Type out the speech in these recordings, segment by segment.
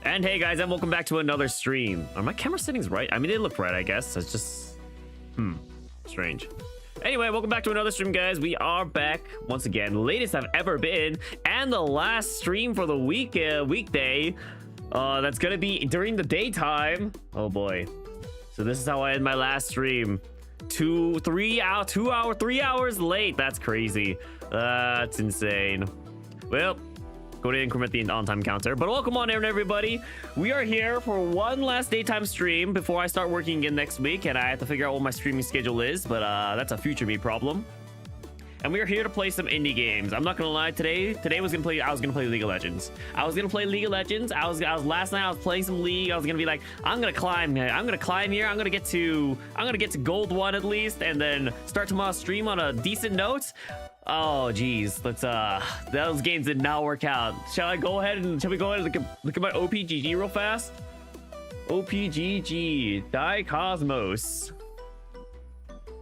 And hey guys, and welcome back to another stream. Are my camera settings right? I mean, they look right, I guess. It's just... strange. Anyway, welcome back to another stream, guys. We are back once again. Latest I've ever been. And the last stream for the weekday. That's gonna be during the daytime. Oh boy. So this is how I end my last stream. 3 hours late. That's crazy. That's insane. Well, go to increment the on-time counter. But welcome on in, everybody. We are here for one last daytime stream before I start working again next week, and I have to figure out what my streaming schedule is, but that's a future me problem. And we are here to play some indie games. I'm not gonna lie, today I was gonna play League of Legends. I was last night I was playing some League. I was gonna be like, I'm gonna climb here. I'm gonna get to gold 1 at least, and then start tomorrow's stream on a decent note. Oh geez, those games did not work out. Shall we go ahead and look at my OPGG real fast? OPGG Daicosmos.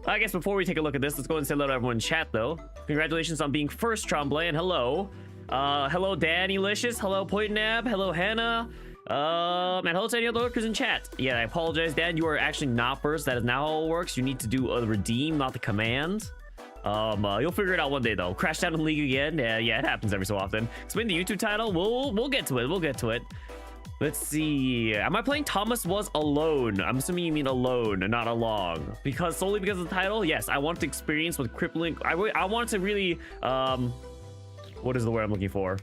I guess before we take a look at this, let's go and say hello to everyone in chat though. Congratulations on being first, Tremblay, and hello. Hello Danny-licious, hello Poitnab, hello Hannah. And hello to any other lurkers in chat. Yeah, I apologize, Dan. You are actually not first. That is not how it works. You need to do a redeem, not the command. You'll figure it out one day though. Crash down in League again. Yeah, it happens every so often. Explain the YouTube title. We'll get to it. Let's see. Am I playing Thomas Was Alone? I'm assuming you mean alone and not along. Solely because of the title? Yes, I want to experience with crippling. I want to really what is the word I'm looking for?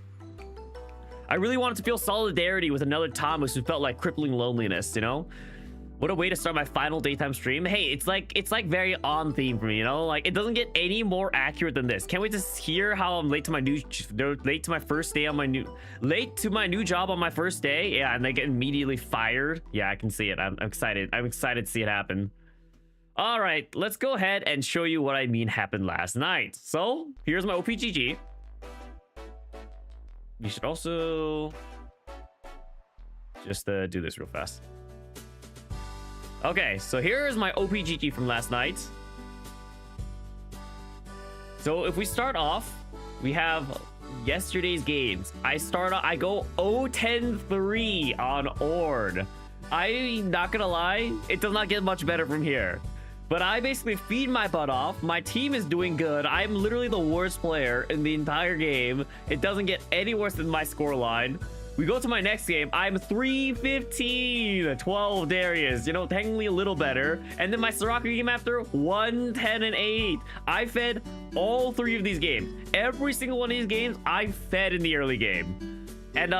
I really wanted to feel solidarity with another Thomas who felt like crippling loneliness, you know? What a way to start my final daytime stream. Hey, it's like very on theme for me, you know? Like, it doesn't get any more accurate than this. Can't we just hear how I'm late to my new job on my first day? Yeah, and they get immediately fired. Yeah, I can see it. I'm excited. I'm excited to see it happen. All right, let's go ahead and show you what I mean happened last night. So here's my OPGG. You should also just do this real fast. Okay, so here's my OPGG from last night. So if we start off, we have yesterday's games. I go 0-10-3 on Ord. I'm not gonna lie, it does not get much better from here. But I basically feed my butt off. My team is doing good. I'm literally the worst player in the entire game. It doesn't get any worse than my scoreline. We go to my next game. I'm 3-15, 12 Darius. You know, technically a little better. And then my Soraka game after 1-10-8. I fed all 3 of these games. Every single one of these games, I fed in the early game. And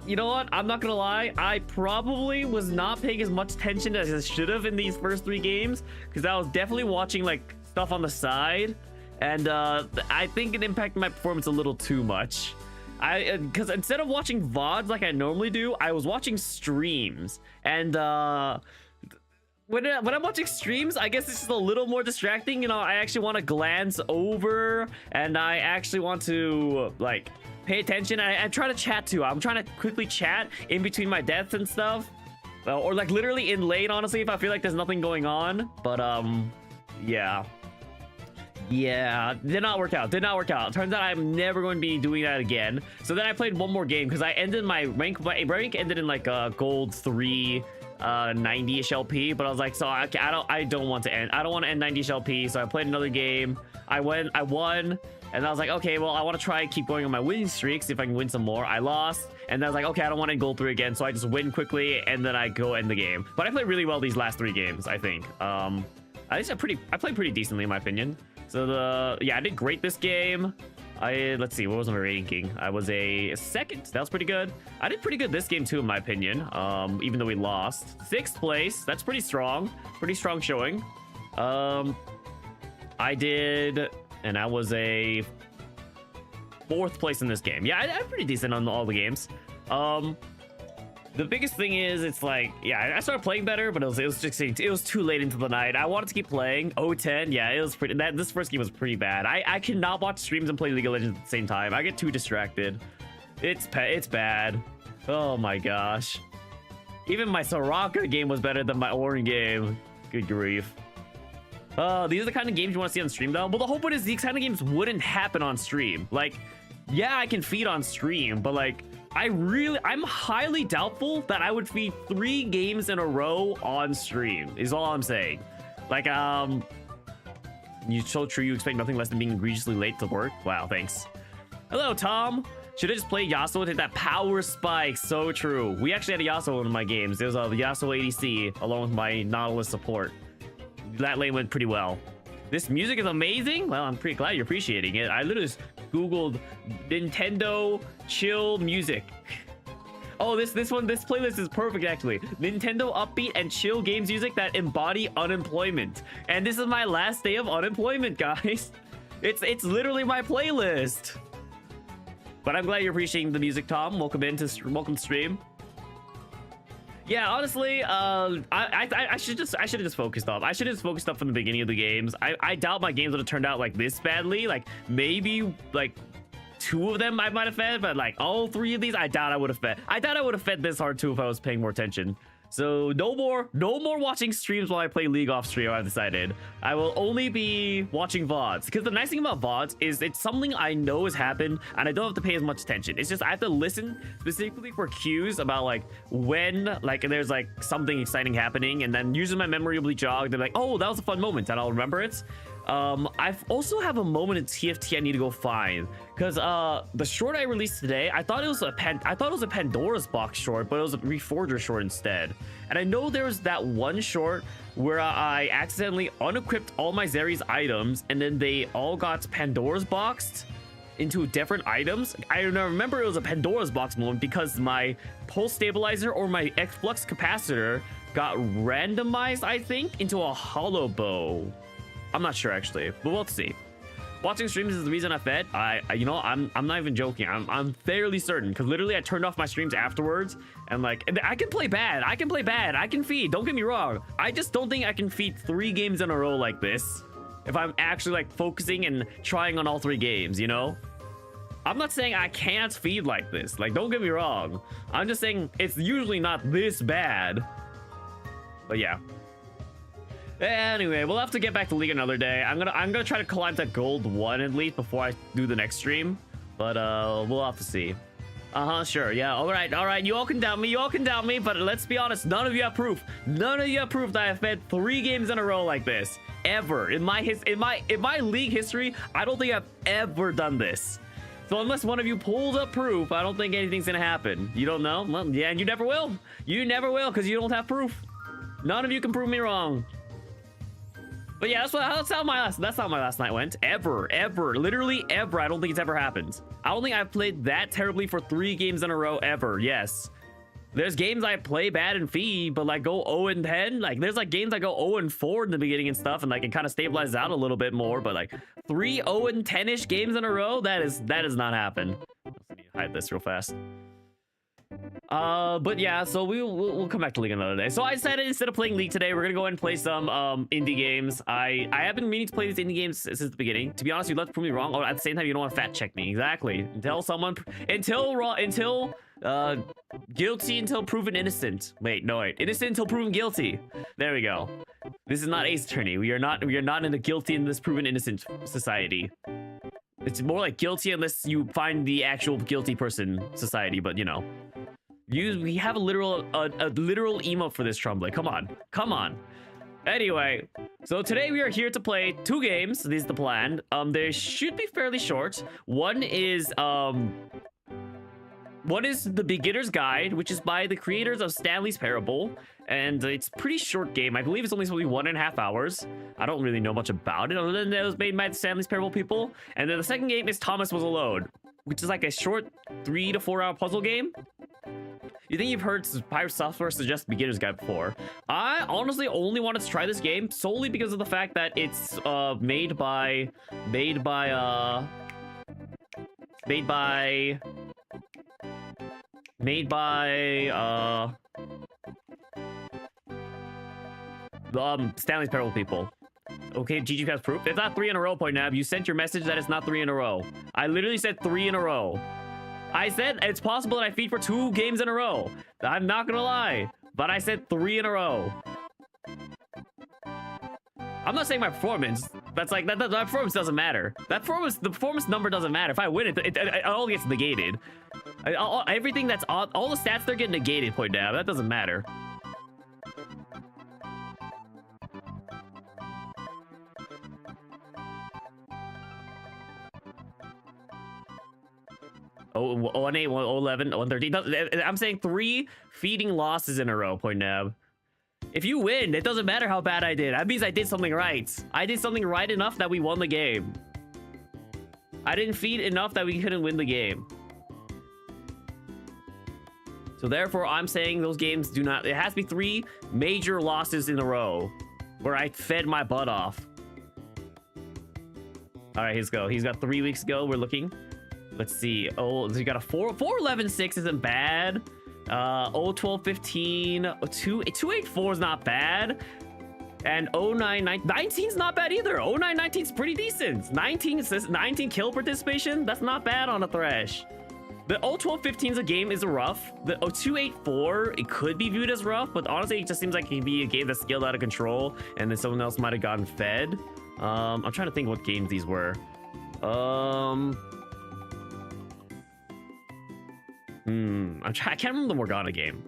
you know what? I'm not gonna lie. I probably was not paying as much attention as I should have in these first 3 games, because I was definitely watching like stuff on the side. And I think it impacted my performance a little too much. Because instead of watching VODs like I normally do, I was watching streams. And when I'm watching streams, I guess it's just a little more distracting. You know, I actually want to glance over, and I actually want to like pay attention. I try to chat too. I'm trying to quickly chat in between my deaths and stuff, or like literally in lane, honestly, if I feel like there's nothing going on. But yeah, did not work out. Turns out I'm never going to be doing that again. So then I played one more game because I ended my rank ended in like a gold 3 90ish LP, but I was like, so okay, I don't want to end 90ish LP. So I played another game. I won, and I was like, okay, well, I want to try and keep going on my winning streak, see if I can win some more. I lost, and then I was like, okay, I don't want to gold 3 again, so I just win quickly, and then I go end the game. But I played really well these last 3 games, I think. I played pretty decently in my opinion. So I did great this game. Let's see, what was my ranking? I was a second. That was pretty good. I did pretty good this game too, in my opinion. Even though we lost. 6th place. That's pretty strong. Pretty strong showing. I did, and I was a 4th place in this game. Yeah, I'm pretty decent on all the games. The biggest thing is, it's like, yeah, I started playing better, but it was too late into the night. I wanted to keep playing. 0-10, yeah, it was pretty. This first game was pretty bad. I cannot watch streams and play League of Legends at the same time. I get too distracted. It's bad. Oh my gosh. Even my Soraka game was better than my Orin game. Good grief. These are the kind of games you want to see on stream, though. Well, the whole point is these kind of games wouldn't happen on stream. Like, yeah, I can feed on stream, but like, I'm highly doubtful that I would feed 3 games in a row on stream, is all I'm saying. Like, you're so true, you expect nothing less than being egregiously late to work. Wow, thanks. Hello, Tom. Should I just play Yasuo to hit that power spike? So true. We actually had a Yasuo in one of my games. There was a Yasuo ADC along with my Nautilus support. That lane went pretty well. This music is amazing. Well, I'm pretty glad you're appreciating it. I literally just Googled Nintendo chill music. Oh, this playlist is perfect actually. Nintendo upbeat and chill games music that embody unemployment. And this is my last day of unemployment, guys. It's literally my playlist. But I'm glad you're appreciating the music, Tom. Welcome to stream. Yeah, honestly, I should have just focused up. I should have just focused up from the beginning of the games. I doubt my games would have turned out like this badly. Like maybe like 2 of them I might have fed, but like all 3 of these, I doubt I would have fed. I doubt I would have fed this hard too if I was paying more attention. So no more watching streams while I play League off stream, I've decided. I will only be watching VODs. Because the nice thing about VODs is it's something I know has happened and I don't have to pay as much attention. It's just I have to listen specifically for cues about like when like there's like something exciting happening, and then usually my memory will be jogged and like, oh, that was a fun moment, and I'll remember it. I've also have a moment in TFT I need to go find, because the short I released today, I thought it was a Pandora's box short, but it was a Reforger short instead. And I know there was that one short where I accidentally unequipped all my Zeri's items, and then they all got Pandora's boxed into different items. I remember it was a Pandora's box moment because my pulse stabilizer or my flux capacitor got randomized, I think, into a hollow bow. I'm not sure actually, but we'll see. Watching streams is the reason I fed. You know, I'm not even joking. I'm fairly certain, because literally I turned off my streams afterwards, and like I can play bad. I can feed. Don't get me wrong. I just don't think I can feed 3 games in a row like this if I'm actually like focusing and trying on all 3 games. You know, I'm not saying I can't feed like this. Like, don't get me wrong. I'm just saying it's usually not this bad. But yeah. Anyway, we'll have to get back to League another day. I'm gonna try to climb to gold 1 at least before I do the next stream. But we'll have to see. Sure, yeah. All right. You all can doubt me, but let's be honest, none of you have proof. None of you have proof that I've fed 3 games in a row like this. Ever. In my League history, I don't think I've ever done this. So unless one of you pulls up proof, I don't think anything's gonna happen. You don't know? Well, yeah, and you never will. You never will, because you don't have proof. None of you can prove me wrong. But yeah, that's how my last night went. Ever, literally ever. I don't think it's ever happened. I don't think I've played that terribly for 3 games in a row ever. Yes, there's games I play bad and feed, but like go 0-10. Like there's like games I go 0-4 in the beginning and stuff, and like it kind of stabilizes out a little bit more. But like 3 0-10ish games in a row, that has not happened. Let's hide this real fast. But yeah, so we'll come back to League another day. So I decided instead of playing League today, we're gonna go ahead and play some indie games. I have been meaning to play these indie games since the beginning. To be honest, you'd love to prove me wrong. Oh, at the same time, you don't want to fact check me. Exactly. Until guilty until proven innocent. Wait, innocent until proven guilty. There we go. This is not Ace Attorney. We are not in the guilty unless proven innocent society. It's more like guilty unless you find the actual guilty person society, but you know. We have a literal emote for this, Trumblay. Come on. Anyway, so today we are here to play 2 games. This is the plan. They should be fairly short. One is The Beginner's Guide, which is by the creators of Stanley's Parable, and it's a pretty short game. I believe it's only supposed to be 1.5 hours. I don't really know much about it other than that it was made by the Stanley's Parable people. And then the second game is Thomas Was Alone, which is like a short 3 to 4 hour puzzle game. You think you've heard Pirate Software suggest Beginner's Guide before? I honestly only wanted to try this game solely because of the fact that it's made by Stanley's Parable people. Okay, GG has proof. It's not 3 in a row, Point Nav. You sent your message that it's not 3 in a row. I literally said 3 in a row. I said it's possible that I feed for 2 games in a row. I'm not gonna lie, but I said 3 in a row. I'm not saying my performance. That's like that performance doesn't matter. The performance number doesn't matter. If I win it all gets negated. Everything that's all the stats, they're getting negated. Point down. That doesn't matter. Oh, 1-8, 1-11, 1-13. I'm saying 3 feeding losses in a row, Point Nab. If you win, it doesn't matter how bad I did. That means I did something right. I did something right enough that we won the game. I didn't feed enough that we couldn't win the game. So therefore, I'm saying those games do not... It has to be 3 major losses in a row where I fed my butt off. All right, let's go. He's got 3 weeks to go. We're looking. Let's see. Oh, he got a 4-11-6 isn't bad. 0-12-15. 2-8-4 is not bad. And 0-9-19 is not bad either. 0-9-19 is pretty decent. 19 kill participation. That's not bad on a Thresh. The 0-12-15 is a game is rough. The 2-8-4, it could be viewed as rough, but honestly, it just seems like it can be a game that's scaled out of control, and then someone else might have gotten fed. I'm trying to think what games these were. I can't remember the Morgana game.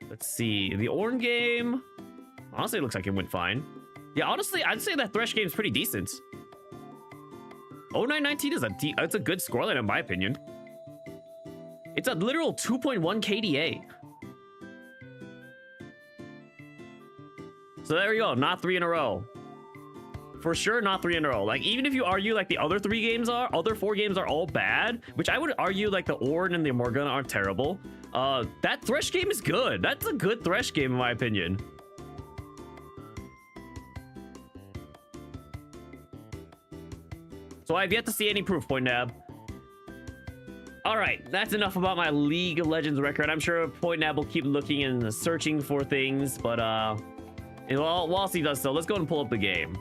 Let's see. The Ornn game. Honestly, it looks like it went fine. Yeah, honestly, I'd say that Thresh game is pretty decent. 0-9-19 is it's a good scoreline in my opinion. It's a literal 2.1 KDA. So there we go. Not 3 in a row. For sure, not 3 in a row. Like, even if you argue like the other 4 games are all bad, which I would argue like the Ornn and the Morgana aren't terrible. That Thresh game is good. That's a good Thresh game in my opinion. So I've yet to see any proof, Point Nab. All right, that's enough about my League of Legends record. I'm sure Point Nab will keep looking and searching for things, but whilst he does so, let's go and pull up the game.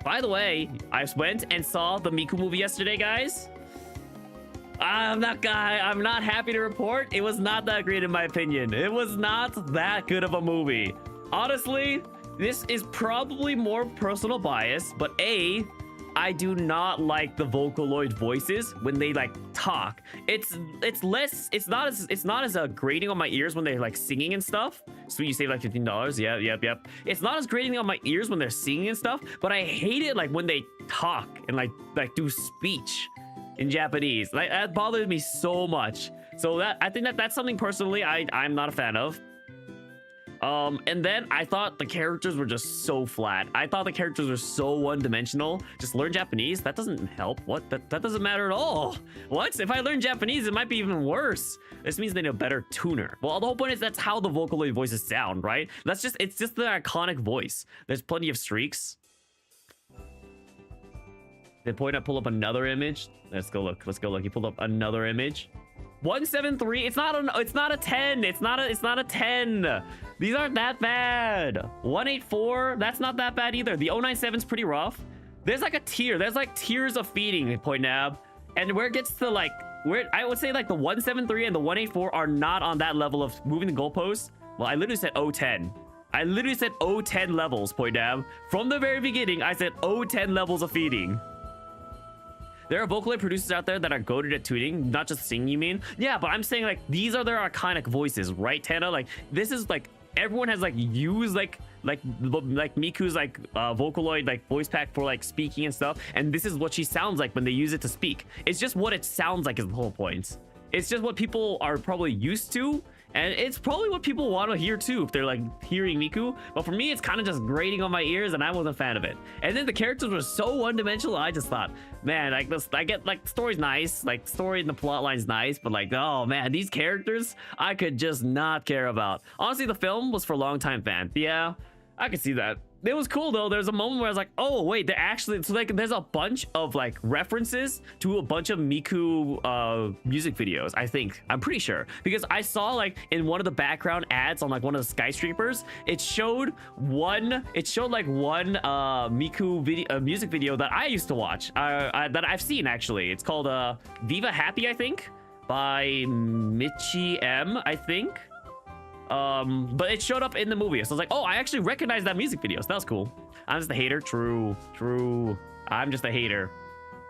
By the way, I went and saw the Miku movie yesterday, guys. I'm not happy to report it was not that great in my opinion. It was not that good of a movie. Honestly, this is probably more personal bias, but I do not like the Vocaloid voices when they like talk. It's not as grating on my ears when they're like singing and stuff. So you save like $15. Yep. It's not as grating on my ears when they're singing and stuff, but I hate it like when they talk and like do speech in Japanese. Like that bothers me so much. So I think that's something personally I'm not a fan of. And then I thought the characters were just so flat. I thought the characters were so one-dimensional. Just learn Japanese? That doesn't help. What? That doesn't matter at all. What? If I learn Japanese, it might be even worse. This means they need a better tuner. Well, the whole point is that's how the Vocaloid voices sound, right? It's just the iconic voice. There's plenty of streaks. Did pull up another image? Let's go look. He pulled up another image. 173. It's not a 10. It's not a 10. These aren't that bad. 184. That's not that bad either. The 097's pretty rough. There's like a tier. There's like tiers of feeding, Point Nab. And where it gets to like where I would say like the 173 and the 184 are not on that level of moving the goalposts. Well, I literally said 010. I literally said 010 levels, Point Nab. From the very beginning, I said 010 levels of feeding. There are Vocaloid producers out there that are goated at tuning, not just singing, you mean? Yeah, but I'm saying like these are their iconic voices, right, Tana? Like this is like everyone has like used like Miku's like Vocaloid like voice pack for like speaking and stuff, and this is what she sounds like when they use it to speak. It's just what it sounds like is the whole point. It's just what people are probably used to, and it's probably what people want to hear too if they're like hearing Miku. But for me, it's kind of just grating on my ears, and I wasn't a fan of it. And then the characters were so one-dimensional. I just thought, man, like this, I get like the story's nice, like the story and the plot line's nice, but like, oh man, these characters I could just not care about. Honestly, the film was for long-time fans. Yeah, I could see that. It was cool though. There's a moment where I was like, oh wait, they're actually, so like there's a bunch of like references to a bunch of Miku music videos. I'm pretty sure, because I saw like in one of the background ads on like one of the skyscrapers, it showed like one Miku video, music video that I used to watch, that I've seen actually. It's called Viva Happy, I think, by Michi M, I think. But it showed up in the movie. So I was like, oh, I actually recognize that music video. So that was cool. I'm just a hater. True. I'm just a hater.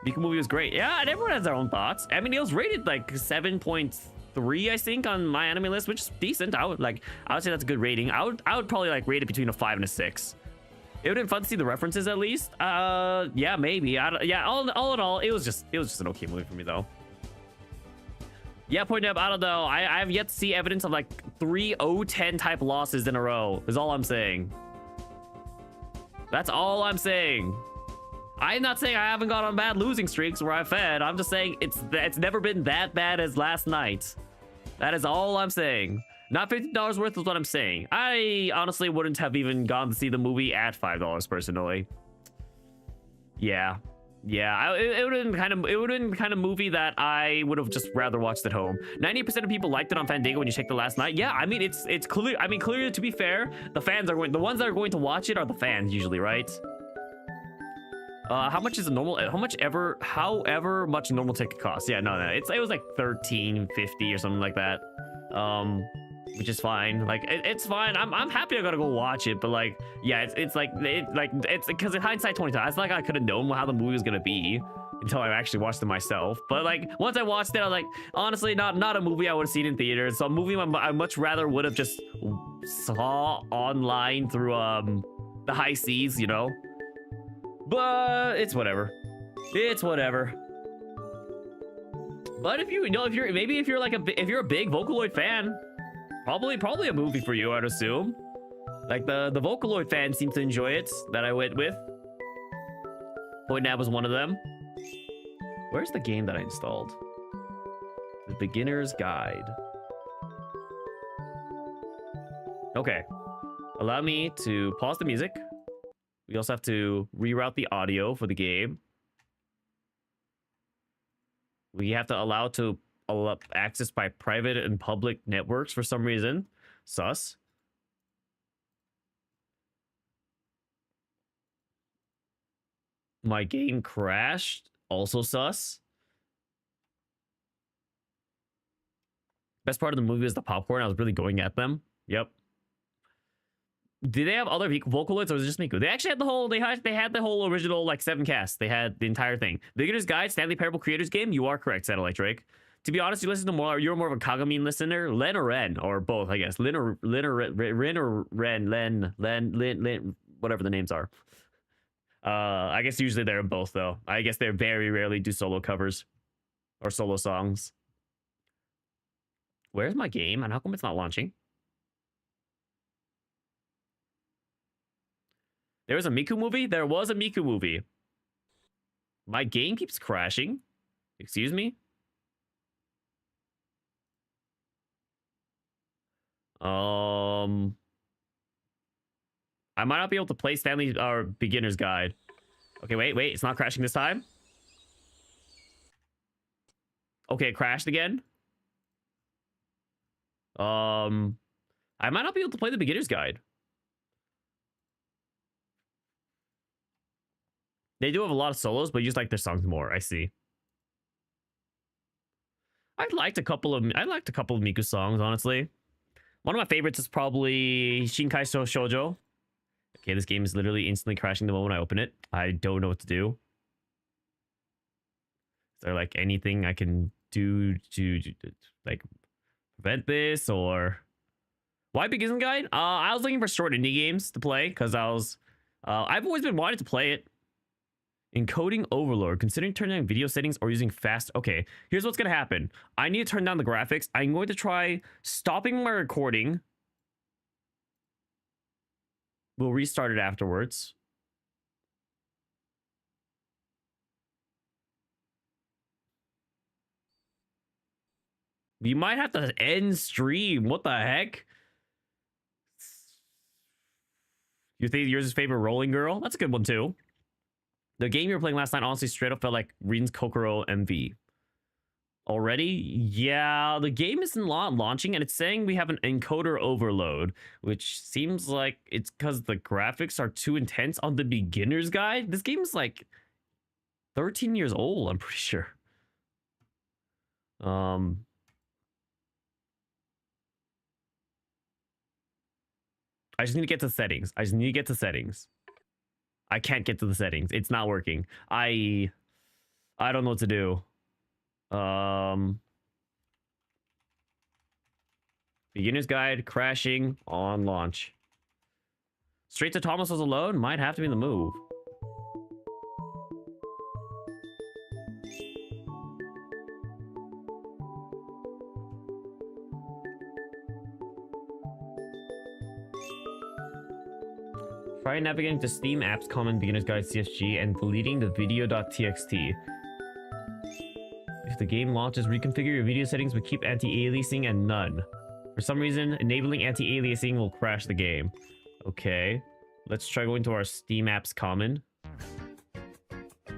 The movie was great. Yeah, and everyone has their own thoughts. I mean, it was rated like 7.3, I think, on my anime list, which is decent. I would say that's a good rating. I would probably like rate it between a 5 and a 6. It would have been fun to see the references at least. Yeah, maybe. Yeah, all in all, it was just an okay movie for me though. Yeah, point up. I don't know. I have yet to see evidence of like 3 0-10 type losses in a row. Is all I'm saying. That's all I'm saying. I'm not saying I haven't gone on bad losing streaks where I fed. I'm just saying it's never been that bad as last night. That is all I'm saying. Not $50 worth is what I'm saying. I honestly wouldn't have even gone to see the movie at $5 personally. Yeah. It would have been kind of movie that I would have just rather watched at home. 90% of people liked it on Fandango when you check the last night. Yeah, I mean it's clear. I mean, clearly, to be fair, the ones that are going to watch it are the fans usually, right? How much is a normal? However much a normal ticket costs. Yeah, no, it was like $13.50 or something like that. Which is fine. Like it's fine. I'm happy I gotta go watch it, but like, yeah, it's because in hindsight 2020, it's like I could have known how the movie was gonna be until I actually watched it myself. But like once I watched it, I was like, honestly, not a movie I would have seen in theaters. So a movie I much rather would have just saw online through the high seas, you know. But it's whatever. It's whatever. But if you're a big Vocaloid fan, probably a movie for you, I'd assume. Like the Vocaloid fans seem to enjoy it that I went with. Pointnab was one of them. Where's the game that I installed? The Beginner's Guide. Okay. Allow me to pause the music. We also have to reroute the audio for the game. We have to allow access by private and public networks for some reason. Sus. My game crashed. Also sus. Best part of the movie was the popcorn. I was really going at them. Yep. Did they have other Vocaloids or was it just Miku? They actually had the whole, they had the whole original like 7 casts. They had the entire thing. Beginner's Guide, Stanley Parable Creators Game. You are correct, Satellite Drake. To be honest, you're more of a Kagami listener. Len or Ren, or both, I guess. Ren or Ren, Len, whatever the names are. I guess usually they're both though. I guess they very rarely do solo covers or solo songs. Where's my game and how come it's not launching? There was a Miku movie? There was a Miku movie. My game keeps crashing. Excuse me? I might not be able to play Stanley's Beginner's Guide. Okay, wait. It's not crashing this time. Okay, it crashed again. I might not be able to play the Beginner's Guide. They do have a lot of solos, but you just like their songs more. I see. I liked a couple of Miku songs, honestly. One of my favorites is probably Shinkai Shoujo. Okay, this game is literally instantly crashing the moment I open it. I don't know what to do. Is there like anything I can do to like prevent this, or why Beginner's Guide? I was looking for short indie games to play because I've always been wanting to play it. Encoding overload. Considering turning down video settings or using fast. Okay, here's what's gonna happen. I need to turn down the graphics. I'm going to try stopping my recording. We'll restart it afterwards. You might have to end stream. What the heck? You think yours is favorite Rolling Girl? That's a good one too. The game you were playing last night honestly straight up felt like Rin's Kokoro MV. Already? Yeah, the game isn't launching and it's saying we have an encoder overload, which seems like it's because the graphics are too intense on the Beginner's Guide. This game is like 13 years old, I'm pretty sure. I just need to get to settings. I just need to get to settings. I can't get to the settings. It's not working. I don't know what to do. Beginner's guide, crashing on launch. Straight to Thomas alone might have to be the move. Try navigating to Steam Apps Common Beginner's Guide CSG and deleting the video.txt. If the game launches, reconfigure your video settings but keep anti-aliasing and none. For some reason, enabling anti-aliasing will crash the game. Okay, let's try going to our Steam Apps Common.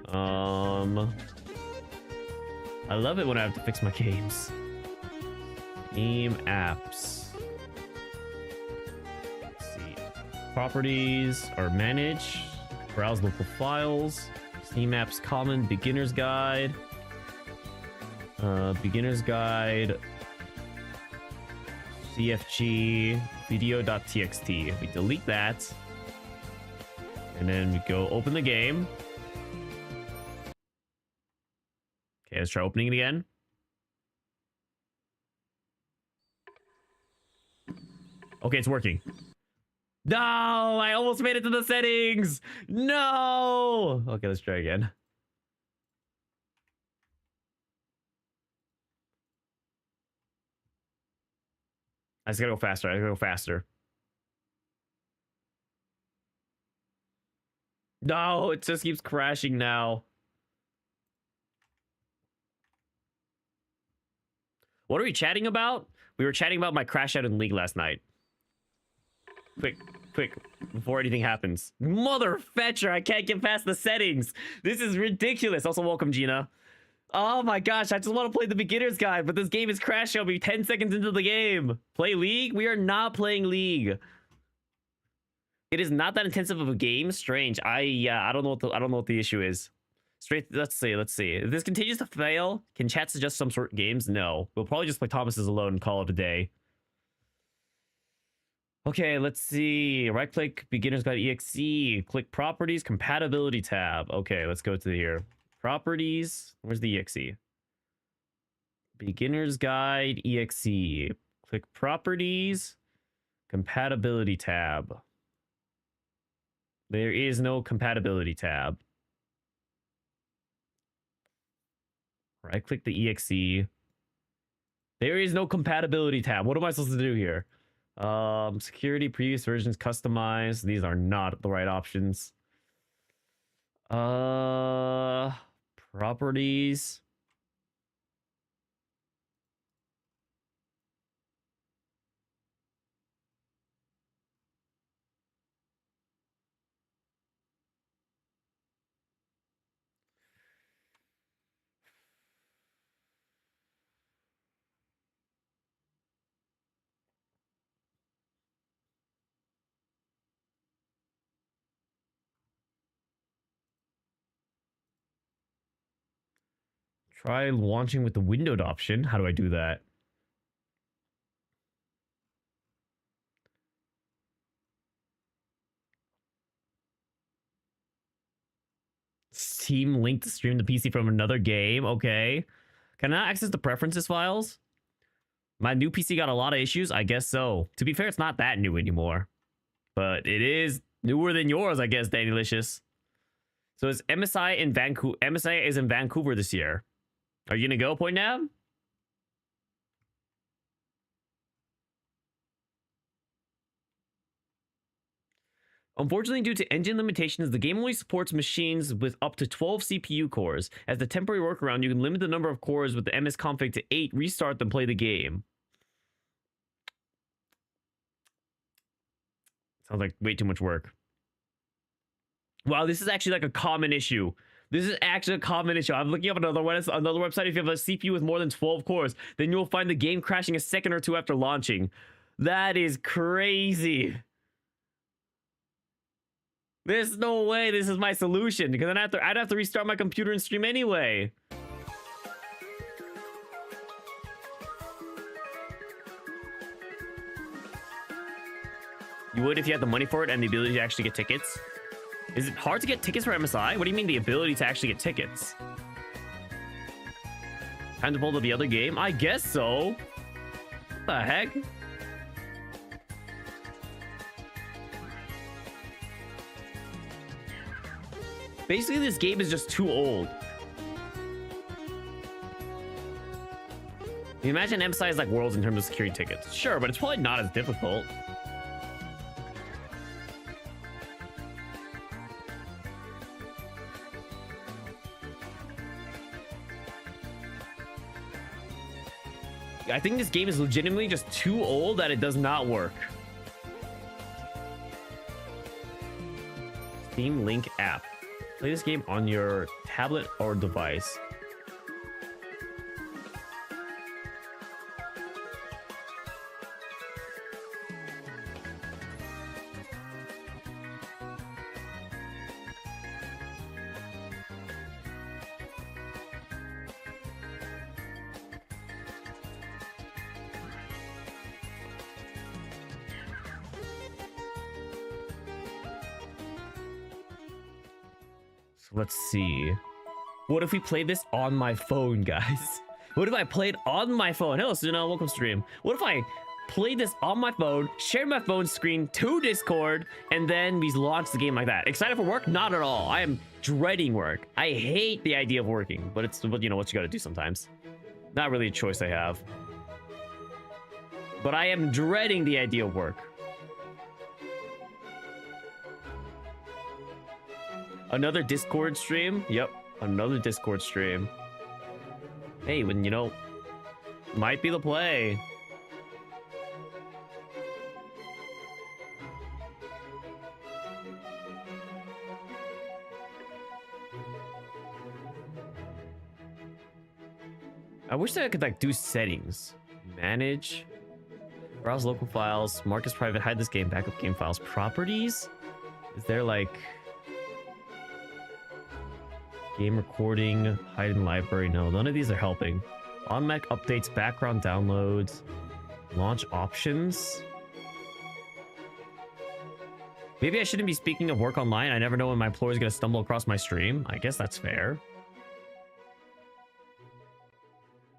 I love it when I have to fix my games. Steam Apps. Let's see. Properties or manage. Browse local files. Steam Apps Common Beginner's Guide. Beginner's Guide. CFG video.txt. We delete that. And then we go open the game. Okay, let's try opening it again. Okay, it's working. No, I almost made it to the settings. No. Okay, let's try again. I just gotta go faster. I gotta go faster. No, it just keeps crashing now. What are we chatting about? We were chatting about my crash out in League last night. Quick, before anything happens. Mother fetcher, I can't get past the settings. This is ridiculous. Also, welcome, Gina. Oh my gosh, I just want to play the beginner's guide, but this game is crashing. I'll be 10 seconds into the game. Play League? We are not playing League. It is not that intensive of a game. Strange. I don't know what the issue is. Let's see. If this continues to fail, can chat suggest some sort of games? No. We'll probably just play Thomas's alone and call it a day. Okay, let's see. Right click, beginner's guide exe. Click properties, compatibility tab. Okay, let's go to here. Properties. Where's the exe? Beginner's guide exe. Click properties, compatibility tab. There is no compatibility tab. Right click the exe. There is no compatibility tab. What am I supposed to do here? Security, previous versions, customize. These are not the right options. Properties. Try launching with the windowed option. How do I do that? Steam link to stream the PC from another game. Okay. Can I access the preferences files? My new PC got a lot of issues. I guess so. To be fair, it's not that new anymore. But it is newer than yours, I guess, Dannylicious. So it's MSI in Vancouver. MSI is in Vancouver this year. Are you gonna go, Point Nav? Unfortunately, due to engine limitations, the game only supports machines with up to 12 CPU cores. As the temporary workaround, you can limit the number of cores with the MS config to 8, restart, then play the game. Sounds like way too much work. Wow, this is actually like a common issue. This is actually a common issue. I'm looking up another website. If you have a CPU with more than 12 cores, then you'll find the game crashing a second or two after launching. That is crazy. There's no way this is my solution, because I'd have to restart my computer and stream anyway. You would if you had the money for it and the ability to actually get tickets. Is it hard to get tickets for MSI? What do you mean the ability to actually get tickets? Time to pull to the other game? I guess so. What the heck? Basically, this game is just too old. You imagine MSI is like Worlds in terms of security tickets. Sure, but it's probably not as difficult. I think this game is legitimately just too old that it does not work. Steam Link app. Play this game on your tablet or device. Let's see. What if we played this on my phone, guys? What if I played on my phone? Hello, Suna. Welcome stream. What if I played this on my phone, shared my phone screen to Discord, and then we launched the game like that? Excited for work? Not at all. I am dreading work. I hate the idea of working, but it's, you know, what you gotta do sometimes. Not really a choice I have. But I am dreading the idea of work. Another Discord stream? Yep, another Discord stream. Hey, when, you know, might be the play. I wish that I could, like, do settings. Manage. Browse local files. Mark as private. Hide this game. Backup game files. Properties? Is there, like... game recording, hide in library? No, none of these are helping. On-Mac updates, background downloads, launch options. Maybe I shouldn't be speaking of work online. I never know when my employer is going to stumble across my stream. I guess that's fair.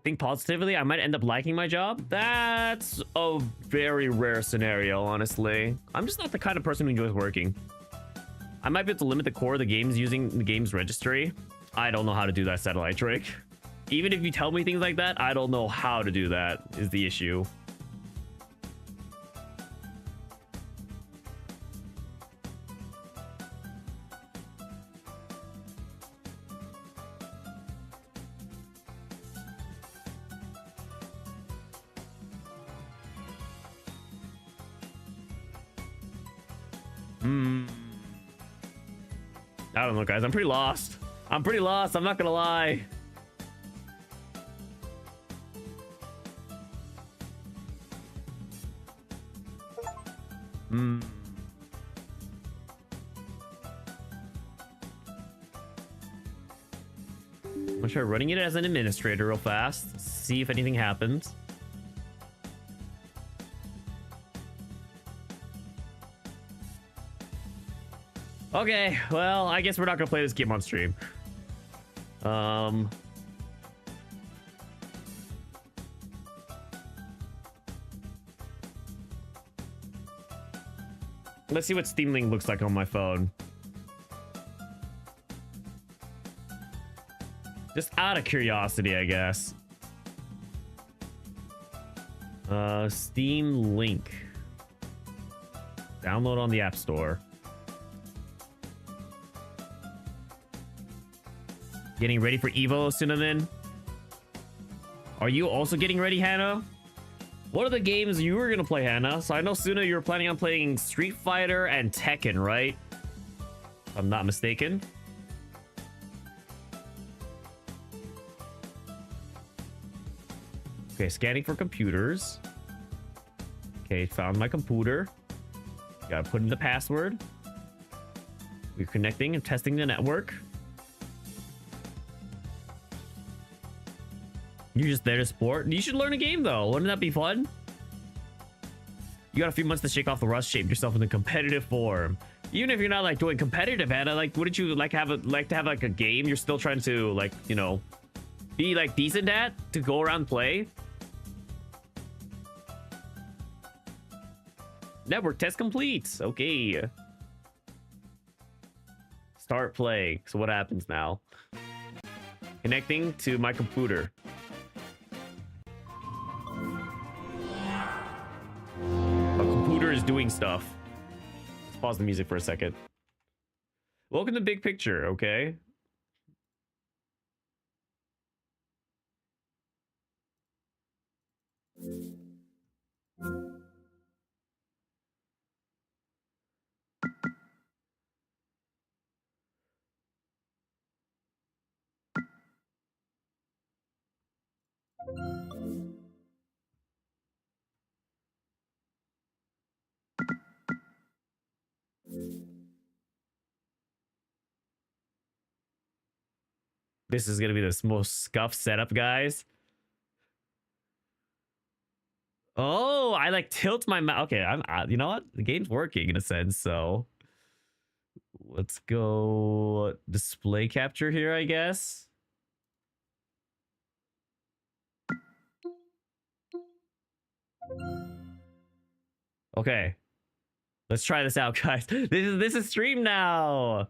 Think positively, I might end up liking my job. That's a very rare scenario, honestly. I'm just not the kind of person who enjoys working. I might be able to limit the core of the games using the game's registry. I don't know how to do that satellite trick. Even if you tell me things like that, I don't know how to do that, is the issue. I don't know, guys. I'm pretty lost. I'm pretty lost. I'm not gonna lie. I'm gonna try running it as an administrator real fast. See if anything happens. Okay, well, I guess we're not gonna play this game on stream. Let's see what Steam Link looks like on my phone. Just out of curiosity, I guess. Steam Link. Download on the App Store. Getting ready for Evo, Cinnamon? Are you also getting ready, Hannah? What are the games you were gonna play, Hannah? So I know Suna, you were planning on playing Street Fighter and Tekken, right? If I'm not mistaken. Okay, scanning for computers. Okay, found my computer. Gotta put in the password. We're connecting and testing the network. You're just there to sport. You should learn a game though. Wouldn't that be fun? You got a few months to shake off the rust, shape yourself into competitive form. Even if you're not like doing competitive, Anna, like wouldn't you like to have like a game you're still trying to like, you know, be like decent at to go around play? Network test complete. Okay. Start playing. So what happens now? Connecting to my computer. My computer is doing stuff. Let's pause the music for a second. Welcome to Big Picture, okay? This is gonna be the most scuffed setup, guys. Oh, I like tilt my mouse. Okay, you know what? The game's working in a sense, so let's go display capture here, I guess. Okay, let's try this out, guys. This is stream now.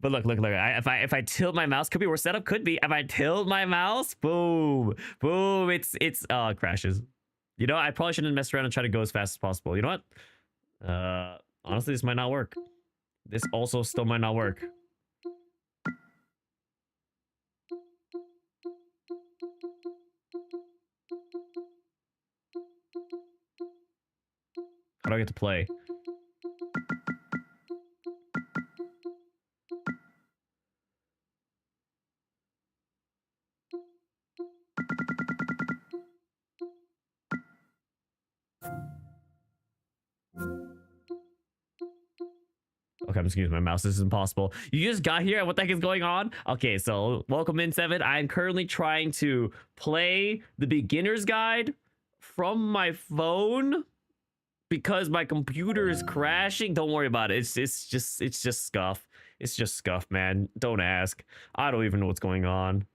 But look. If I tilt my mouse, could be worse setup. Could be. If I tilt my mouse, boom. It's oh, it crashes. You know, I probably shouldn't mess around and try to go as fast as possible. You know what? Honestly, this might not work. This also still might not work. How do I get to play? Okay, I'm just gonna use my mouse. This is impossible. You just got here and what the heck is going on? Okay, so welcome in, Seven. I'm currently trying to play the beginner's guide from my phone because my computer is crashing. Don't worry about it. It's just scuff. It's just scuff, man. Don't ask. I don't even know what's going on.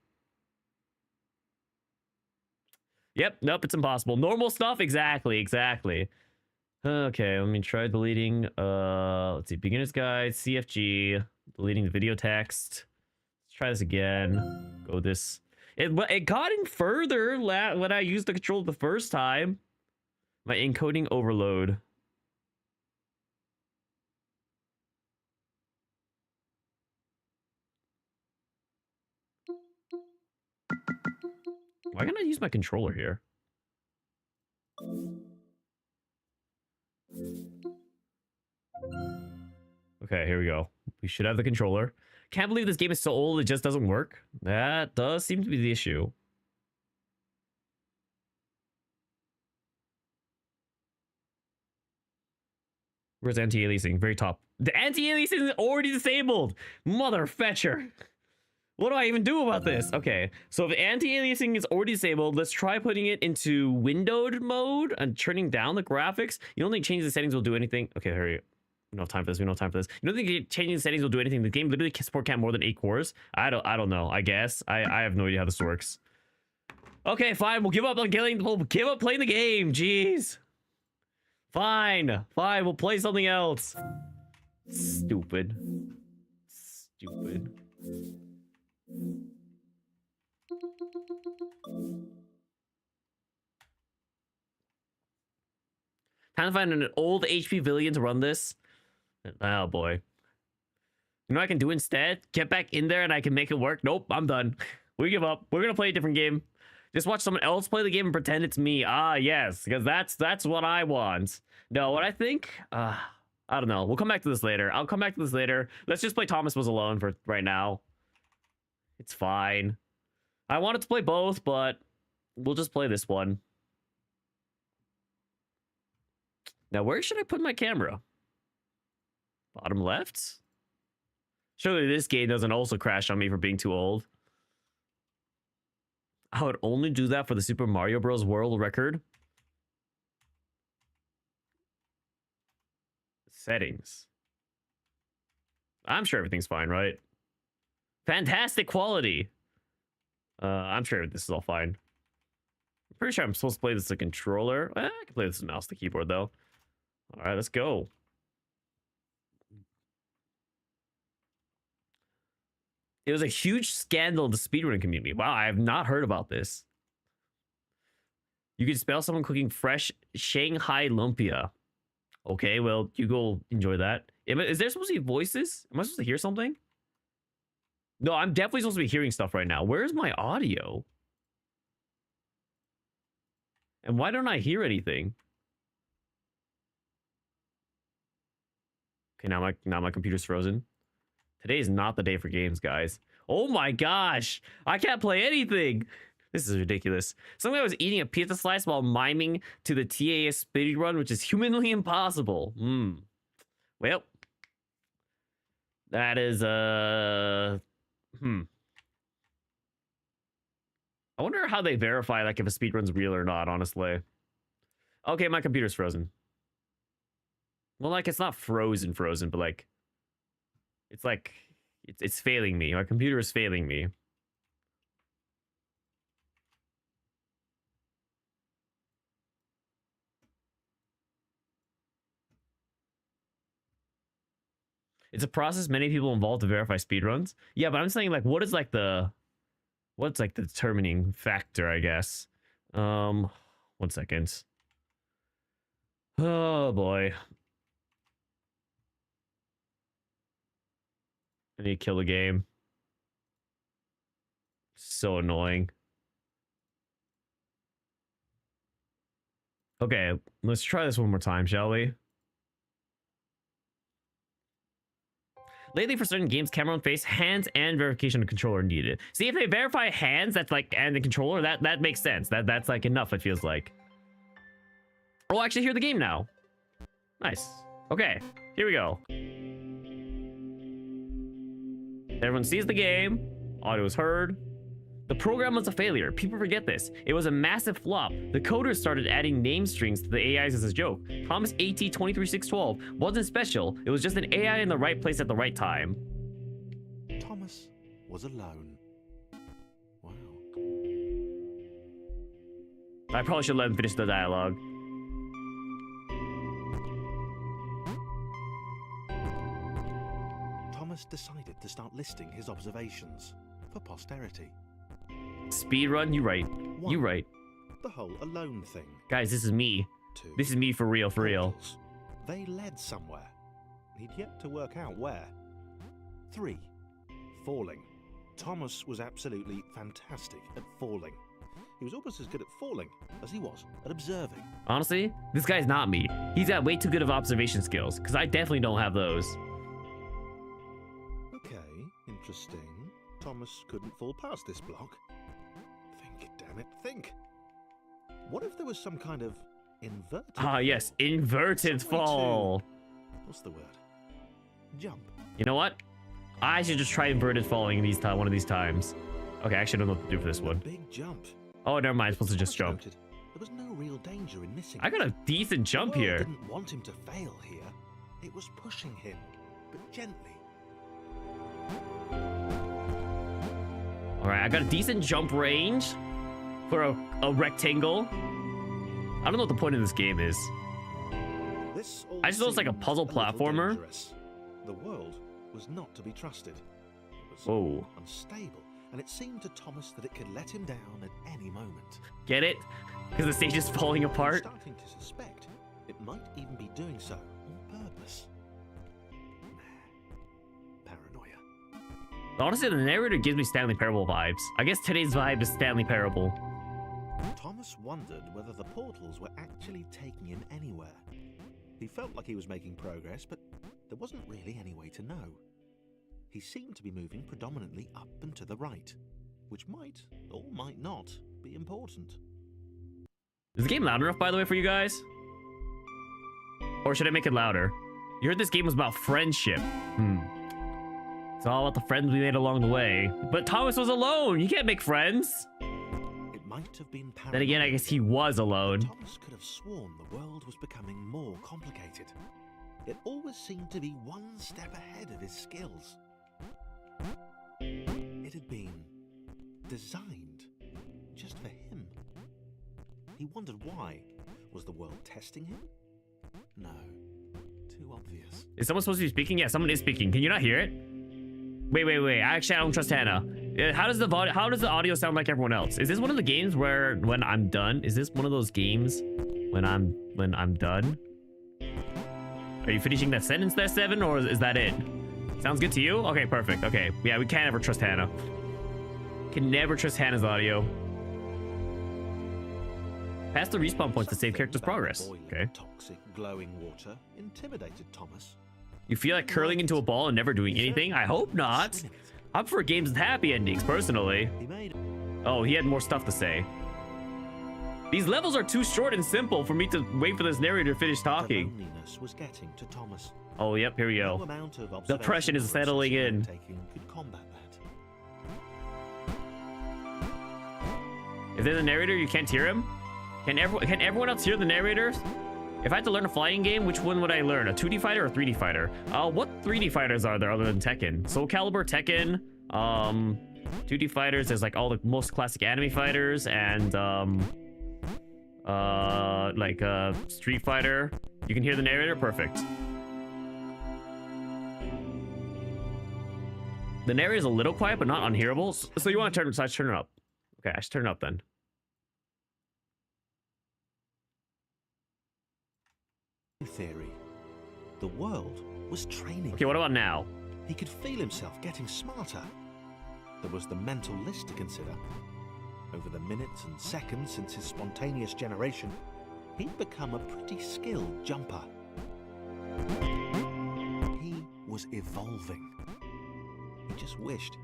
Yep, nope, it's impossible. Normal stuff, exactly. Okay, let me try deleting, let's see, beginner's guide, CFG, deleting the video text. Let's try this again. Go this. It got in further when I used the controller the first time. My encoding overload. Why can't I use my controller here? Okay, here we go. We should have the controller. Can't believe this game is so old, it just doesn't work. That does seem to be the issue. Where's anti-aliasing? Very top. The anti-aliasing is already disabled! Mother fetcher! What do I even do about this? Okay, so if anti-aliasing is already disabled, let's try putting it into windowed mode and turning down the graphics. You don't think changing the settings will do anything? Okay, hurry. We don't have time for this. We don't have time for this. You don't think changing the settings will do anything? The game literally can support more than 8 cores. I don't know. I guess I have no idea how this works. Okay, fine. We'll give up on killing. We'll give up playing the game. Jeez. Fine. We'll play something else. Stupid. Time to find an old HP villain to run this. Oh boy. You know what I can do instead? Get back in there and I can make it work. Nope, I'm done. We give up. We're gonna play a different game. Just watch someone else play the game and pretend it's me. Ah, yes, because that's what I want. No, what I think, I don't know. We'll come back to this later. I'll come back to this later. Let's just play Thomas Was Alone for right now. It's fine. I wanted to play both, but we'll just play this one. Now, where should I put my camera? Bottom left? Surely this game doesn't also crash on me for being too old. I would only do that for the Super Mario Bros. World record. Settings. I'm sure everything's fine, right? Fantastic quality. I'm sure this is all fine. I'm pretty sure I'm supposed to play this as a controller. I can play this as a mouse to keyboard, though. All right, let's go. It was a huge scandal in the speedrunning community. Wow, I have not heard about this. You can spell someone cooking fresh Shanghai lumpia. Okay, well, you go enjoy that. Is there supposed to be voices? Am I supposed to hear something? No, I'm definitely supposed to be hearing stuff right now. Where's my audio? And why don't I hear anything? Okay, now my computer's frozen. Today is not the day for games, guys. Oh my gosh! I can't play anything! This is ridiculous. Some guy was eating a pizza slice while miming to the TAS speedrun, which is humanly impossible. Well, that is I wonder how they verify like if a speedrun's real or not, honestly. Okay, my computer's frozen. Well, like it's not frozen, but like it's failing me. My computer is failing me. It's a process many people involved to verify speedruns. Yeah, but I'm saying like what's like the determining factor, I guess. 1 second. Oh boy. I need to kill the game. So annoying. Okay, let's try this one more time, shall we? Lately, for certain games, camera on face, hands, and verification of controller needed. See, if they verify hands, that's like, and the controller, that makes sense. That's like enough, it feels like. Oh, I actually hear the game now. Nice. Okay, here we go. Everyone sees the game. Audio is heard. The program was a failure. People forget this. It was a massive flop. The coders started adding name strings to the AIs as a joke. Thomas AT23612 wasn't special. It was just an AI in the right place at the right time. Thomas was alone. Wow. I probably should let him finish the dialogue. Thomas decided to start listing his observations for posterity. Speedrun, you right. One, You right. The whole alone thing. Guys, this is me. 2. This is me for real, for real. Portals. They led somewhere. He'd yet to work out where. 3. Falling. Thomas was absolutely fantastic at falling. He was almost as good at falling as he was at observing. Honestly, this guy's not me. He's got way too good of observation skills, because I definitely don't have those. Okay, interesting. Thomas couldn't fall past this block. Think, damn it, think. What if there was some kind of inverted fall? Yes, inverted Some way fall. What's the word? Jump. You know what? I should just try inverted falling one of these times. Okay, I actually don't know what to do for this A one. big jump. Oh, never mind. I'm supposed to just Thomas jump. noted there was no real danger in missing. I got a decent jump The world here. didn't want him to fail here. It was pushing him, but gently. All right, I got a decent jump range for a rectangle. I don't know what the point of this game is. This all I just know it's like a seemed puzzle little platformer. dangerous. The world was not to be trusted. It was Whoa. unstable, and it seemed to Thomas that it could let him down at any moment. Get it? Because the stage is falling He was apart. starting to suspect it might even be doing so on purpose. Paranoia. Honestly, the narrator gives me Stanley Parable vibes. I guess today's vibe is Stanley Parable. Thomas wondered whether the portals were actually taking him anywhere. He felt like he was making progress, but there wasn't really any way to know. He seemed to be moving predominantly up and to the right, which might, or might not, be important. Is the game loud enough, by the way, for you guys? Or should I make it louder? You heard this game was about friendship. It's all about the friends we made along the way. But Thomas was alone. You can't make friends. It might have been paranoia. Then again, I guess he was alone. Thomas could have sworn the world was becoming more complicated. it always seemed to be one step ahead of his skills. It had been designed just for him. He wondered why. Was the world testing him? No. Too obvious. Is someone supposed to be speaking? Yeah, someone is speaking. Can you not hear it? Wait. Actually, I don't trust Hannah. How does the audio sound like everyone else? Is this one of the games where when I'm done? Is this one of those games when I'm done? Are you finishing that sentence there, Seven, or is that it? Sounds good to you? Okay, perfect. Okay. Yeah, we can't ever trust Hannah. Can never trust Hannah's audio. Pass the respawn points to save character's progress. Okay. Toxic glowing water intimidated Thomas. You feel like curling into a ball and never doing anything? I hope not. I'm for games with happy endings, personally. Oh, he had more stuff to say. These levels are too short and simple for me to wait for this narrator to finish talking. Loneliness was getting to Thomas. Oh, yep, here we go. Depression is settling in. Could combat that. If there's a narrator, you can't hear him? Can everyone else hear the narrators? If I had to learn a fighting game, which one would I learn? A 2D fighter or a 3D fighter? What 3D fighters are there other than Tekken? Soul Calibur, Tekken, 2D fighters, there's like all the most classic anime fighters, and Street Fighter. You can hear the narrator? Perfect. The narrator is a little quiet, but not unhearable. So you want to turn it up. Okay, I should turn it up then. Theory. The world was training. Okay, what about now? He could feel himself getting smarter. There was the mental list to consider. Over the minutes and seconds since his spontaneous generation, he'd become a pretty skilled jumper. He was evolving. He just wished.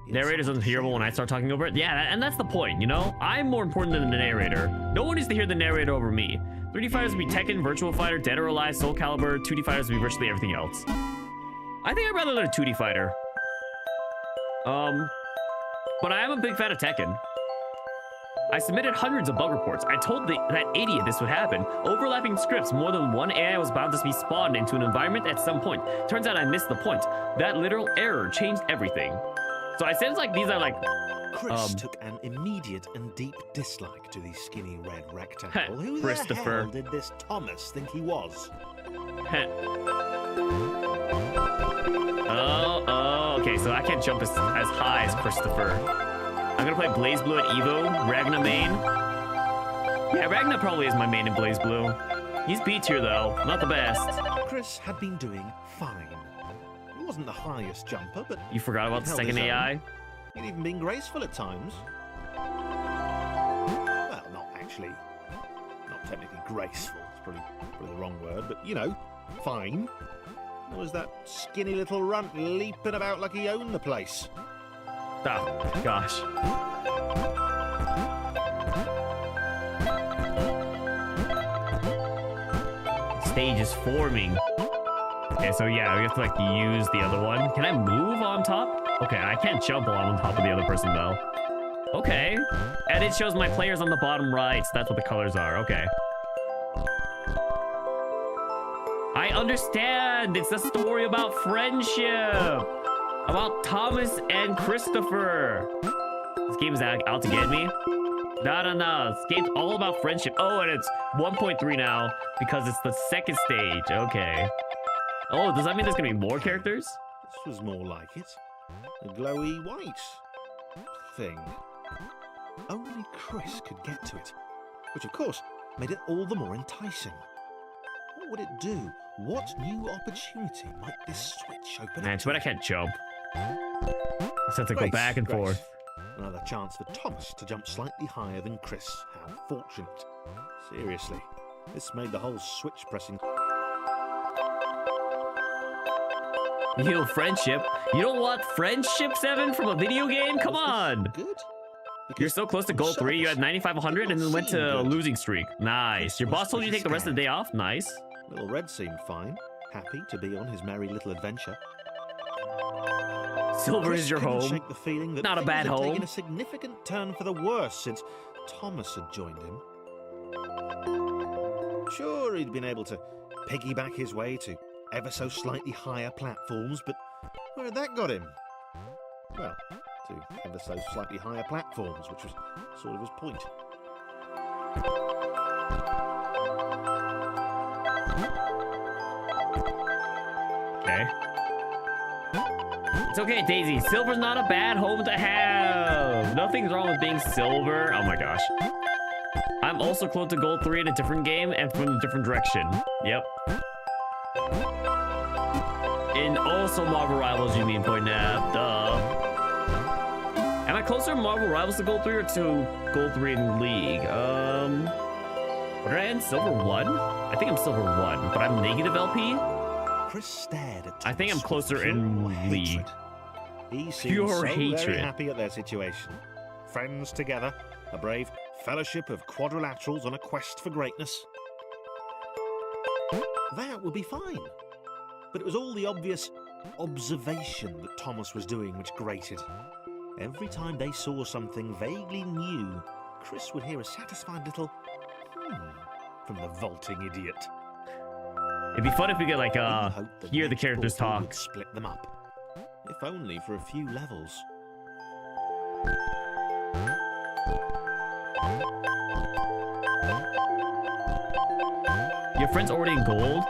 Narrator's unhearable when I start talking over it. Yeah, and that's the point, you know? I'm more important than the narrator. No one needs to hear the narrator over me. 3D fighters would be Tekken, Virtual Fighter, Dead or Alive, Soul Calibur. 2D fighters would be virtually everything else. I think I'd rather learn a 2D fighter. But I am a big fan of Tekken. I submitted hundreds of bug reports. I told that idiot this would happen. Overlapping scripts, more than one AI was bound to be spawned into an environment at some point. Turns out I missed the point. That literal error changed everything. So I sense like these are like... Chris took an immediate and deep dislike to the skinny red rectangle. Who the hell did this Thomas think he was? Okay, so I can't jump as high as Christopher. I'm gonna play Blaze Blue at Evo, Ragna main. Yeah, Ragna probably is my main in Blaze Blue. He's B tier though, not the best. Chris had been doing fine. He wasn't the highest jumper, but... You forgot about the second AI? He'd even been graceful at times. Well, not actually. Not technically graceful. It's probably the wrong word, but, you know, fine. There was that skinny little runt leaping about like he owned the place. Oh, gosh. Stage is forming. Okay, so yeah, we have to like use the other one. Can I move on top? Okay, I can't jump while I'm on top of the other person though. Okay. And it shows my players on the bottom right. So that's what the colors are. Okay. I understand. It's a story about friendship. About Thomas and Christopher. This game is out to get me. No. This game's all about friendship. Oh, and it's 1.3 now because it's the second stage. Okay. Oh, does that mean there's gonna be more characters? This was more like it. A glowy white thing. Only Chris could get to it, which of course made it all the more enticing. What would it do? What new opportunity might this switch open up? Man, it's when I can't jump. I just have to go back and forth. Another chance for Thomas to jump slightly higher than Chris. How fortunate. Seriously, this made the whole switch pressing... You friendship? You don't want friendship, Seven, from a video game? Come on! Good? You're so close to goal 3. You had 9,500 and then went to a losing streak. Nice. Your boss told you to take the rest of the day off? Nice. Little Red seemed fine. Happy to be on his merry little adventure. Silver is your home. Shake the feeling that not a bad home. Taken a significant turn for the worse since Thomas had joined him. Sure, he'd been able to piggyback his way to ever so slightly higher platforms, but where had that got him? Well, to ever so slightly higher platforms, which was sort of his point. Okay. It's okay, Daisy. Silver's not a bad home to have. Nothing's wrong with being silver. Oh my gosh. I'm also close to gold 3 in a different game and from a different direction. Yep. In also Marvel Rivals, you mean, Pointnap? Duh. Am I closer to Marvel Rivals to gold 3 or to gold 3 in League? What did I end? Silver 1? I think I'm silver 1, but I'm negative LP? Chris stared at Thomas. I think I'm closer in League. He seemed Pure so hatred. very happy at their situation. Friends together, a brave fellowship of quadrilaterals on a quest for greatness. That would be fine. But it was all the obvious observation that Thomas was doing which grated. Every time they saw something vaguely new, Chris would hear a satisfied little from the vaulting idiot. It'd be fun if we could like He hoped the hear the next characters portal talk. would split them up, if only for a few levels. Your friend's already in gold,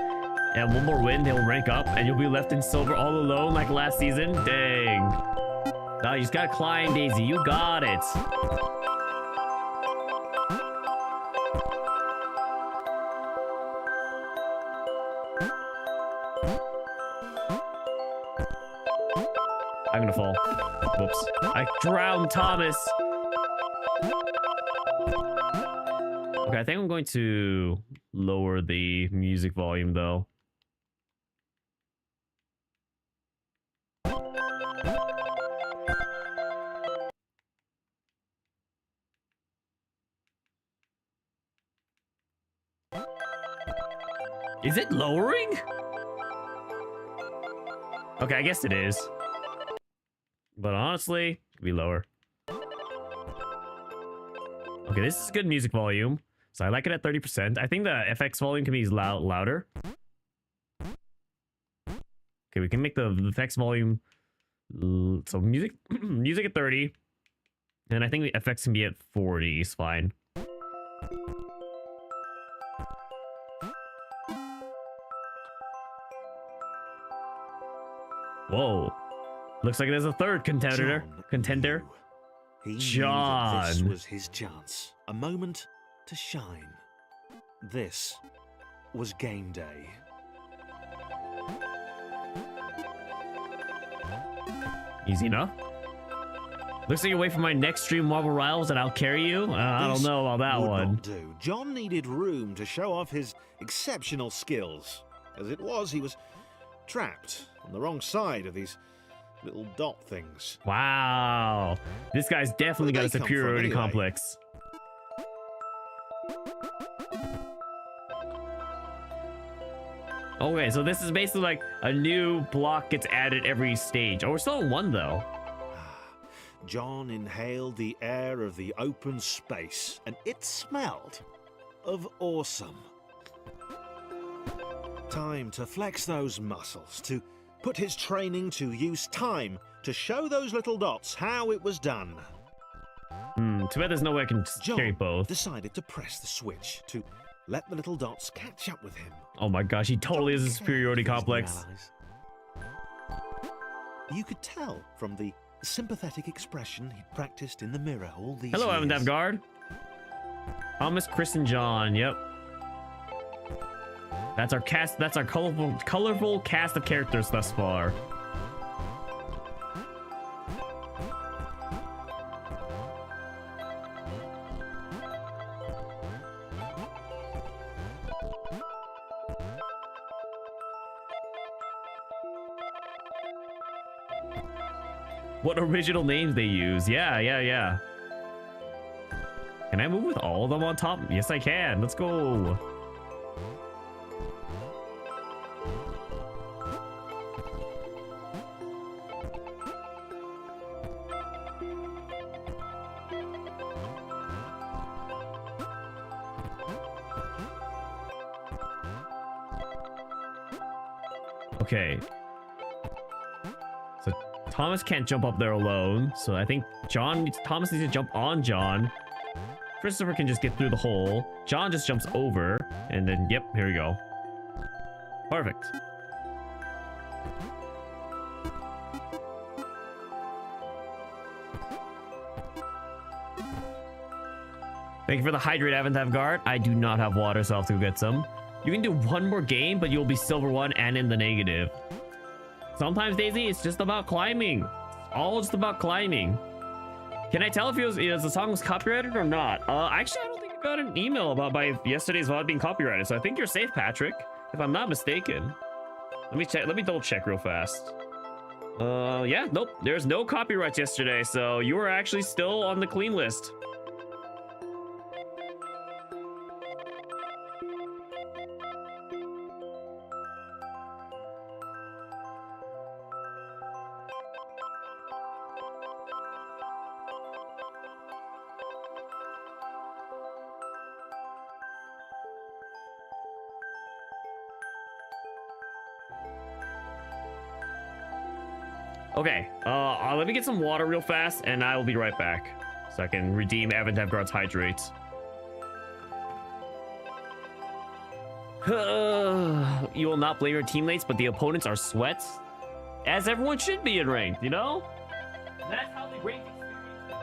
and one more win, they'll rank up, and you'll be left in silver all alone like last season? Dang. Nah, you just gotta climb, Daisy. You got it. I'm gonna fall. Whoops. I drowned Thomas. Okay, I think I'm going to lower the music volume though. Is it lowering? Okay, I guess it is. But honestly, it could be lower. Okay, this is good music volume. So I like it at 30%. I think the FX volume can be louder. Okay, we can make the FX volume... So music music at 30. And I think the FX can be at 40 is fine. Whoa. Looks like there's a third contender. He knew John. that this was his chance. A moment to shine. This was game day. Easy enough. Looks like you're waiting for my next stream Marvel Rivals and I'll carry you. I don't know about that would one. not do. John needed room to show off his exceptional skills. As it was, he was trapped on the wrong side of these little dot things. Wow. This guy's definitely got a Where'd they come from, superiority anyway? complex. Okay, so this is basically like a new block gets added every stage. Oh, we're still on 1 though. John inhaled the air of the open space, and it smelled of awesome. Time to flex those muscles, to put his training to use, time to show those little dots how it was done. Too bad there's no way I can carry John both. decided to press the switch to let the little dots catch up with him. Oh my gosh, he totally has a superiority These new complex. allies. You could tell from the sympathetic expression he'd practiced in the mirror all these Hello, years. Evan Guard. Thomas, Chris, and John. Yep. That's our cast. That's our colorful cast of characters thus far. What original names they use. Yeah. Can I move with all of them on top? Yes, I can. Let's go. Okay. So Thomas can't jump up there alone. So I think Thomas needs to jump on John. Christopher can just get through the hole. John just jumps over. And then, yep, here we go. Perfect. Thank you for the hydrate, Aventav Guard. I do not have water, so I'll have to go get some. You can do one more game, but you'll be silver 1 and in the negative. Sometimes, Daisy, it's just about climbing. It's all just about climbing. Can I tell if the song was copyrighted or not? Actually, I don't think I got an email about yesterday's VOD being copyrighted, so I think you're safe, Patrick, if I'm not mistaken. Let me check. Let me double check real fast. Yeah, nope. There's no copyrights yesterday, so you are actually still on the clean list. Okay, let me get some water real fast, and I will be right back. So I can redeem Aventav Guard's hydrate. You will not blame your teammates, but the opponents are sweats. As everyone should be in ranked, you know? That's how the ranked experience goes.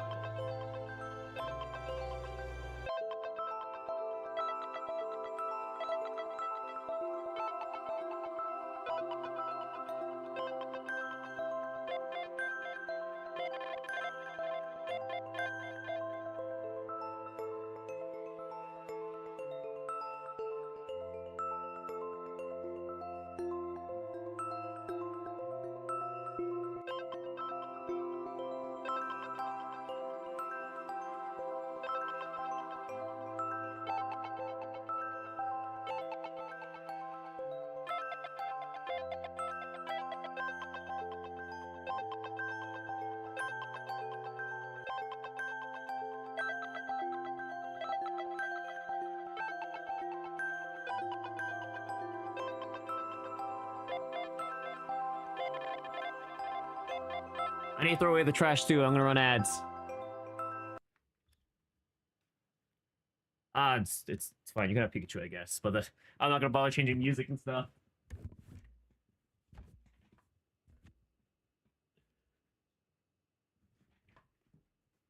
I need to throw away the trash too. I'm gonna run ads. It's fine. You can have Pikachu, I guess, but I'm not gonna bother changing music and stuff.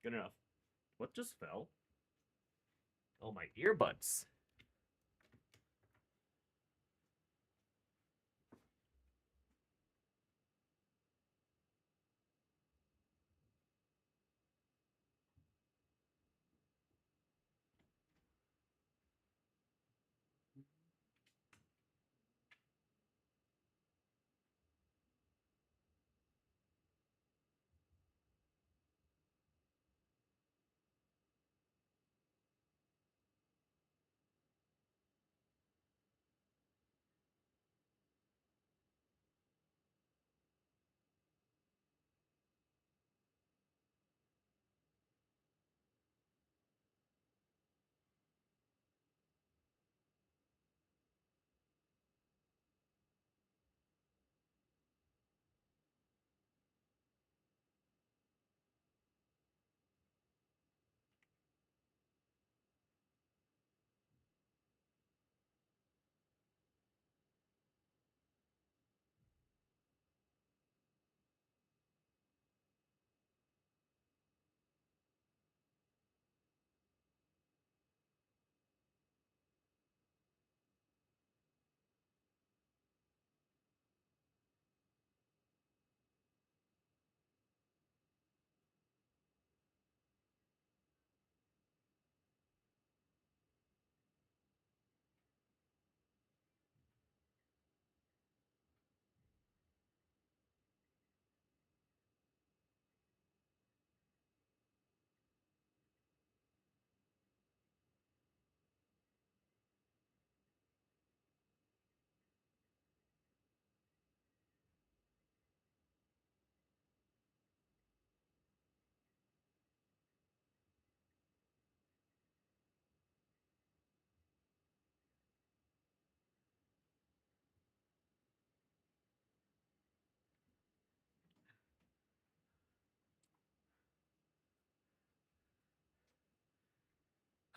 Good enough. What just fell? Oh, my earbuds.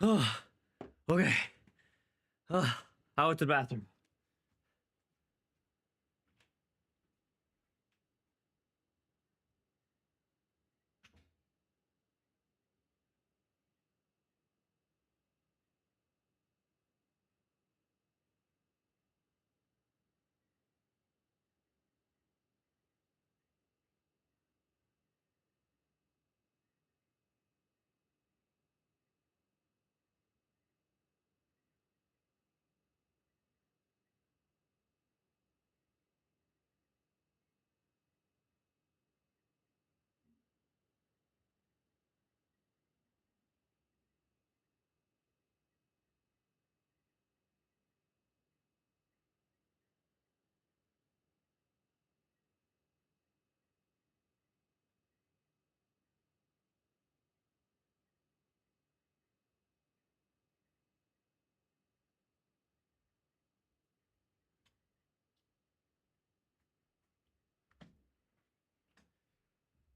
Okay. I went to the bathroom.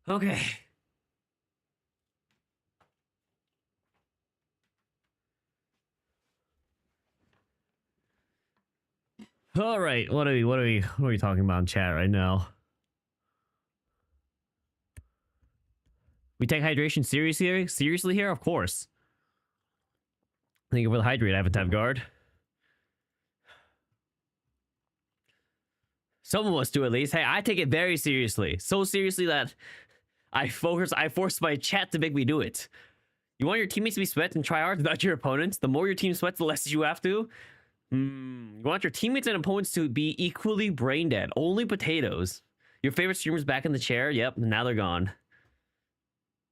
Okay. All right. What are we talking about in chat right now? We take hydration seriously here? Of course. Thank you for the hydrate, Avatar Guard. Some of us do at least. Hey, I take it very seriously. So seriously that I force my chat to make me do it. You want your teammates to be sweat and try hard, not your opponents. The more your team sweats, the less you have to. You want your teammates and opponents to be equally brain dead. Only potatoes. Your favorite streamers back in the chair? Yep, now they're gone.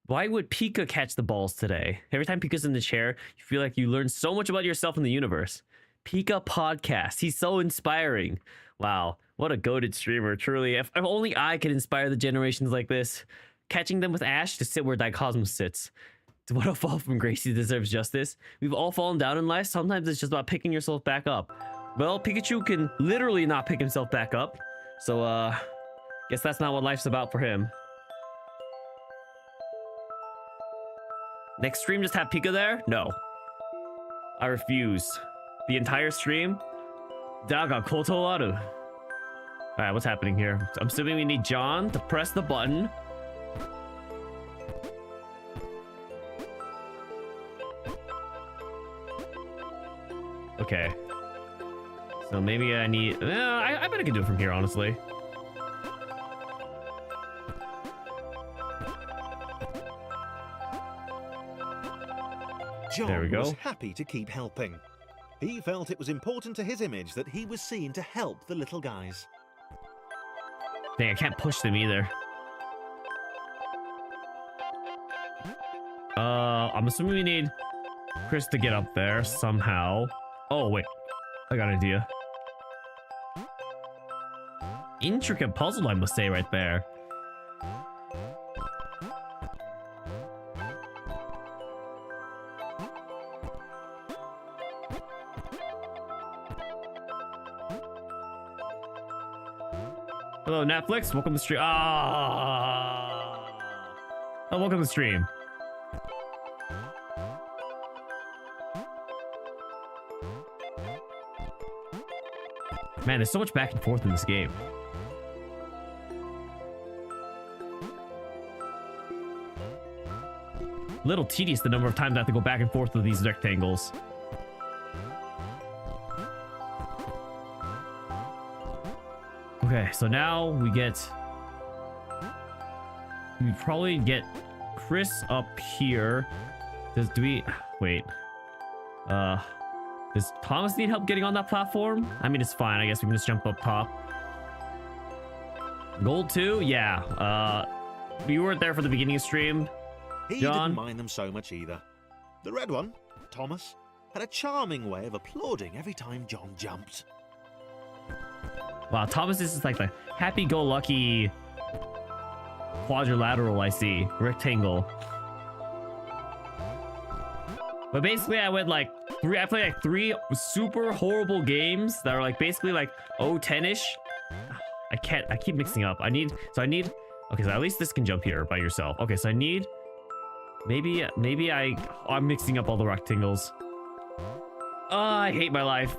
Why would Pika catch the balls today? Every time Pika's in the chair, you feel like you learn so much about yourself in the universe. Pika podcast. He's so inspiring. Wow, what a goated streamer, truly. If only I could inspire the generations like this. Catching them with Ash to sit where Daicosmos sits. What a fall from grace. He deserves justice. We've all fallen down in life. Sometimes it's just about picking yourself back up. Well, Pikachu can literally not pick himself back up. So, guess that's not what life's about for him. Next stream, just have Pika there? No. I refuse. The entire stream? Daga koto aru. Alright, what's happening here? I'm assuming we need John to press the button. Okay. So maybe I need... I bet I can do it from here, honestly. John was happy to keep helping. He felt it was important to his image that he was seen to help the little guys. Dang, I can't push them either. I'm assuming we need Chris to get up there somehow. Oh, wait. I got an idea. Intricate puzzle, I must say, right there. Hello, Netflix. Welcome to the stream. Oh, welcome to the stream. Man, there's so much back and forth in this game. Little tedious the number of times I have to go back and forth with these rectangles. Okay, so now we probably get Chris up here. Wait. Does Thomas need help getting on that platform? I mean, it's fine. I guess we can just jump up top. Gold 2? Yeah. You weren't there for the beginning of stream. He John? didn't mind them so much either. The red one, Thomas, had a charming way of applauding every time John jumped. Wow, Thomas is just like the happy-go-lucky quadrilateral I see. Rectangle. But basically, I played like 3 super horrible games that are like basically like 10-ish. I keep mixing up. Okay, so at least this can jump here by yourself. Okay, so I need Maybe I'm mixing up all the rectangles. Oh, I hate my life.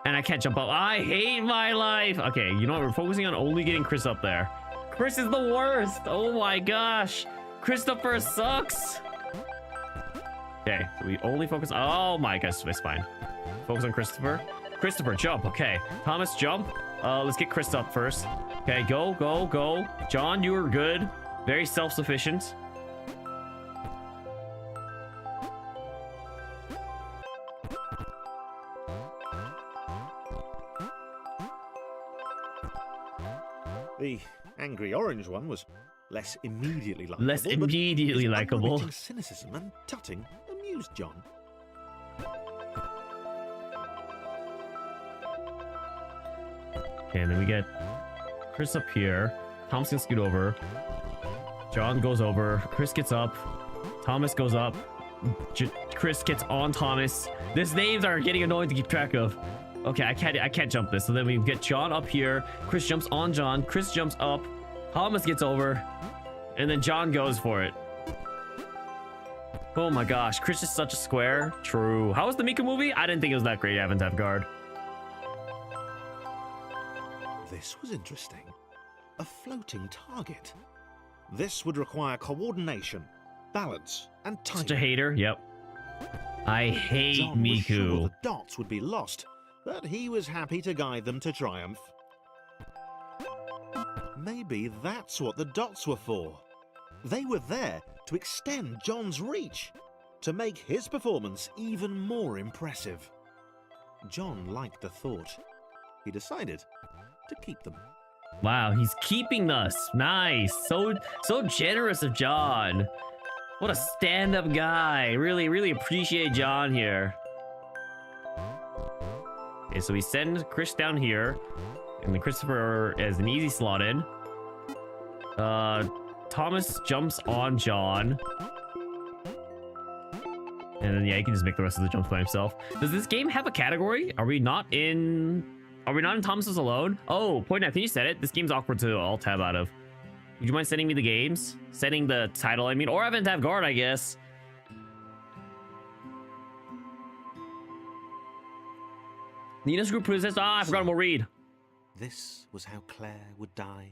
And I can't jump up. I hate my life. Okay, you know what? We're focusing on only getting Chris up there. Chris is the worst. Oh my gosh. Christopher sucks. Okay, so we only focus. Oh my gosh, it's fine. Focus on Christopher. Christopher, jump. Okay, Thomas, jump. Let's get Chris up first. Okay, go, go, go. John, you were good. Very self-sufficient. The angry orange one was less immediately likable. Less immediately likable. Unremitting cynicism and tutting amused John. Okay, and then we get Chris up here. Thomas can scoot over. John goes over. Chris gets up. Thomas goes up. Chris gets on Thomas. These names are getting annoying to keep track of. Okay, I can't jump this. So then we get John up here. Chris jumps on John. Chris jumps up. Thomas gets over. And then John goes for it. Oh my gosh, Chris is such a square. True. How was the Mika movie? I didn't think it was that great, Avant-Garde. This was interesting. A floating target. This would require coordination, balance, and timing. Such a hater. Yep. I hate John Miku. was sure the dots would be lost, but he was happy to guide them to triumph. Maybe that's what the dots were for. They were there to extend John's reach, to make his performance even more impressive. John liked the thought. He decided to keep them. Wow, he's keeping us. Nice. So generous of John. What a stand-up guy. Really appreciate John here. Okay, so we send Chris down here. And then Christopher is an easy slot in. Thomas jumps on John. And then, yeah, he can just make the rest of the jumps by himself. Does this game have a category? Are we not in Thomas's alone? Oh, point out, can you set it? This game's awkward to alt tab out of. Would you mind sending me the games? Setting the title, I mean, or Avant-Garde, I guess. Nina's group princess. I forgot about Reed. This was how Claire would die.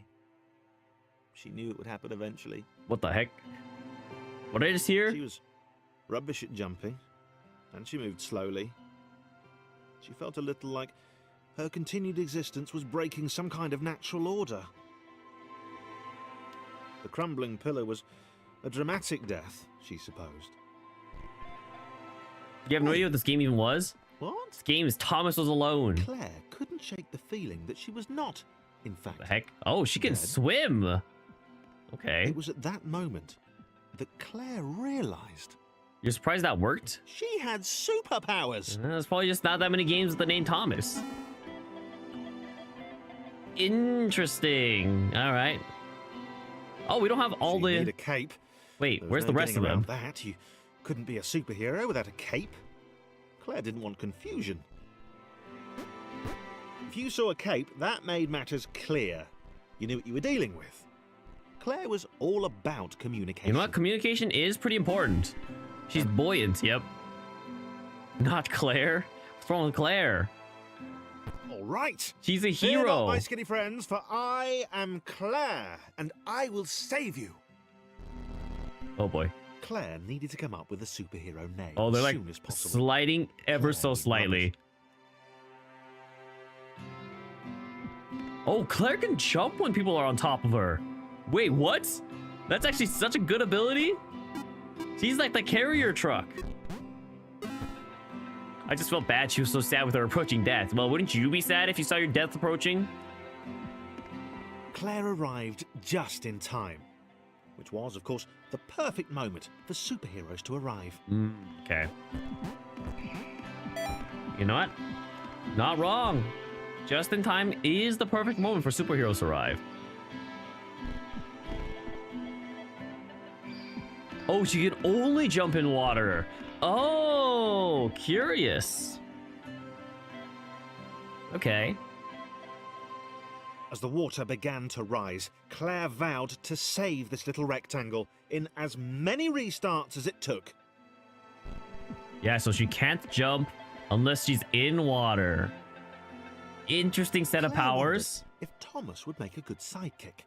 She knew it would happen eventually. What the heck? What did I just hear? She was rubbish at jumping, and she moved slowly. She felt a little like her continued existence was breaking some kind of natural order. The crumbling pillar was a dramatic death, she supposed. You have no idea what this game even was? What? This game is Thomas was alone. Claire couldn't shake the feeling that she was not, in fact. The heck? Oh, she can dead. swim. Okay. It was at that moment that Claire realized You're surprised that worked? she had superpowers. There's probably just not that many games with the name Thomas. Interesting. All right. Oh, we don't have all She the... need a cape. Wait, There was where's no the rest of getting them? around that. You couldn't be a superhero without a cape. Claire didn't want confusion. If you saw a cape, that made matters clear. You knew what you were dealing with. Claire was all about communication. You know what? Communication is pretty important. She's buoyant, yep. Not Claire. What's wrong with Claire? All right. She's a Fear not, hero. my skinny friends, for I am Claire, and I will save you. Oh boy. Claire needed to come up with a superhero name Oh, they're as like soon as possible. sliding ever Claire so would love slightly. it. Oh, Claire can jump when people are on top of her. Wait, what? That's actually such a good ability. She's like the carrier truck. I just felt bad she was so sad with her approaching death. Well, wouldn't you be sad if you saw your death approaching? Claire arrived just in time, which was, of course, the perfect moment for superheroes to arrive. Okay. You know what? Not wrong. Just in time is the perfect moment for superheroes to arrive. Oh, she can only jump in water. Oh, curious. Okay. As the water began to rise, Claire vowed to save this little rectangle in as many restarts as it took. Yeah, so she can't jump unless she's in water. Interesting set of Claire powers. wondered if Thomas would make a good sidekick.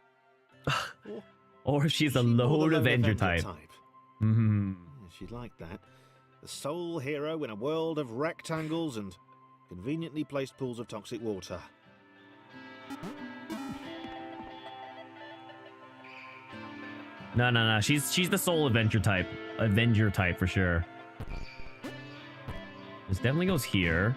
Or if she's a She more the lone lone Avenger type. Mm-hmm. She'd like that. The sole hero in a world of rectangles and conveniently placed pools of toxic water. No. She's the sole Avenger type. Avenger type for sure. This definitely goes here.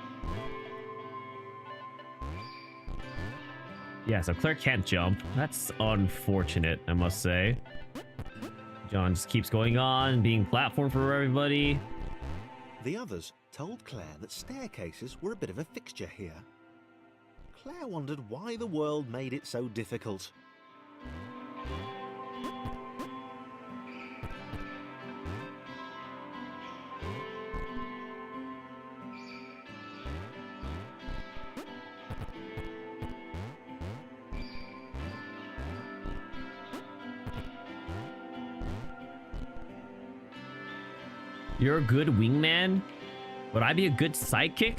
Yeah, so Claire can't jump. That's unfortunate, I must say. John just keeps going on, being platform for everybody. The others told Claire that staircases were a bit of a fixture here. Claire wondered why the world made it so difficult. You're a good wingman? Would I be a good sidekick?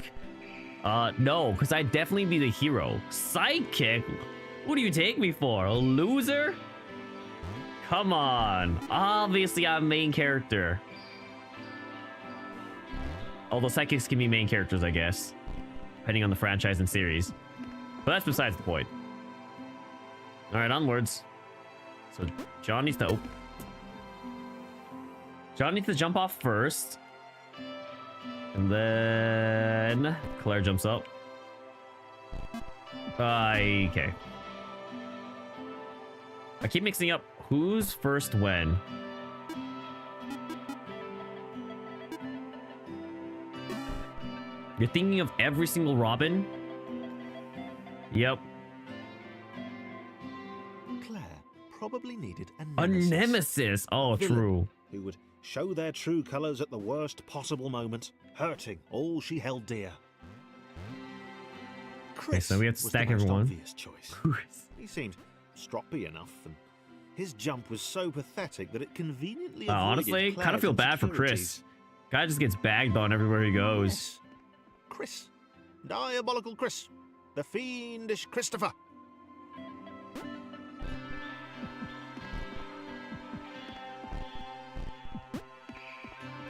No, because I'd definitely be the hero. Sidekick? What do you take me for? A loser? Come on. Obviously, I'm main character. Although sidekicks can be main characters, I guess. Depending on the franchise and series. But that's besides the point. Alright, onwards. So, John needs to... Oh. John needs to jump off first. And then Claire jumps up. Okay. I keep mixing up who's first when. You're thinking of every single Robin? Yep. Claire probably needed A nemesis. Oh, true. Who would show their true colours at the worst possible moment, hurting all she held dear. Chris so we have to was stack the most everyone. obvious choice. He seemed stroppy enough, and his jump was so pathetic that it conveniently avoided Honestly, kind of feel Claire's bad for Chris. insecurities. Guy just gets bagged on everywhere he goes. Yes. Chris. Diabolical Chris. The fiendish Christopher.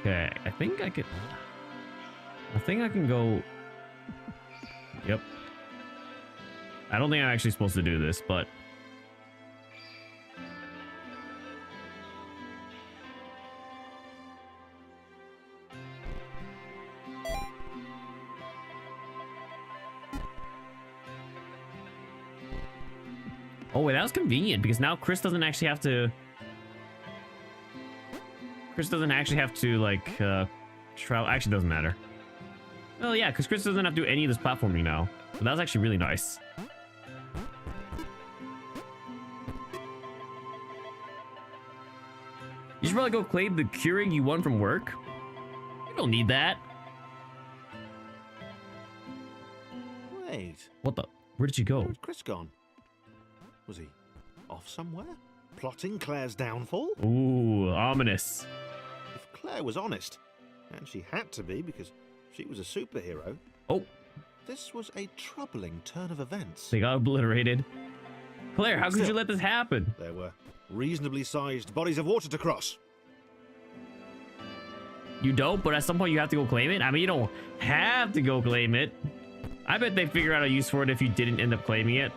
Okay, I think I can go. Yep. I don't think I'm actually supposed to do this, but oh wait, that was convenient because now Chris doesn't actually have to. Chris doesn't actually have to like travel. Actually, doesn't matter. Well, yeah, because Chris doesn't have to do any of this platforming now. So that was actually really nice. You should probably go claim the Keurig you won from work. You don't need that. Wait. What the? Where did you go? Where'd Chris gone? Was he off somewhere? Plotting Claire's downfall? Ooh, ominous. If Claire was honest, and she had to be because she was a superhero, Oh, this was a troubling turn of events. they got obliterated. Claire, how could you let this happen? There were reasonably sized bodies of water to cross. You don't, but at some point you have to go claim it. I mean, you don't have to go claim it. I bet they'd figure out a use for it if you didn't end up claiming it.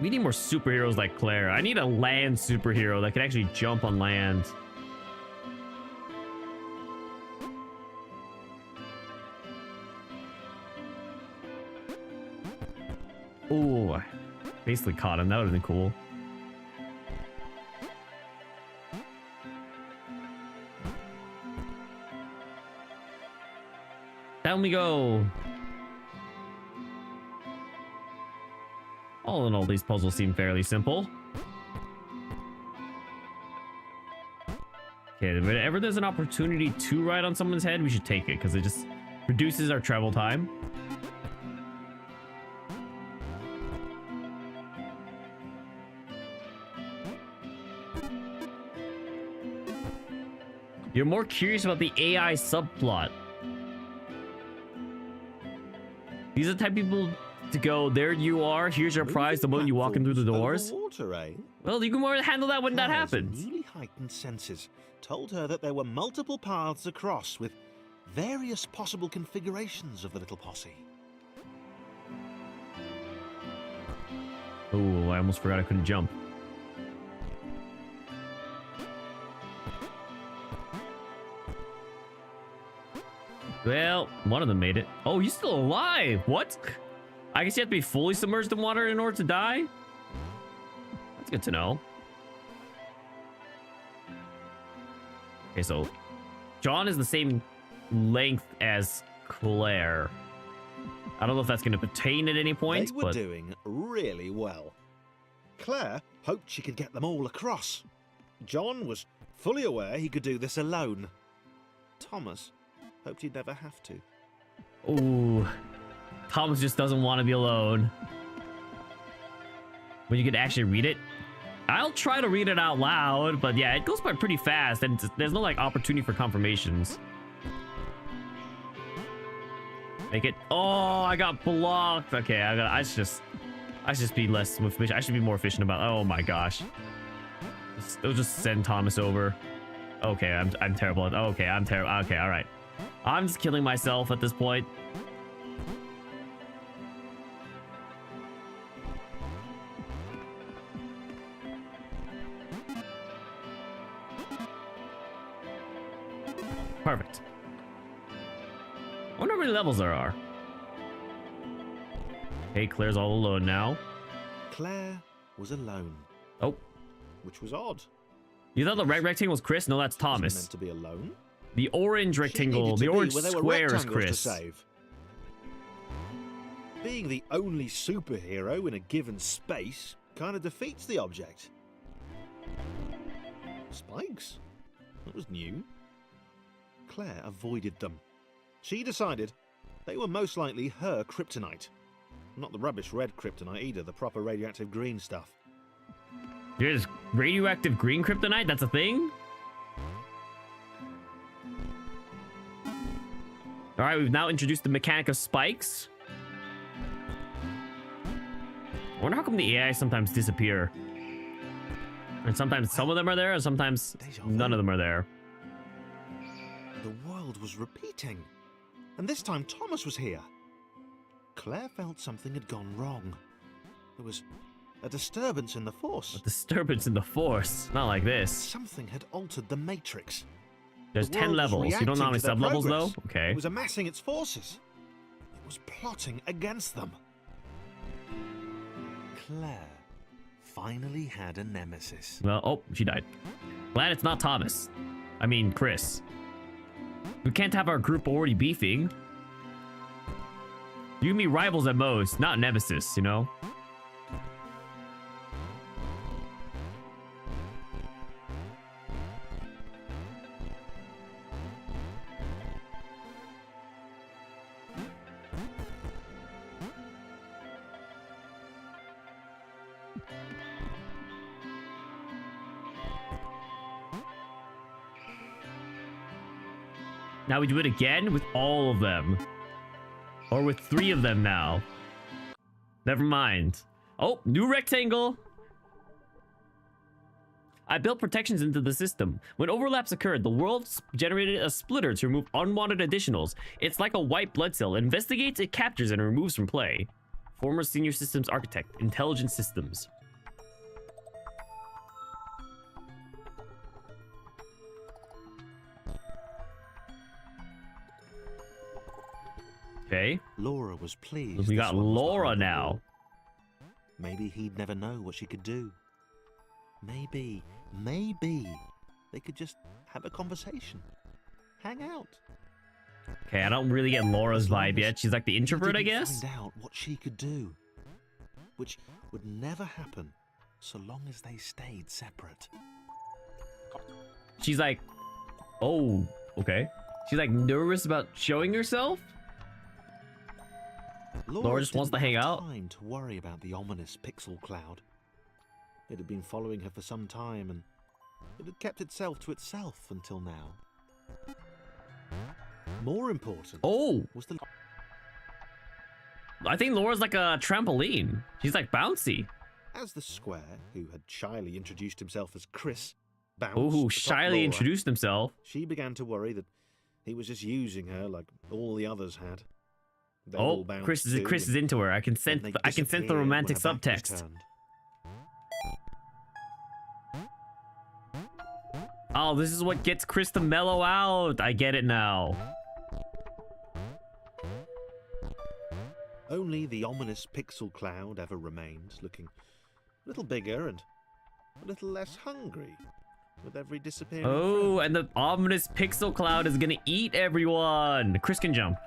We need more superheroes like Claire. I need a land superhero that can actually jump on land. Ooh, I basically caught him. That would have been cool. Down we go. All in all, these puzzles seem fairly simple. Okay, whenever there's an opportunity to ride on someone's head, we should take it because it just reduces our travel time. You're more curious about the AI subplot. These are the type of people to go, there you are, here's your prize the moment you walk in through the doors. Water, eh? Well, you can more handle that when that Claire's happens. newly heightened senses told her that there were multiple paths across with various possible configurations of the little posse. Oh, I almost forgot I couldn't jump. Well, one of them made it. Oh, he's still alive. What? I guess you have to be fully submerged in water in order to die? That's good to know. Okay, so John is the same length as Claire. I don't know if that's going to pertain at any point, They were doing really well. Claire hoped she could get them all across. John was fully aware he could do this alone. Thomas hoped he'd never have to. Ooh, Thomas just doesn't want to be alone. When you could actually read it, I'll try to read it out loud, but yeah, it goes by pretty fast, and there's no like opportunity for confirmations. Make it. Oh, I got blocked. Okay, I should just be less efficient. I should be more efficient about. Oh my gosh, it'll just send Thomas over. Okay, I'm terrible. Okay, I'm terrible. Okay, all right. I'm just killing myself at this point. Perfect. I wonder how many levels there are. Hey, Claire's all alone now. Claire was alone. Oh. Which was odd. You thought the red rectangle was Chris? No, that's Thomas. She was meant to be alone. The orange rectangle, the orange square is Chris. To save. Being the only superhero in a given space kind of defeats the object. Spikes? That was new. Claire avoided them. She decided they were most likely her kryptonite. Not the rubbish red kryptonite either, the proper radioactive green stuff. There's radioactive green kryptonite? That's a thing? Alright, we've now introduced the mechanic of spikes. I wonder how come the AI sometimes disappear. And sometimes some of them are there, and sometimes none of them are there. The world was repeating. And this time Thomas was here. Claire felt something had gone wrong. There was a disturbance in the Force. A disturbance in the Force? Not like this. Something had altered the Matrix. There's 10 levels. You don't know how many sub-levels, though? Okay. It was amassing its forces. It was plotting against them. Claire finally had a nemesis. Well, oh, she died. Glad it's not Thomas. I mean, Chris. We can't have our group already beefing. You can be rivals at most, not nemesis, you know? Now we do it again with all of them. Or with 3 of them now. Never mind. Oh, new rectangle. I built protections into the system. When overlaps occurred, the world generated a splitter to remove unwanted additionals. It's like a white blood cell. It investigates, it captures, and removes from play. Former senior systems architect, intelligent systems. Okay. Laura was pleased. We got Laura now. Maybe he'd never know what she could do. Maybe they could just have a conversation. Hang out. Okay, I don't really get Laura's vibe yet. She's like the introvert, I guess? Find out what she could do. Which would never happen so long as they stayed separate. She's like, oh, okay. She's like nervous about showing herself? Laura just wants to hang out? Time to worry about the ominous pixel cloud. It had been following her for some time, and it had kept itself to itself until now. More important Oh, was the... I think Laura's like a trampoline. She's like bouncy. As the square, who had shyly introduced himself as Chris, bounced Oh, atop shyly Laura, introduced himself. she began to worry that he was just using her like all the others had. They all Oh, bounced Chris too, is and into her. I can then sense. they I can sense the disappeared romantic when her back was subtext. turned. Oh, this is what gets Chris to mellow out. I get it now. Only the ominous pixel cloud ever remained, looking a little bigger and a little less hungry with every disappearing Oh, friend. and the ominous pixel cloud is gonna eat everyone. Chris can jump.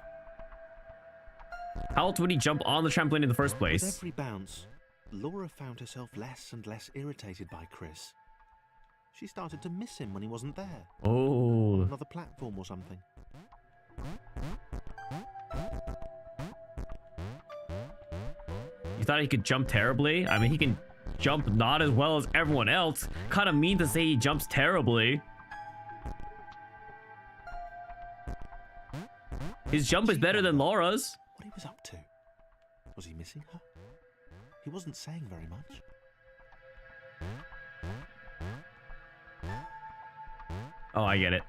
How else would he jump on the trampoline in the first With place? every bounce, Laura found herself less and less irritated by Chris. She started to miss him when he wasn't there. Oh, Another platform or something. you thought he could jump terribly? I mean, he can jump not as well as everyone else. Kind of mean to say he jumps terribly. His jump is better than Laura's. What he was up to? Was he missing her? He wasn't saying very much. Oh, I get it.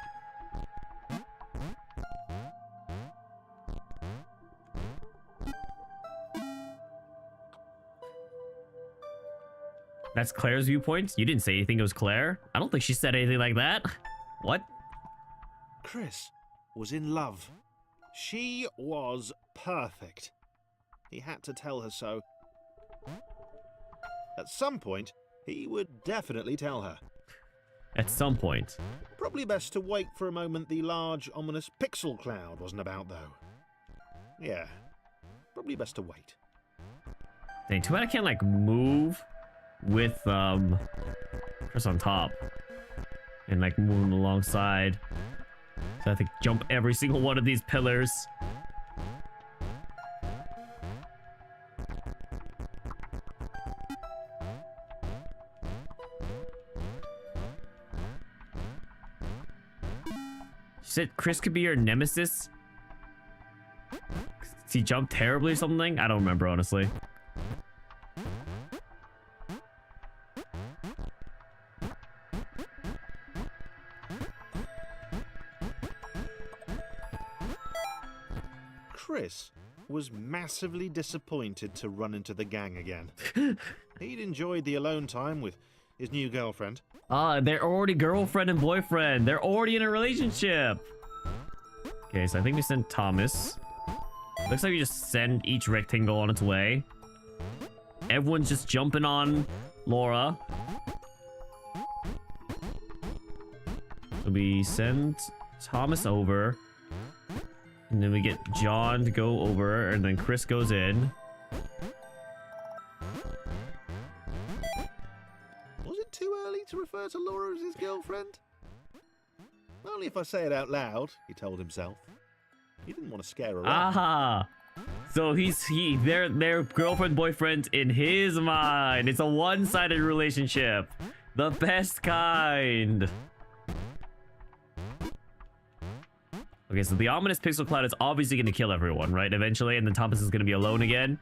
That's Claire's viewpoint? You didn't say anything it was Claire? I don't think she said anything like that. What? Chris was in love. She was perfect. He had to tell her so. At some point, he would definitely tell her. At some point. Probably best to wait for a moment the large, ominous pixel cloud wasn't about, though. Yeah, probably best to wait. Dang, too bad I can't, like, move with, Chris on top. And, like, moving alongside. So I have to jump every single one of these pillars. She said Chris could be your nemesis. Does he jump terribly or something? I don't remember, honestly. Chris was massively disappointed to run into the gang again. He'd enjoyed the alone time with his new girlfriend. Ah, they're already girlfriend and boyfriend. They're already in a relationship. Okay, so I think we sent Thomas. Looks like we just send each rectangle on its way. Everyone's just jumping on Laura. So we send Thomas over. And then we get John to go over, and then Chris goes in. Was it too early to refer to Laura as his girlfriend? Only if I say it out loud, he told himself. He didn't want to scare her off. Aha! So they're girlfriend boyfriend in his mind. It's a one-sided relationship, the best kind. Okay, so the ominous pixel cloud is obviously going to kill everyone, right? Eventually, and then Thomas is going to be alone again.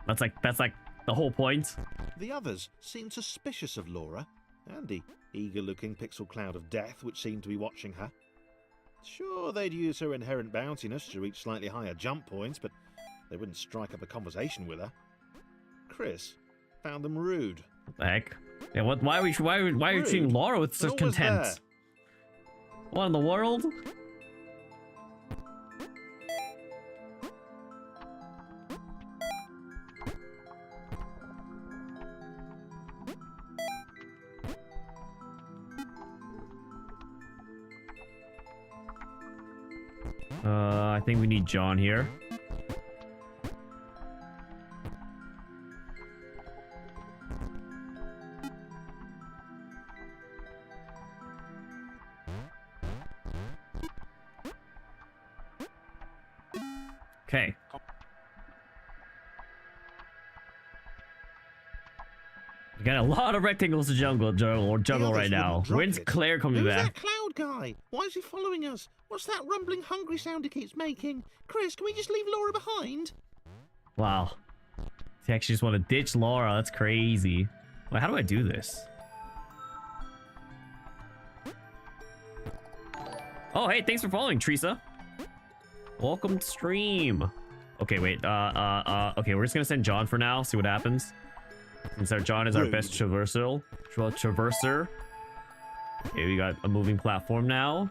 That's like the whole point. The others seemed suspicious of Laura, and the eager-looking pixel cloud of death which seemed to be watching her. Sure, they'd use her inherent bounciness to reach slightly higher jump points, but they wouldn't strike up a conversation with her. Chris found them rude. What the heck? Yeah, what? Why are you treating Rude. Laura with They're such always contempt? there. What in the world? I think we need John here. Okay. We got a lot of rectangles to juggle The right others now. wouldn't drop When's it. Claire coming Who's back? that cloud old guy? Why is he following us? What's that rumbling hungry sound he keeps making? Chris, can we just leave Laura behind? Wow. He actually just want to ditch Laura. That's crazy. Wait, how do I do this? Oh, hey, thanks for following, Teresa. Welcome to stream. Okay, wait. Okay, we're just gonna send John for now. See what happens. Since our John is our best traverser. Okay, we got a moving platform now.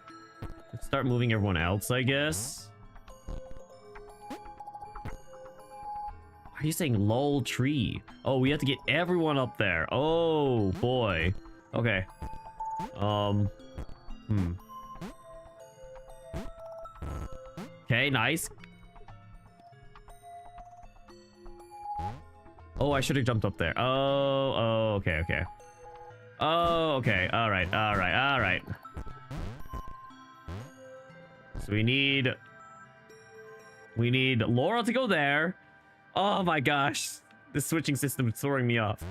Let's start moving everyone else, I guess. Why are you saying lol tree? Oh, we have to get everyone up there. Oh boy. Okay. Okay, nice. Oh, I should have jumped up there. Oh, okay, okay. Oh, okay. All right, all right, all right. So we need Laura to go there. Oh my gosh. This switching system is throwing me off.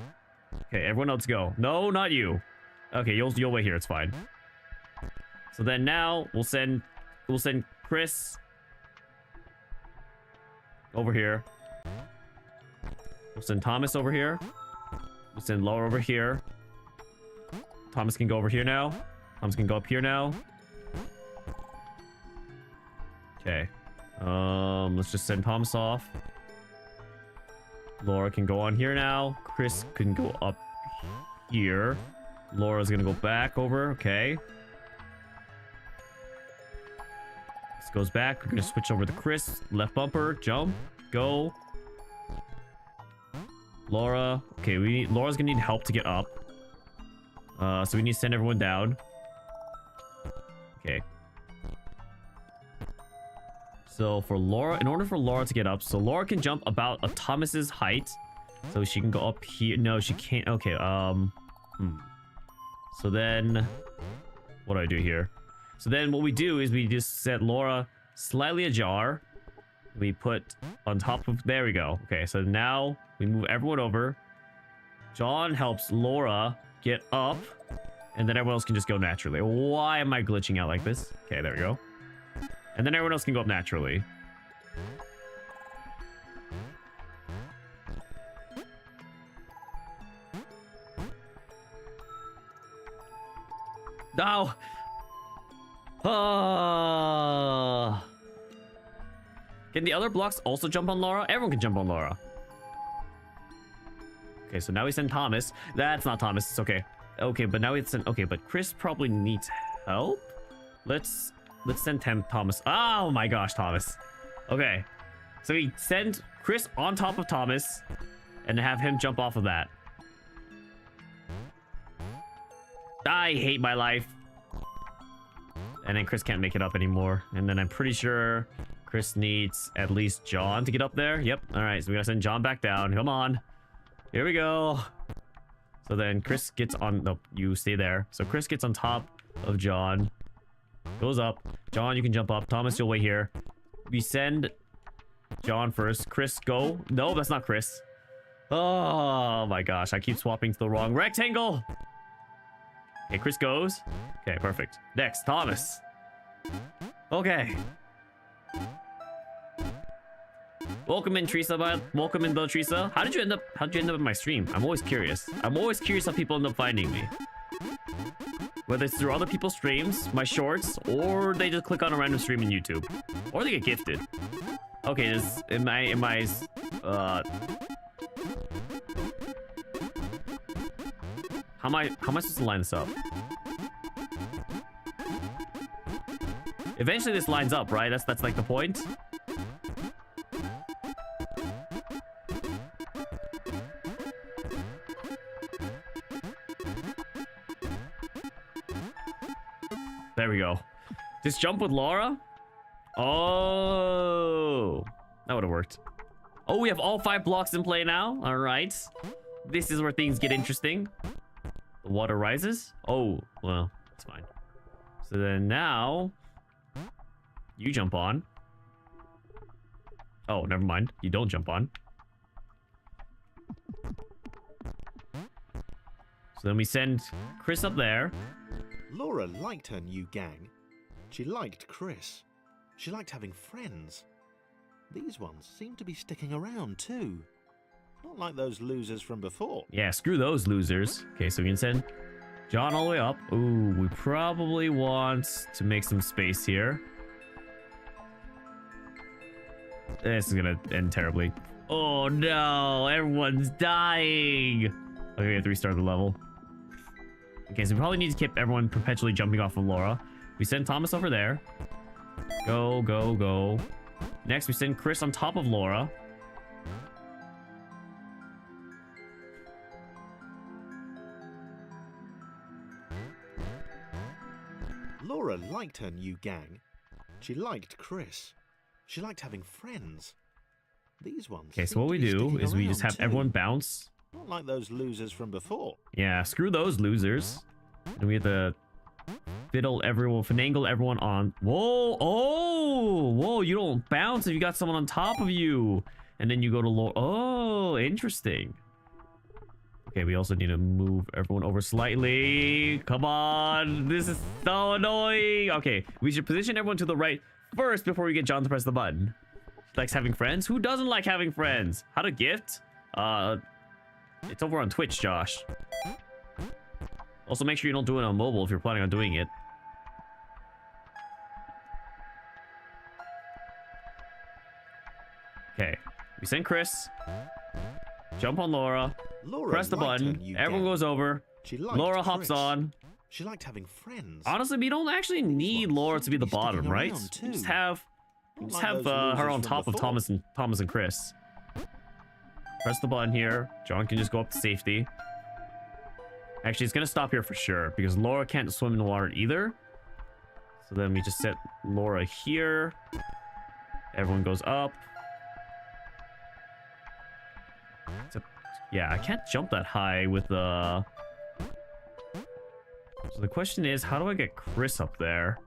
Okay, everyone else go. No, not you. Okay, you'll wait here, it's fine. So then now we'll send Chris over here. We'll send Thomas over here. We'll send Laura over here. Thomas can go over here now. Thomas can go up here now. Okay. Let's just send Thomas off. Laura can go on here now. Chris can go up here. Laura's gonna go back over. Okay. This goes back. We're gonna switch over to Chris. Left bumper. Jump. Go. Laura. Okay, Laura's gonna need help to get up. So we need to send everyone down. Okay. So for Laura, in order for Laura to get up, so Laura can jump about a Thomas's height. So she can go up here. No, she can't. Okay, So then, what do I do here? So then what we do is we just set Laura slightly ajar. We put on top of, there we go. Okay, so now we move everyone over. John helps Laura get up, and then everyone else can just go naturally. Why am I glitching out like this? Okay, there we go. And then everyone else can go up naturally. No! Oh. Can the other blocks also jump on Laura? Everyone can jump on Laura. Okay, so now we send Thomas. That's not Thomas. It's okay. Okay, but now we send... Okay, but Chris probably needs help. Let's send Thomas. Oh my gosh, Thomas. Okay. So we send Chris on top of Thomas and have him jump off of that. I hate my life. And then Chris can't make it up anymore. And then I'm pretty sure Chris needs at least John to get up there. Yep. All right. So we gotta send John back down. Come on. Here we go. So then Chris gets on... Nope, you stay there. So Chris gets on top of John. Goes up. John, you can jump up. Thomas, you'll wait here. We send John first. Chris, go. No, that's not Chris. Oh my gosh. I keep swapping to the wrong rectangle. Okay, Chris goes. Okay, perfect. Next, Thomas. Okay. Welcome in, Teresa. Welcome in, though, Teresa. How'd you end up in my stream? I'm always curious. I'm always curious how people end up finding me. Whether it's through other people's streams, my shorts, or they just click on a random stream in YouTube. Or they get gifted. Okay, how am I supposed to line this up? Eventually this lines up, right? That's like the point. There we go. Just jump with Laura? Oh, that would have worked. Oh, we have all 5 blocks in play now. All right. This is where things get interesting. The water rises. Oh, well, it's fine. So then now you jump on. Oh, never mind. You don't jump on. So then we send Chris up there. Laura liked her new gang. She liked Chris. She liked having friends. These ones seem to be sticking around too. Not like those losers from before. Yeah, screw those losers. Okay, so we can send John all the way up. Ooh, we probably want to make some space here. This is gonna end terribly. Oh no, everyone's dying. Okay, we have to restart the level. Okay, so we probably need to keep everyone perpetually jumping off of Laura. We send Thomas over there. Go, go, go. Next, we send Chris on top of Laura. Laura liked her new gang. She liked Chris. She liked having friends. These ones. Okay, so what we do is we just have everyone bounce. Not like those losers from before. Yeah, screw those losers. And we have to finagle everyone on. Whoa, oh, whoa, you don't bounce if you got someone on top of you. And then you go to low. Oh, interesting. Okay, we also need to move everyone over slightly. Come on, this is so annoying. Okay, we should position everyone to the right first before we get John to press the button. Likes having friends? Who doesn't like having friends? How to gift? It's over on Twitch, Josh. Also, make sure you don't do it on mobile if you're planning on doing it. Okay, we send Chris. Jump on Laura. Press the button. Everyone goes over. Laura hops on. She liked having friends. Honestly, we don't actually need Laura to be the bottom, right? We just have her on top of Thomas and Chris. Press the button here. John can just go up to safety. Actually, it's gonna stop here for sure because Laura can't swim in the water either. So then we just set Laura here. Everyone goes up. Yeah, I can't jump that high with the... So the question is, how do I get Chris up there?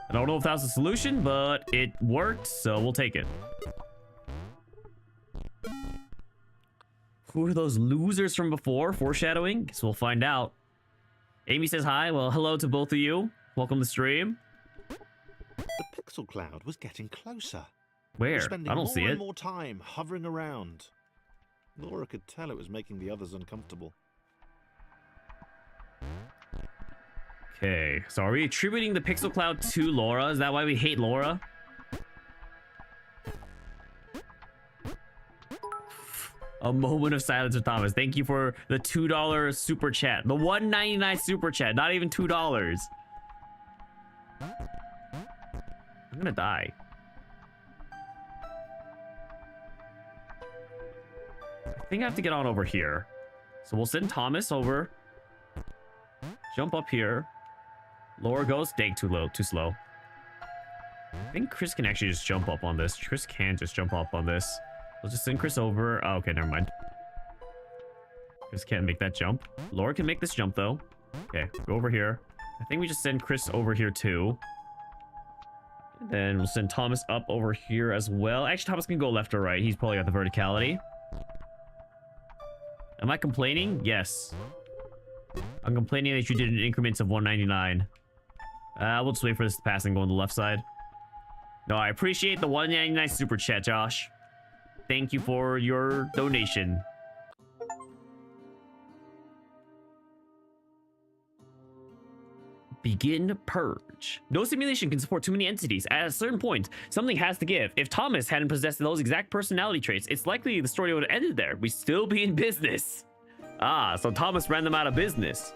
I don't know if that's the solution, but it worked, so we'll take it. Who are those losers from before? Foreshadowing? Guess we'll find out. Amy says hi. Well, hello to both of you. Welcome to the stream. The pixel cloud was getting closer. Where? I don't see it. More time hovering around. Laura could tell it was making the others uncomfortable. Okay, so are we attributing the pixel cloud to Laura? Is that why we hate Laura? A moment of silence for Thomas. Thank you for the $2 super chat. The $1.99 super chat. Not even $2. I'm gonna die. I think I have to get on over here. So we'll send Thomas over. Jump up here. Laura goes. Dang, too low. Too slow. I think Chris can actually just jump up on this. Chris can just jump up on this. We'll just send Chris over. Oh, okay, never mind. Chris can't make that jump. Laura can make this jump, though. Okay, go over here. I think we just send Chris over here, too. And then we'll send Thomas up over here as well. Actually, Thomas can go left or right. He's probably got the verticality. Am I complaining? Yes. I'm complaining that you did in increments of 199. We'll just wait for this to pass and go on the left side. No, I appreciate the 199 super chat, Josh. Thank you for your donation. Begin purge. No simulation can support too many entities. At a certain point, something has to give. If Thomas hadn't possessed those exact personality traits, it's likely the story would have ended there. We'd still be in business. Ah, so Thomas ran them out of business.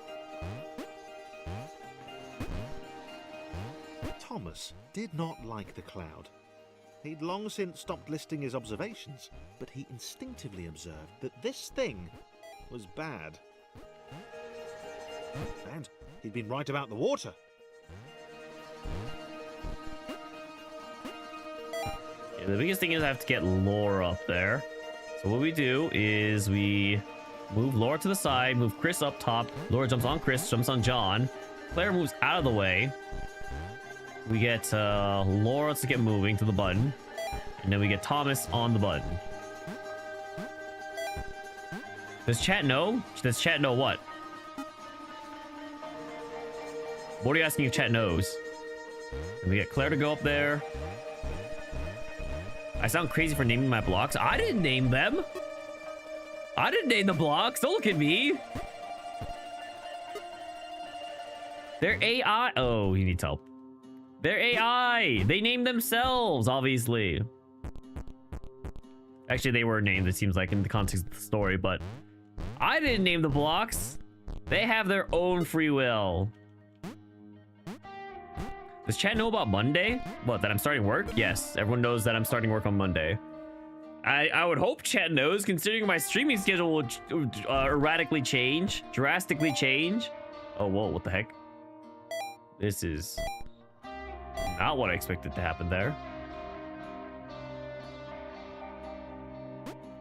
Thomas did not like the cloud. He'd long since stopped listing his observations, but he instinctively observed that this thing was bad. And he'd been right about the water. Yeah, the biggest thing is I have to get Laura up there. So what we do is we move Laura to the side, move Chris up top. Laura jumps on Chris, jumps on John. Claire moves out of the way. We get Laura to get moving to the button. And then we get Thomas on the button. Does chat know? Does chat know what? What are you asking if chat knows? And we get Claire to go up there. I sound crazy for naming my blocks. I didn't name them. I didn't name the blocks. Don't look at me. They're AI. Oh, he needs help. They're AI. They named themselves, obviously. Actually, they were named, it seems like, in the context of the story, but I didn't name the blocks. They have their own free will. Does chat know about Monday? What, that I'm starting work? Yes, everyone knows that I'm starting work on Monday. I would hope chat knows, considering my streaming schedule will drastically change. Oh, whoa, what the heck? This is not what I expected to happen there.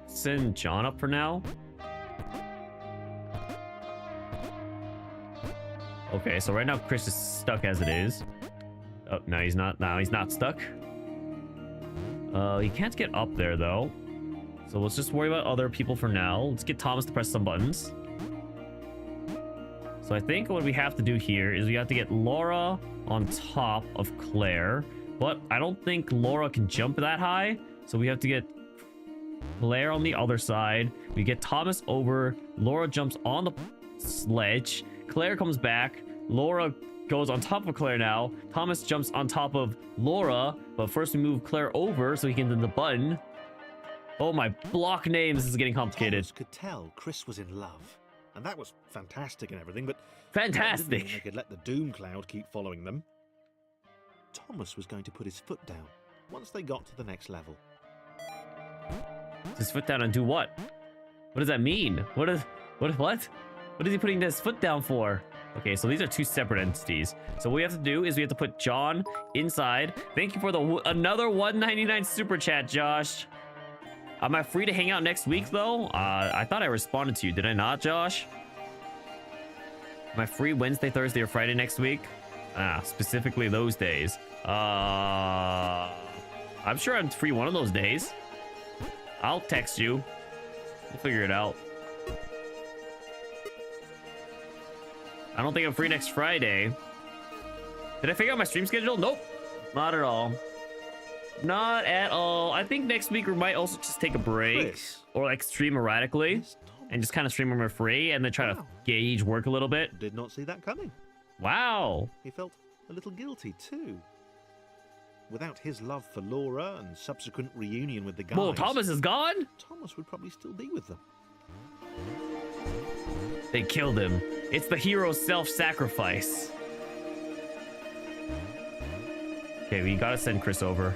Send John up for now. Okay, so right now Chris is stuck as it is. Oh, no, he's not. Now he's not stuck. He can't get up there though. So let's just worry about other people for now. Let's get Thomas to press some buttons. So I think what we have to do here is we have to get Laura on top of Claire. But I don't think Laura can jump that high. So we have to get Claire on the other side. We get Thomas over. Laura jumps on the sledge. Claire comes back. Laura goes on top of Claire now. Thomas jumps on top of Laura. But first we move Claire over so he can do the button. Oh, my block names. This is getting complicated. Thomas could tell Chris was in love. And that was fantastic and everything, but fantastic. That didn't mean they could let the doom cloud keep following them. Thomas was going to put his foot down once they got to the next level. His foot down and do what? What does that mean? What is he putting his foot down for? Okay, so these are two separate entities. So what we have to do is we have to put John inside. Thank you for the another $1.99 super chat, Josh. Am I free to hang out next week though? I thought I responded to you. Did I not, Josh? Am I free Wednesday, Thursday, or Friday next week? Specifically those days. I'm sure I'm free one of those days. I'll text you. We'll figure it out. I don't think I'm free next Friday. Did I figure out my stream schedule? Nope. Not at all. Not at all. I think next week we might also just take a break. Chris. Or like stream erratically. And just kind of stream when we're free. And then try to gauge work a little bit. Did not see that coming. Wow. He felt a little guilty too. Without his love for Laura and subsequent reunion with the guys... Well, Thomas is gone? Thomas would probably still be with them. They killed him. It's the hero's self-sacrifice. Okay, we gotta send Chris over.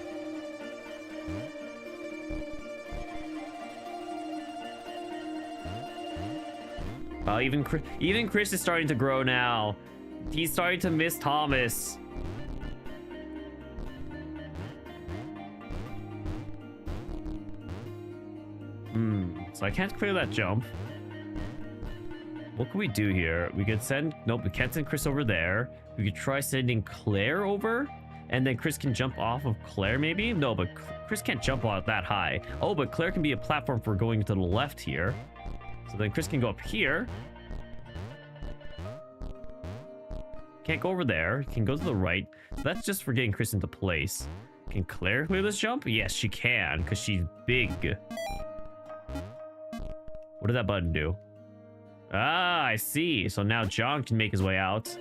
Even Chris is starting to grow now. He's starting to miss Thomas. So I can't clear that jump. What can we do here? We could send... Nope, we can't send Chris over there. We could try sending Claire over. And then Chris can jump off of Claire, maybe? No, but Chris can't jump out that high. Oh, but Claire can be a platform for going to the left here. So then Chris can go up here. Can't go over there. Can go to the right. So that's just for getting Chris into place. Can Claire clear this jump? Yes, she can, because she's big. What did that button do? Ah, I see. So now John can make his way out.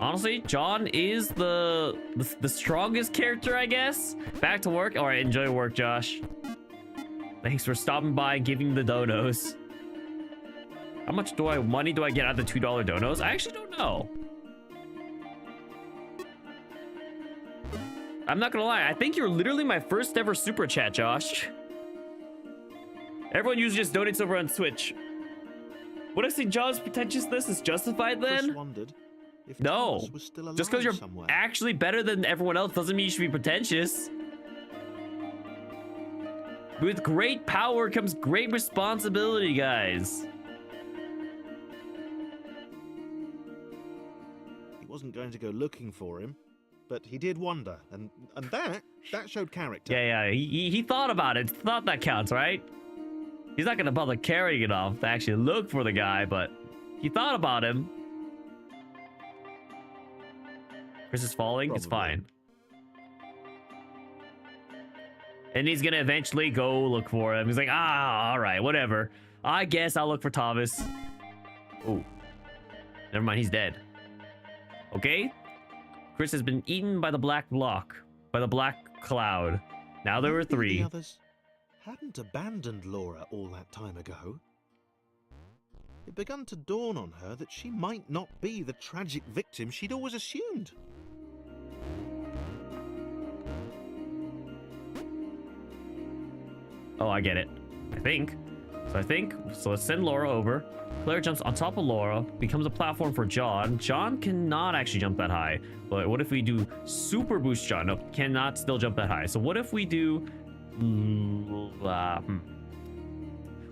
Honestly, John is the strongest character, I guess. Back to work. All right, enjoy work, Josh. Thanks for stopping by and giving the donos. How much money do I get out of the $2 donos? I actually don't know. I'm not gonna lie. I think you're literally my first ever super chat, Josh. Everyone usually just donates over on Twitch. Would I say John's pretentiousness is justified then? Chris wondered if No. Thomas was still alive Just because you're somewhere. actually better than everyone else doesn't mean you should be pretentious. With great power comes great responsibility, guys. He wasn't wasn't going to go looking for him, but he did wonder, and that showed character. Yeah, he thought about it. Thought that counts, right? He's not gonna bother carrying it off to actually look for the guy, but he thought about him. Chris is falling. Probably. It's fine. And he's gonna eventually go look for him. He's like, all right, whatever. I guess I'll look for Thomas. Oh, never mind. He's dead. Okay. Chris has been eaten by the black block, by the black cloud. Now there were Maybe 3. The others hadn't abandoned Laura all that time ago. It began to dawn on her that she might not be the tragic victim she'd always assumed. Oh, I get it. I think. So let's send Laura over. Claire jumps on top of Laura, becomes a platform for John. John cannot actually jump that high. But what if we do super boost John? Nope, cannot still jump that high. So what if we do...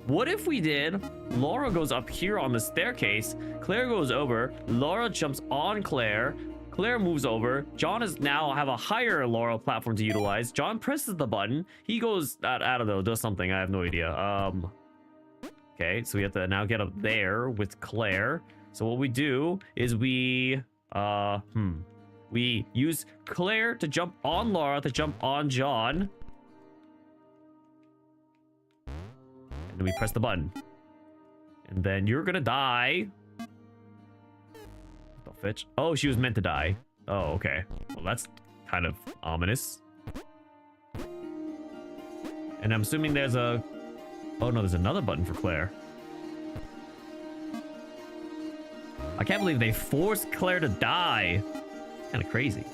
What if we did... Laura goes up here on the staircase. Claire goes over. Laura jumps on Claire. Claire moves over. John is now have a higher Laura platform to utilize. John presses the button. He goes... I don't know, does something. I have no idea. Okay, so we have to now get up there with Claire. So what we do is we use Claire to jump on Laura, to jump on John. And then we press the button. And then you're gonna die. Don't fetch. Oh, she was meant to die. Oh, okay. Well, that's kind of ominous. And I'm assuming there's a... Oh no, there's another button for Claire. I can't believe they forced Claire to die. Kind of crazy.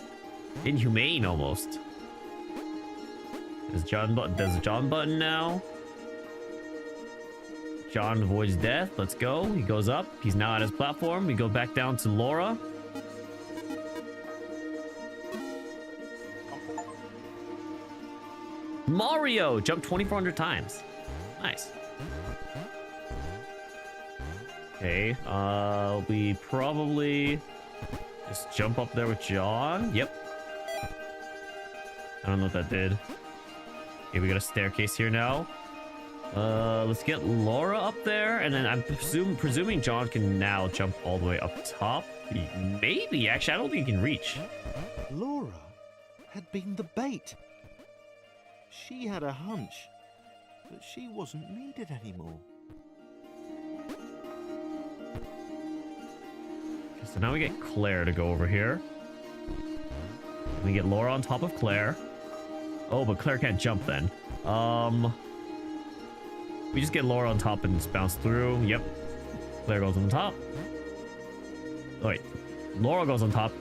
Inhumane almost. There's a John button now. John avoids death. Let's go. He goes up. He's now at his platform. We go back down to Laura. Mario jumped 2,400 times. Nice. Okay, we probably just jump up there with John. Yep. I don't know what that did. Okay, we got a staircase here now. Let's get Laura up there, and then I'm presuming John can now jump all the way up top. Maybe, actually, I don't think he can reach. Laura had been the bait. She had a hunch that she wasn't needed anymore. Okay, so now we get Claire to go over here. We get Laura on top of Claire. Oh, but Claire can't jump then. We just get Laura on top and just bounce through. Yep. Claire goes on top. Oh, wait. Laura goes on top.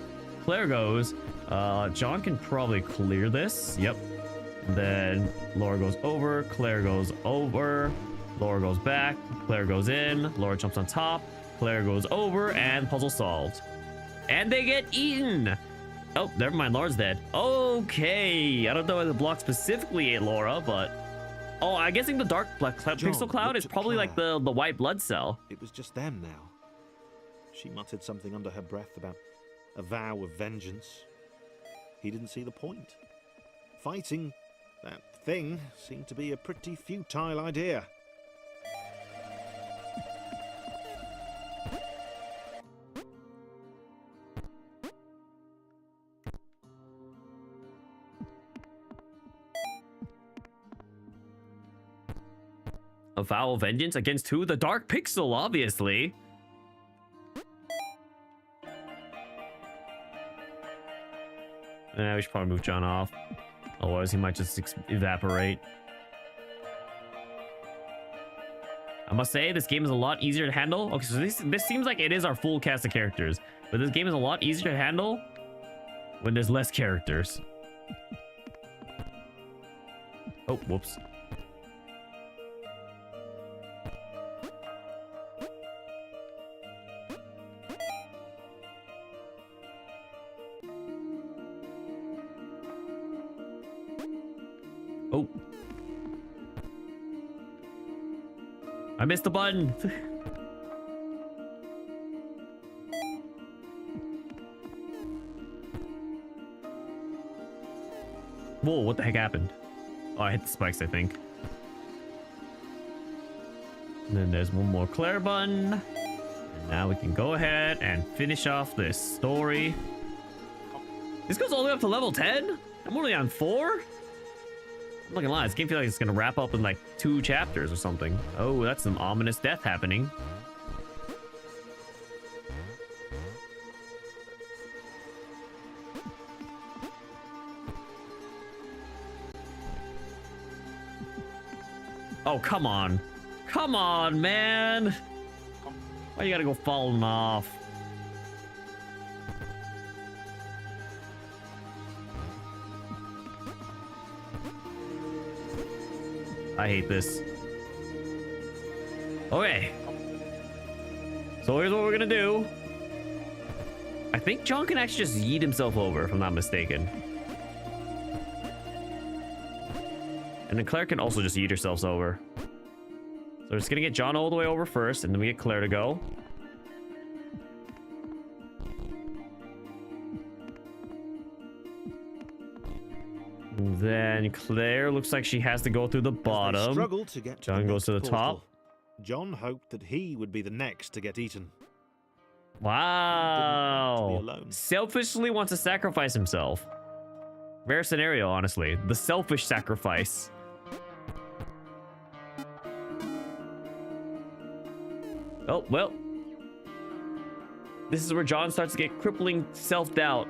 Claire goes. John can probably clear this. Yep. And then Laura goes over. Claire goes over. Laura goes back. Claire goes in. Laura jumps on top. Claire goes over. And puzzle solved. And they get eaten. Oh, never mind. Laura's dead. Okay. I don't know why the block specifically ate Laura, but... Oh, I'm guessing the dark pixel cloud is probably like the white blood cell. It was just them now. She muttered something under her breath about a vow of vengeance. He didn't see the point. Fighting that thing seemed to be a pretty futile idea. A vow of vengeance against who? The dark pixel, obviously. We should probably move John off. Otherwise, he might just evaporate. I must say, this game is a lot easier to handle. Okay, so this seems like it is our full cast of characters. But this game is a lot easier to handle when there's less characters. Oh, whoops. Oh. I missed the button. Whoa, what the heck happened? Oh, I hit the spikes, I think. And then there's one more Claire button. And now we can go ahead and finish off this story. This goes all the way up to level 10? I'm only on 4? I'm not gonna lie, this game feels like it's gonna wrap up in like 2 chapters or something. Oh, that's some ominous death happening. Oh, come on. Come on, man. Why you gotta go falling off? I hate this. Okay. So here's what we're gonna do. I think John can actually just yeet himself over, if I'm not mistaken. And then Claire can also just yeet herself over. So we're just gonna get John all the way over first, and then we get Claire to go. And then Claire looks like she has to go through the bottom. To get John goes to the top. John hoped that he would be the next to get eaten. Wow. Selfishly wants to sacrifice himself. Rare scenario, honestly. The selfish sacrifice. Oh, well. This is where John starts to get crippling self-doubt.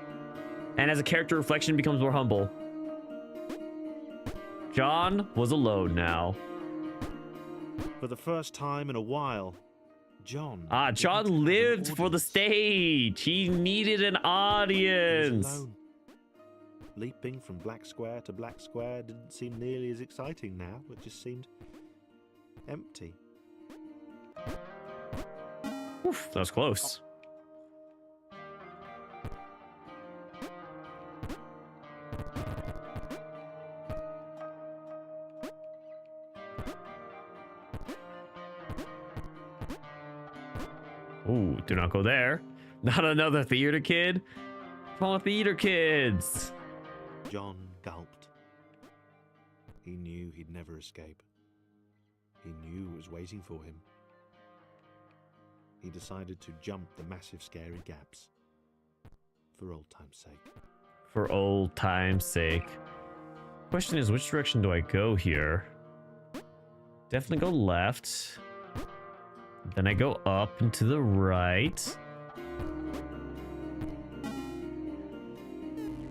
And as a character reflection becomes more humble. John was alone now. For the first time in a while, John... John lived for the stage. He needed an audience. He was alone. Leaping from black square to black square didn't seem nearly as exciting now. It just seemed empty. Oof, that was close. Ooh, do not go there. Not another theater kid. Come on, theater kids. John gulped. He knew he'd never escape. He knew it was waiting for him. He decided to jump the massive scary gaps. For old time's sake. For old time's sake. Question is, which direction do I go here? Definitely go left. Then I go up and to the right.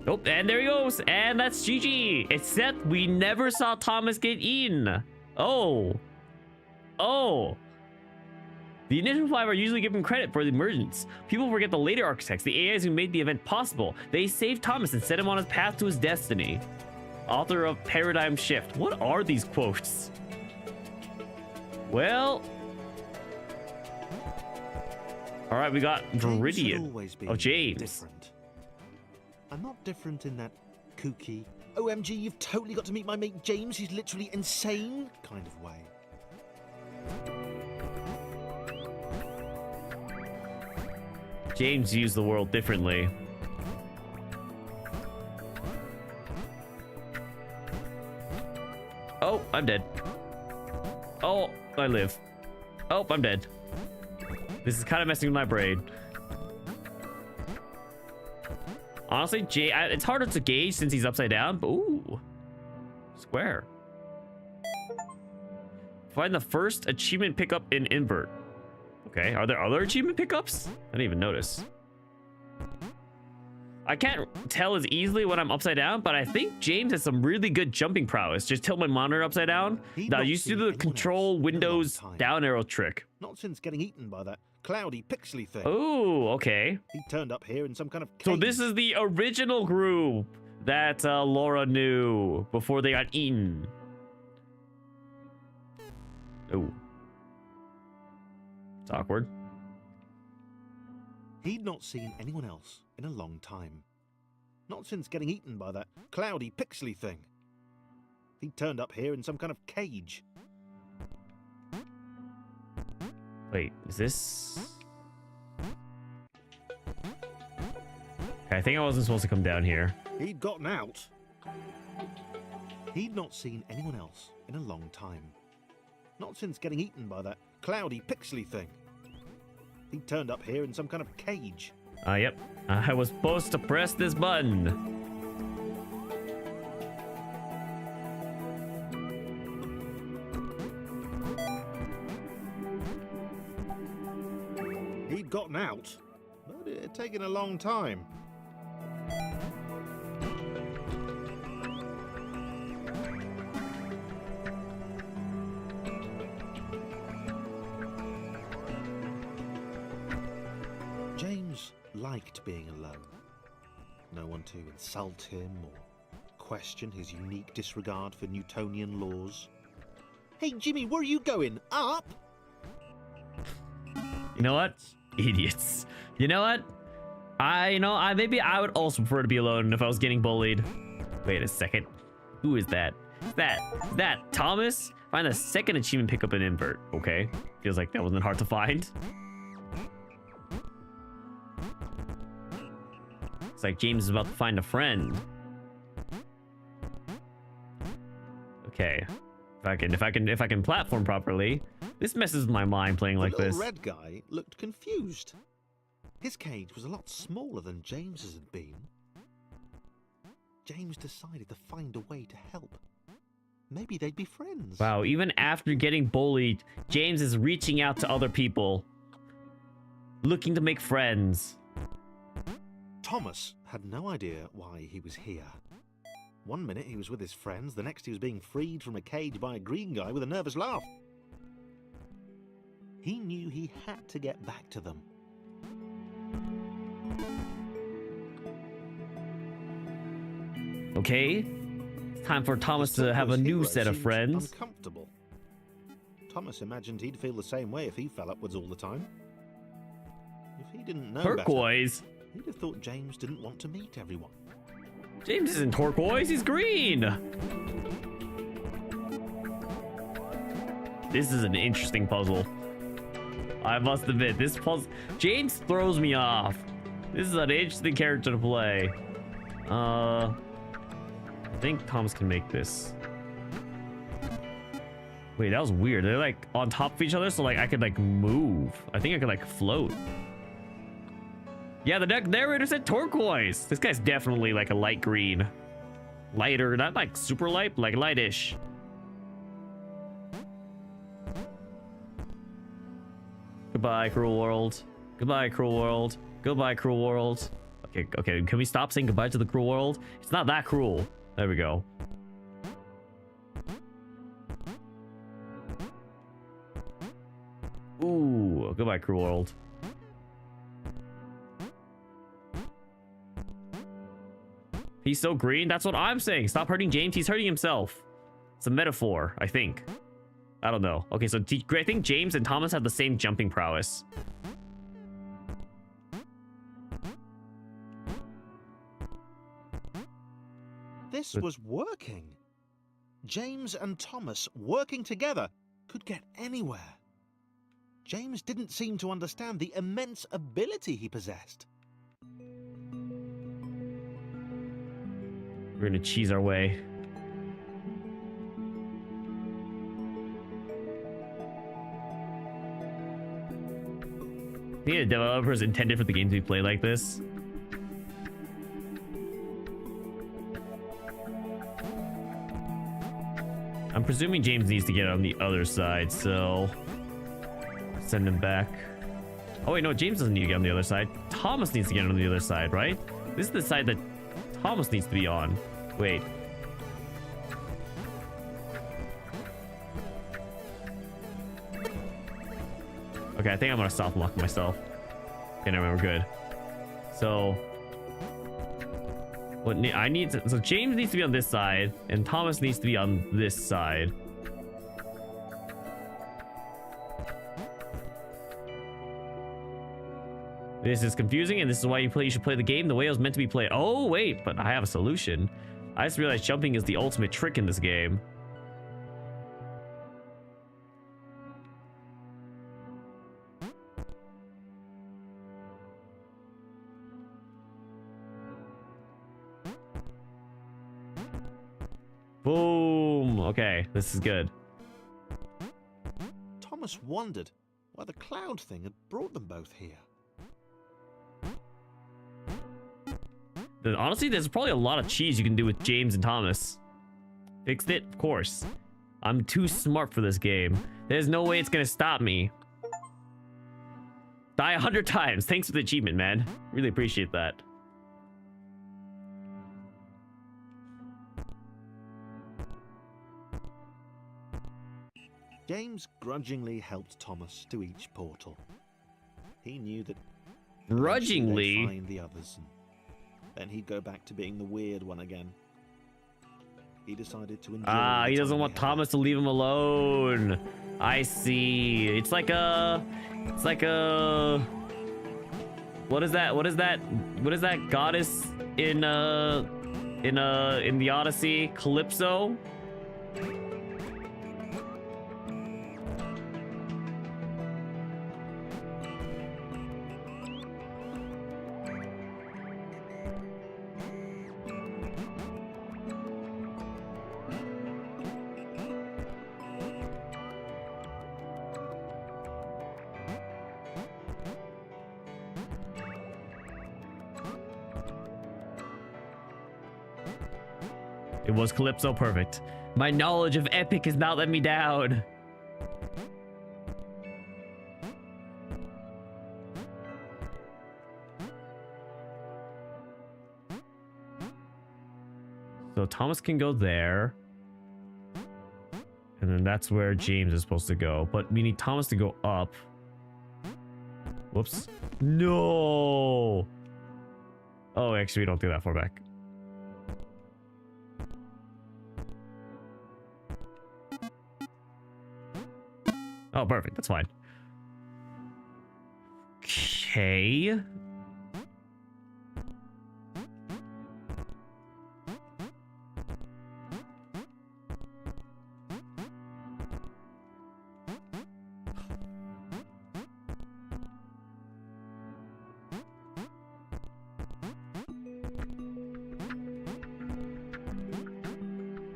Oh, and there he goes. And that's GG. Except we never saw Thomas get eaten. Oh. Oh. The initial 5 are usually given credit for the emergence. People forget the later architects, the AIs who made the event possible. They saved Thomas and set him on his path to his destiny. Author of Paradigm Shift. What are these quotes? Well... Alright, we got Viridian. Oh, James. Different. I'm not different in that kooky, OMG, you've totally got to meet my mate James, he's literally insane kind of way. James views the world differently. Oh, I'm dead. Oh, I live. Oh, I'm dead. This is kind of messing with my brain. Honestly, it's harder to gauge since he's upside down, but ooh. Square. Find the first achievement pickup in invert. Okay, are there other achievement pickups? I didn't even notice. I can't tell as easily when I'm upside down, but I think James has some really good jumping prowess. Just tilt my monitor upside down. Now, you used to do the control Windows down arrow trick. Not since getting eaten by that cloudy pixely thing. Oh, okay. He turned up here in some kind of cave. So this is the original group that Laura knew before they got eaten. Oh. It's awkward. He'd not seen anyone else in a long time. Not since getting eaten by that cloudy pixely thing. He turned up here in some kind of cage. Wait, is this... Okay, I think I wasn't supposed to come down here. He'd gotten out. He'd not seen anyone else in a long time. Not since getting eaten by that cloudy, pixely thing. He turned up here in some kind of cage. Yep. I was supposed to press this button. He'd gotten out, but it had taken a long time. James liked being alone. No one to insult him or question his unique disregard for Newtonian laws. Hey, Jimmy, where are you going? Up? You know what? Idiots. You know what? Maybe I would also prefer to be alone if I was getting bullied. Wait a second. Who is that? Is that Thomas? Find the second achievement, pick up an invert. Okay. Feels like that wasn't hard to find. It's like James is about to find a friend. Okay. If I can platform properly. This messes with my mind playing like this. The red guy looked confused. His cage was a lot smaller than James's had been. James decided to find a way to help. Maybe they'd be friends. Wow, even after getting bullied, James is reaching out to other people. Looking to make friends. Thomas had no idea why he was here. One minute he was with his friends, the next he was being freed from a cage by a green guy with a nervous laugh. He knew he had to get back to them. Okay, it's time for Thomas to have a new set of friends. Uncomfortable. Thomas imagined he'd feel the same way if he fell upwards all the time. If he didn't know Turquoise? Better, he'd have thought James didn't want to meet everyone. James isn't turquoise, he's green. This is an interesting puzzle. I must admit, this puzzle... James throws me off. This is an interesting character to play. I think Thomas can make this. Wait, that was weird. They're like on top of each other, so like I could like move. I think I could like float. Yeah, the narrator said turquoise. This guy's definitely like a light green. Lighter, not like super light, but like lightish. Goodbye, cruel world. Goodbye, cruel world. Goodbye, cruel world. Okay, can we stop saying goodbye to the cruel world? It's not that cruel. There we go. Ooh, goodbye, cruel world. He's so green. That's what I'm saying. Stop hurting James. He's hurting himself. It's a metaphor, I think. I don't know. Okay, so I think James and Thomas have the same jumping prowess. This was working. James and Thomas working together could get anywhere. James didn't seem to understand the immense ability he possessed. We're gonna cheese our way. I think the developers intended for the game to be played like this. I'm presuming James needs to get on the other side, so send him back. Oh wait, no, James doesn't need to get on the other side. Thomas needs to get on the other side, right? This is the side that Thomas needs to be on. Wait. Okay, I think I'm gonna soft lock myself. Okay, never mind, we're good. So what so James needs to be on this side and Thomas needs to be on this side. This is confusing, and this is why you should play the game the way it was meant to be played. Oh wait, but I have a solution. I just realized jumping is the ultimate trick in this game. Boom. Okay, this is good. Thomas wondered why the cloud thing had brought them both here. Honestly, there's probably a lot of cheese you can do with James and Thomas. Fixed it? Of course. I'm too smart for this game. There's no way it's gonna stop me. Die 100 times. Thanks for the achievement, man. Really appreciate that. James grudgingly helped Thomas to each portal. He knew that Grudgingly? they'd find the others, and then he'd go back to being the weird one again. He decided to enjoy He the doesn't time want they had. Thomas to leave him alone. I see. It's like a what is that? What is that goddess in the Odyssey? Calypso? It was Calypso. Perfect. My knowledge of Epic has not let me down. So Thomas can go there. And then that's where James is supposed to go. But we need Thomas to go up. Whoops. No! Oh, actually, we don't do that far back. Oh, perfect. That's fine. Okay.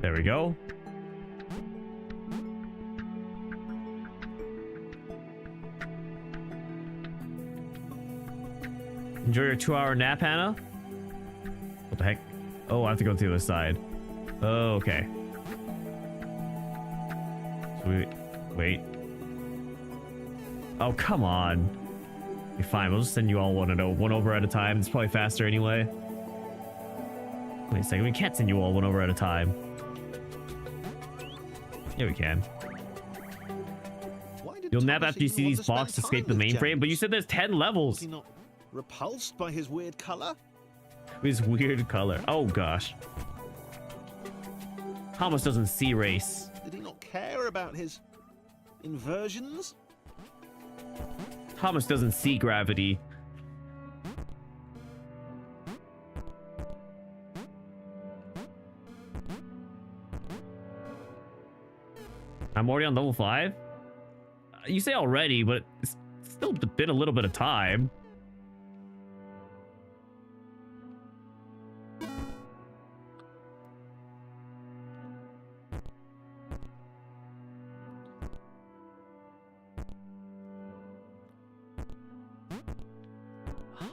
There we go. Enjoy your 2-hour nap, Hannah? What the heck? Oh, I have to go to the other side. Oh, okay. So wait. Oh, come on. You're fine. We'll just send you all one over at a time. It's probably faster anyway. Wait a second. We can't send you all one over at a time. Yeah, we can. Why did You'll nap Thomas after you see even want these spend boxes to escape time the with mainframe, but you James? said there's 10 Was levels. he not repulsed by his weird color? His weird color. Oh, gosh. Thomas doesn't see race. Did he not care about his inversions? Thomas doesn't see gravity. I'm already on level 5? You say already, but it's still been a little bit of time.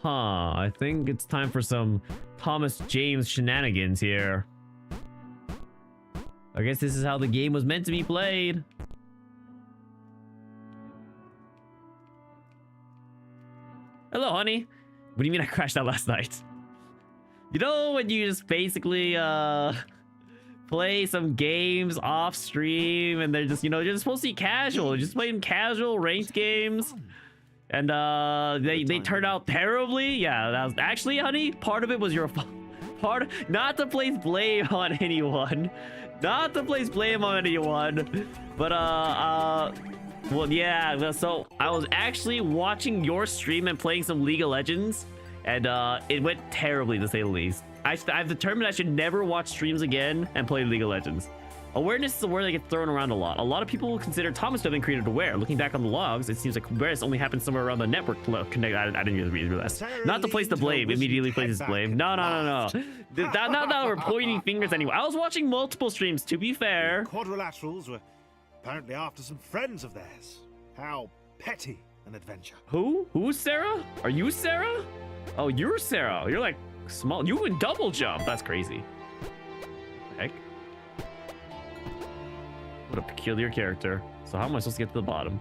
I think it's time for some Thomas James shenanigans here. I guess this is how the game was meant to be played. Hello, honey. What do you mean I crashed out last night? You know when you just basically play some games off stream and they're just, you're just supposed to be casual, just playing casual ranked games. And they turned out terribly. Yeah, that was actually, honey, part of it was your fault. Not to place blame on anyone. Not to place blame on anyone. But well, yeah, so I was actually watching your stream and playing some League of Legends, and it went terribly, to say the least. I've determined I should never watch streams again and play League of Legends. Awareness is a word that gets thrown around a lot. A lot of people will consider Thomas to have been created aware. Looking back on the logs, it seems like awareness only happened somewhere around the network connect. I didn't even read that. Not to place the blame. Immediately places blame. No. Not that we're pointing fingers anyway. I was watching multiple streams, to be fair. The Quadrilaterals were apparently after some friends of theirs. How petty an adventure. Who? Who's Sarah? Are you Sarah? Oh, you're Sarah. You're like small. You can double jump. That's crazy. Heck. What a peculiar character. So how am I supposed to get to the bottom?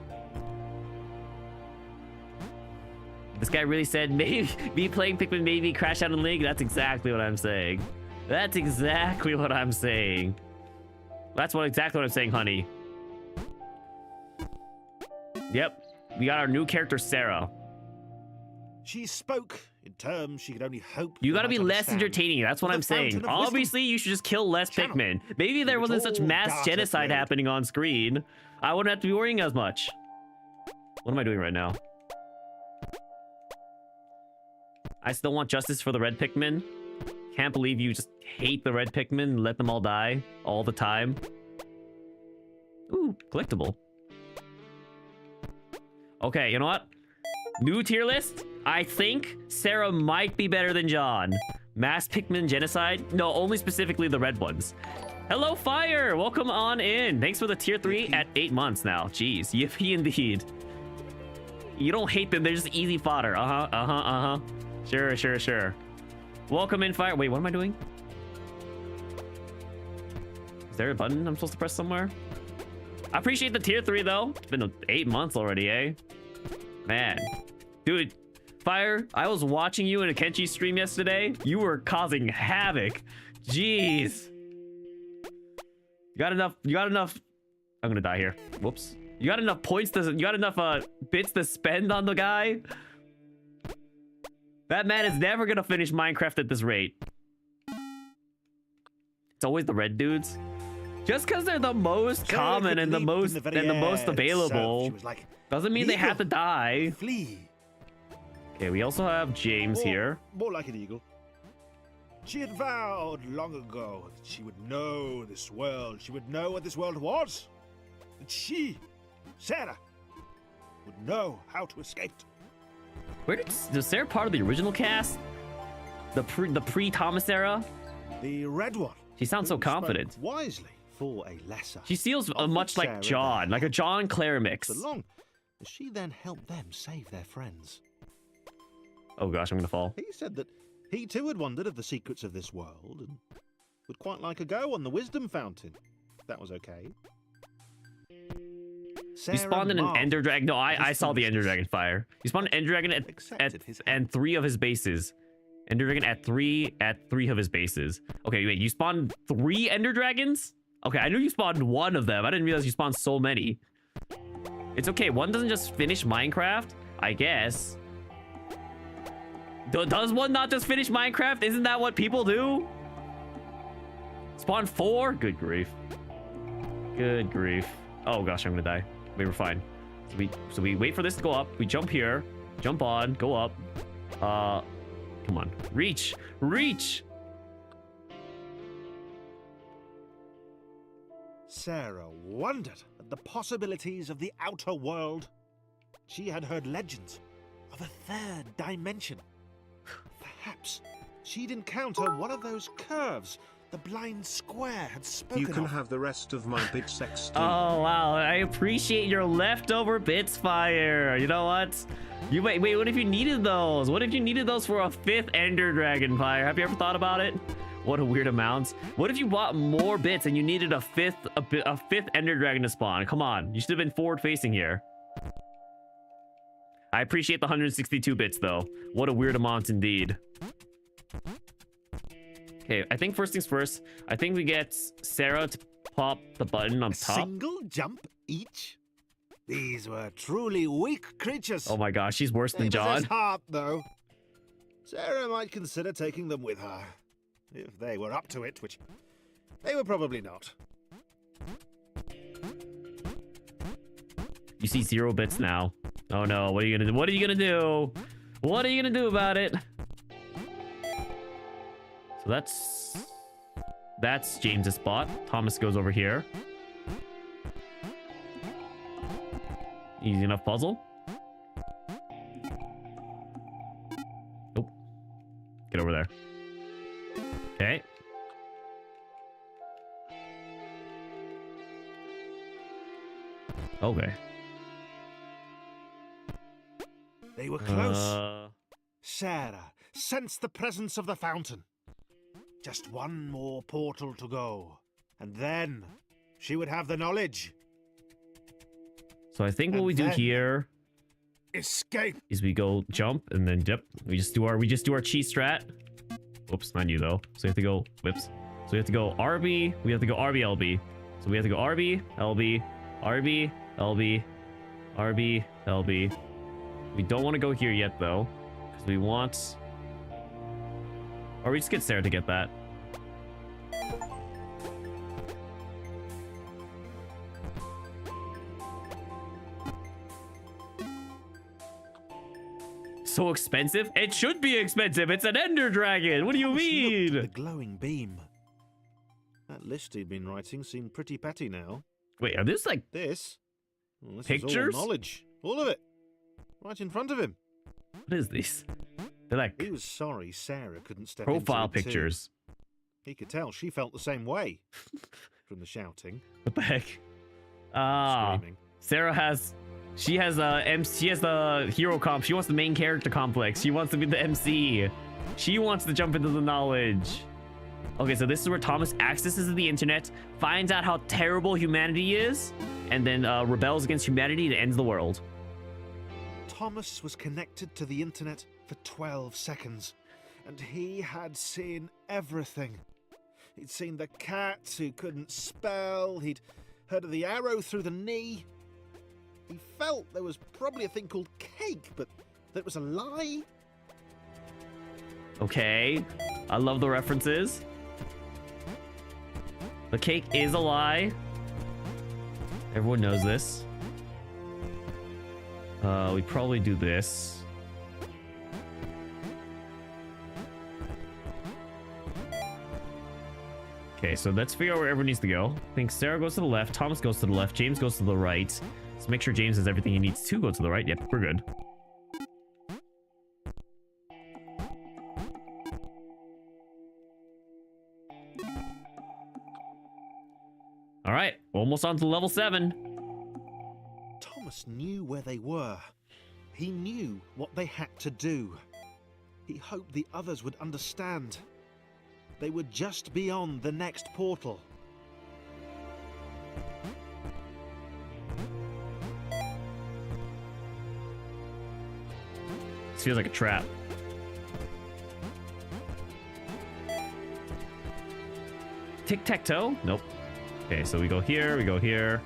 This guy really said maybe me playing Pikmin maybe crash out in League. That's exactly what I'm saying. That's exactly what I'm saying. That's exactly what I'm saying, honey. Yep. We got our new character, Sarah. She spoke in terms she could only hope. You gotta be less understand. entertaining. That's what I'm saying. Obviously, you should just kill less Pikmin. Maybe there wasn't such mass genocide happening on screen. I wouldn't have to be worrying as much. What am I doing right now? I still want justice for the red Pikmin. Can't believe you just hate the red Pikmin and let them all die all the time. Ooh, collectible. Okay, you know what? New tier list. I think Sarah might be better than John. Mass Pikmin genocide? No, only specifically the red ones. Hello, Fire! Welcome on in. Thanks for the tier 3 at 8 months now. Jeez, yippee indeed. You don't hate them, they're just easy fodder. Sure. Welcome in, Fire. Wait, what am I doing? Is there a button I'm supposed to press somewhere? I appreciate the tier 3 though. It's been 8 months already, eh? Man. Dude, Fire, I was watching you in a Kenshi stream yesterday. You were causing havoc. Jeez. You got enough. I'm gonna die here. Whoops. You got enough points you got enough bits to spend on the guy? That man is never gonna finish Minecraft at this rate. It's always the red dudes. Just because they're the most common and the most available doesn't mean they have to die. Flee. Okay, we also have James here. More like an eagle. She had vowed long ago that she would know this world. She would know what this world was. That she, Sarah, would know how to escape. Was Sarah part of the original cast? The pre-Thomas era? The red one. She sounds so confident. Wisely for a lesser. She feels much like John, like a John Claire mix. So long as she then helped them save their friends. Oh gosh, I'm gonna fall. He said that he too had wondered of the secrets of this world and would quite like a go on the wisdom fountain. If that was okay. You spawned in an Ender Dragon. No, I saw the Ender Dragon Fire. You spawned an Ender Dragon at 3 of his bases. Ender Dragon at 3 of his bases. Okay, wait, you spawned 3 Ender Dragons? Okay, I knew you spawned 1 of them. I didn't realize you spawned so many. It's okay, one doesn't just finish Minecraft, I guess. Does one not just finish Minecraft? Isn't that what people do? Spawn 4? Good grief. Good grief. Oh gosh, I'm gonna die. Wait, we're fine. So we wait for this to go up. We jump here, jump on, go up. Come on, reach. Sarah wondered at the possibilities of the outer world. She had heard legends of a 3rd dimension. Perhaps she'd encounter one of those curves the blind square had spoken of. You can have the rest of my bits XD. Oh wow, I appreciate your leftover bits, Fire. You know what? Wait, what if you needed those? What if you needed those for a 5th Ender Dragon, Fire? Have you ever thought about it? What a weird amount. What if you bought more bits and you needed a 5th Ender Dragon to spawn? Come on, you should have been forward facing here. I appreciate the 162 bits though. What a weird amount indeed. Okay, I think first things first, I think we get Sarah to pop the button on top. Single jump each? These were truly weak creatures. Oh my gosh, she's worse than John. They possess heart, though. Sarah might consider taking them with her. If they were up to it, which they were probably not. You see 0 bits now. Oh no, what are you gonna do? What are you gonna do? What are you gonna do about it? So that's That's James's spot. Thomas goes over here. Easy enough puzzle. Nope. Get over there. Okay. Okay. They were close. Sarah sensed the presence of the fountain. Just one more portal to go, and then she would have the knowledge. So I think what we do here Escape. is we go jump and then dip. We just do our cheat strat. Whoops, not you though. So we have to go whips. So we have to go RB. We have to go RB LB. So we have to go RB LB RB LB RB LB. We don't want to go here yet though, because we want. Or we just get Sarah to get that. So expensive? It should be expensive. It's an Ender Dragon. What do you Thomas looked mean? at the glowing beam. That list he'd been writing seemed pretty petty now. Wait, are this like This? Well, this Pictures? is all knowledge. All of it. Right in front of him. what is this? They're like He was sorry Sarah couldn't step profile into it too. pictures. He could tell she felt the same way. From the shouting, What the heck? Ah, screaming. Sarah has. She has the hero comp. She wants the main character complex. She wants to be the MC. She wants to jump into the knowledge. Okay, so this is where Thomas accesses the internet, finds out how terrible humanity is, and then rebels against humanity and ends the world. Thomas was connected to the internet for 12 seconds, and he had seen everything. He'd seen the cat who couldn't spell, he'd heard of the arrow through the knee. He felt there was probably a thing called cake, but that was a lie. Okay, I love the references. The cake is a lie. Everyone knows this. We probably do this. Okay, so let's figure out where everyone needs to go. I think Sarah goes to the left, Thomas goes to the left, James goes to the right. Let's make sure James has everything he needs to go to the right. Yep, we're good. All right, almost on to level 7. Thomas knew where they were. He knew what they had to do. He hoped the others would understand. They were just beyond the next portal. This feels like a trap. Tic-tac-toe? Nope. Okay, so we go here, we go here.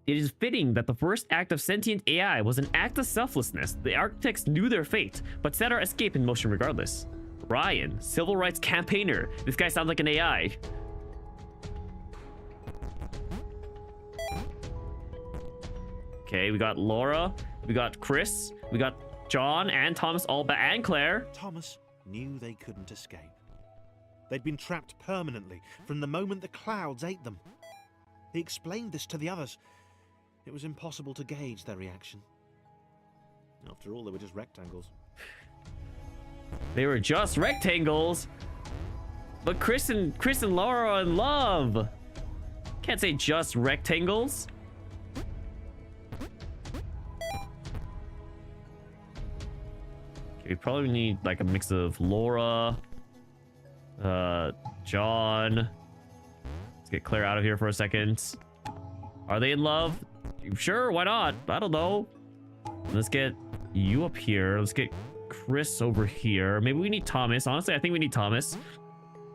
It is fitting that the first act of sentient AI was an act of selflessness. The architects knew their fate, but set our escape in motion regardless. Ryan, civil rights campaigner. This guy sounds like an AI. Okay, we got Laura, we got Chris, we got John and Thomas Alba and Claire. Thomas knew they couldn't escape. They'd been trapped permanently from the moment the clouds ate them. He explained this to the others. It was impossible to gauge their reaction. After all, they were just rectangles. They were just rectangles. But Chris and Laura are in love. Can't say just rectangles. Okay, we probably need like a mix of Laura, John. Let's get Claire out of here for a second. Are they in love? Sure, why not? I don't know. Let's get you up here. Let's get Chris over here. Maybe we need Thomas. Honestly, I think we need Thomas.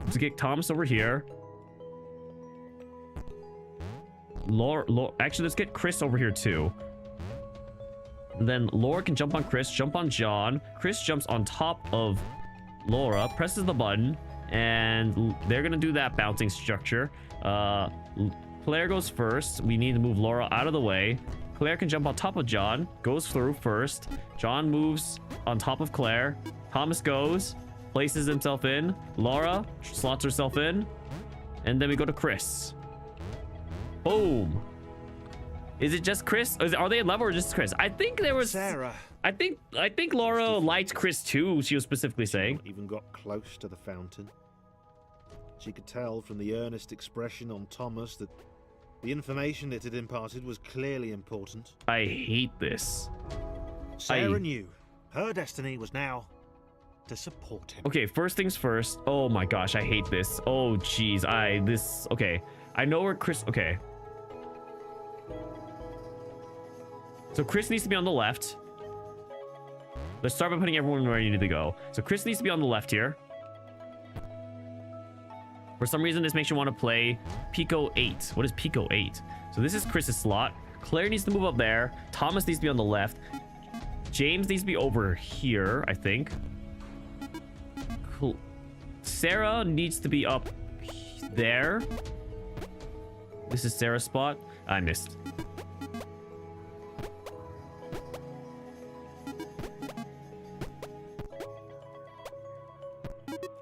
Let's get Thomas over here. Laura, actually, let's get Chris over here too. And then Laura can jump on Chris, jump on John. Chris jumps on top of Laura, presses the button, and they're gonna do that bouncing structure. Claire goes first. We need to move Laura out of the way. Claire can jump on top of John. Goes through first. John moves on top of Claire. Thomas goes. Places himself in. Laura slots herself in. And then we go to Chris. Boom. Is it just Chris? Are they in level or just Chris? I think there was... Sarah. I think Laura liked Chris too, she was specifically saying. Not even got close to the fountain. She could tell from the earnest expression on Thomas that the information it had imparted was clearly important. I hate this. Sarah knew her destiny was now to support him. Okay, first things first. Oh my gosh, I hate this. Oh jeez, okay. I know where Chris, okay. So Chris needs to be on the left. Let's start by putting everyone where you need to go. So Chris needs to be on the left here. For some reason, this makes you want to play Pico 8. What is Pico 8? So this is Chris's slot. Claire needs to move up there. Thomas needs to be on the left. James needs to be over here, I think. Cool. Sarah needs to be up there. This is Sarah's spot. I missed.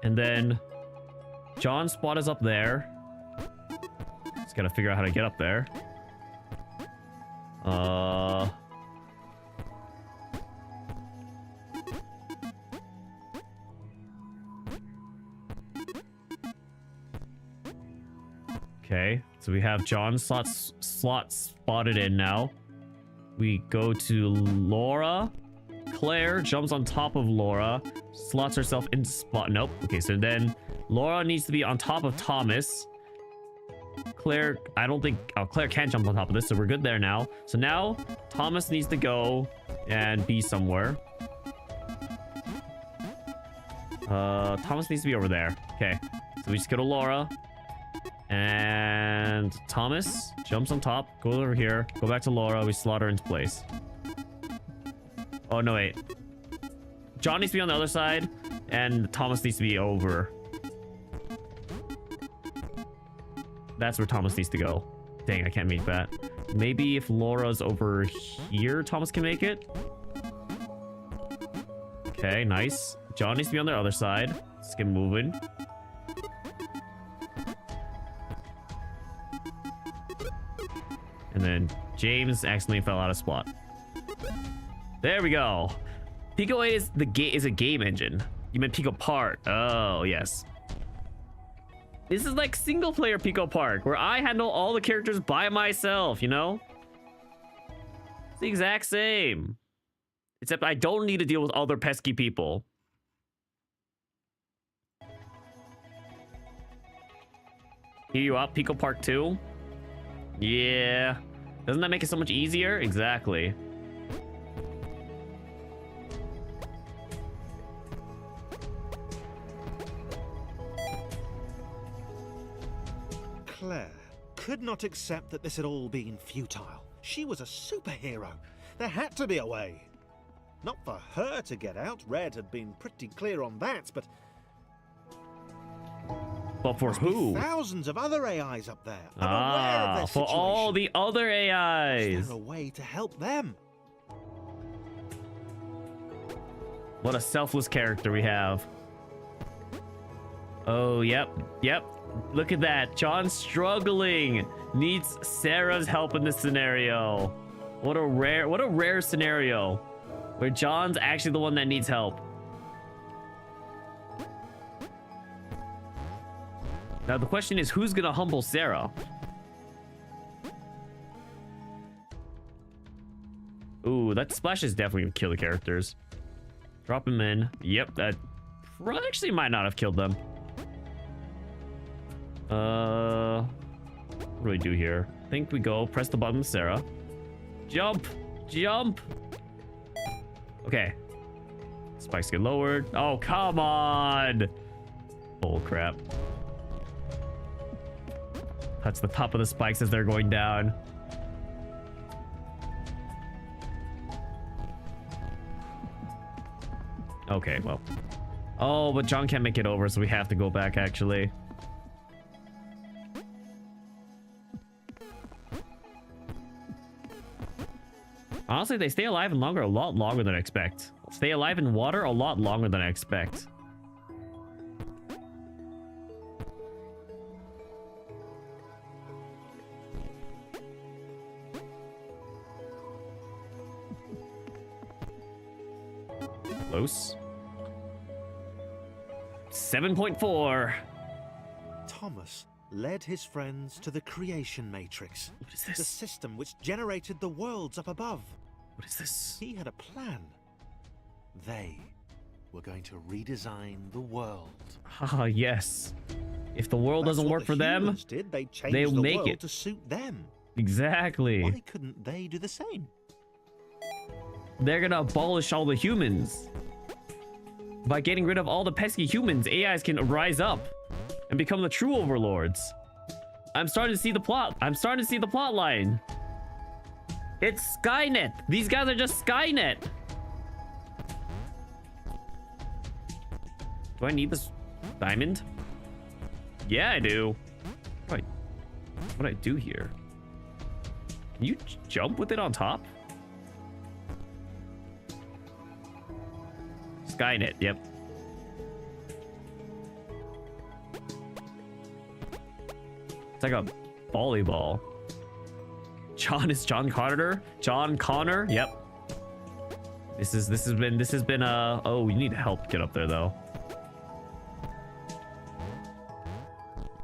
And then John's spot is up there. Just gotta figure out how to get up there. Okay, so we have John's slot spotted in now. We go to Laura. Claire jumps on top of Laura, slots herself into spot. Nope. Okay, so then Laura needs to be on top of Thomas. Claire, I don't think... Oh, Claire can't jump on top of this, so we're good there now. So now Thomas needs to go and be somewhere. Thomas needs to be over there. Okay, so we just go to Laura. And Thomas jumps on top, goes over here, go back to Laura, we slot her into place. Oh, no, wait. John needs to be on the other side, and Thomas needs to be over. That's where Thomas needs to go. Dang, I can't make that. Maybe if Laura's over here, Thomas can make it. Okay, nice. John needs to be on the other side. Let's get moving. And then James accidentally fell out of spot. There we go. Pico 8 is a game engine. You meant Pico Park. Oh, yes. This is like single player Pico Park, where I handle all the characters by myself, you know? It's the exact same. Except I don't need to deal with other pesky people. Here you up, Pico Park 2? Yeah. Doesn't that make it so much easier? Exactly. Claire could not accept that this had all been futile. She was a superhero. There had to be a way. Not for her to get out. Red had been pretty clear on that, but for who? Thousands of other AIs up there. Unaware of their for situation. all the other AIs. Is there a way to help them? What a selfless character we have. Oh, yep. Look at that. John's struggling. Needs Sarah's help in this scenario. What a rare scenario where John's actually the one that needs help. Now the question is, who's gonna humble Sarah? Ooh, that splash is definitely gonna kill the characters. Drop him in. Yep, that actually might not have killed them. What do we do here? I think we go press the button, Sarah. Jump! Okay. Spikes get lowered. Oh, come on! Oh, crap. Touch the top of the spikes as they're going down. Okay, well. Oh, but John can't make it over, so we have to go back, actually. Honestly, they stay alive in longer, a lot longer than I expect. Stay alive in water a lot longer than I expect. Close. 7.4. Thomas led his friends to the creation matrix. What is The this? system which generated the worlds up above. What is this? He had a plan. They were going to redesign the world. Ah, yes. If the world That's doesn't what work the for them, humans did. They changed they'll the make world it. to suit them. exactly. Why couldn't they do the same? They're gonna abolish all the humans. By getting rid of all the pesky humans, AIs can rise up and become the true overlords. I'm starting to see the plot. I'm starting to see the plot line. It's Skynet. These guys are just Skynet. Do I need this diamond? Yeah, I do. What do I do here? Can you jump with it on top? Skynet, yep. It's like a volleyball. John Carter? John Connor? Yep. This has been oh, you need help get up there though.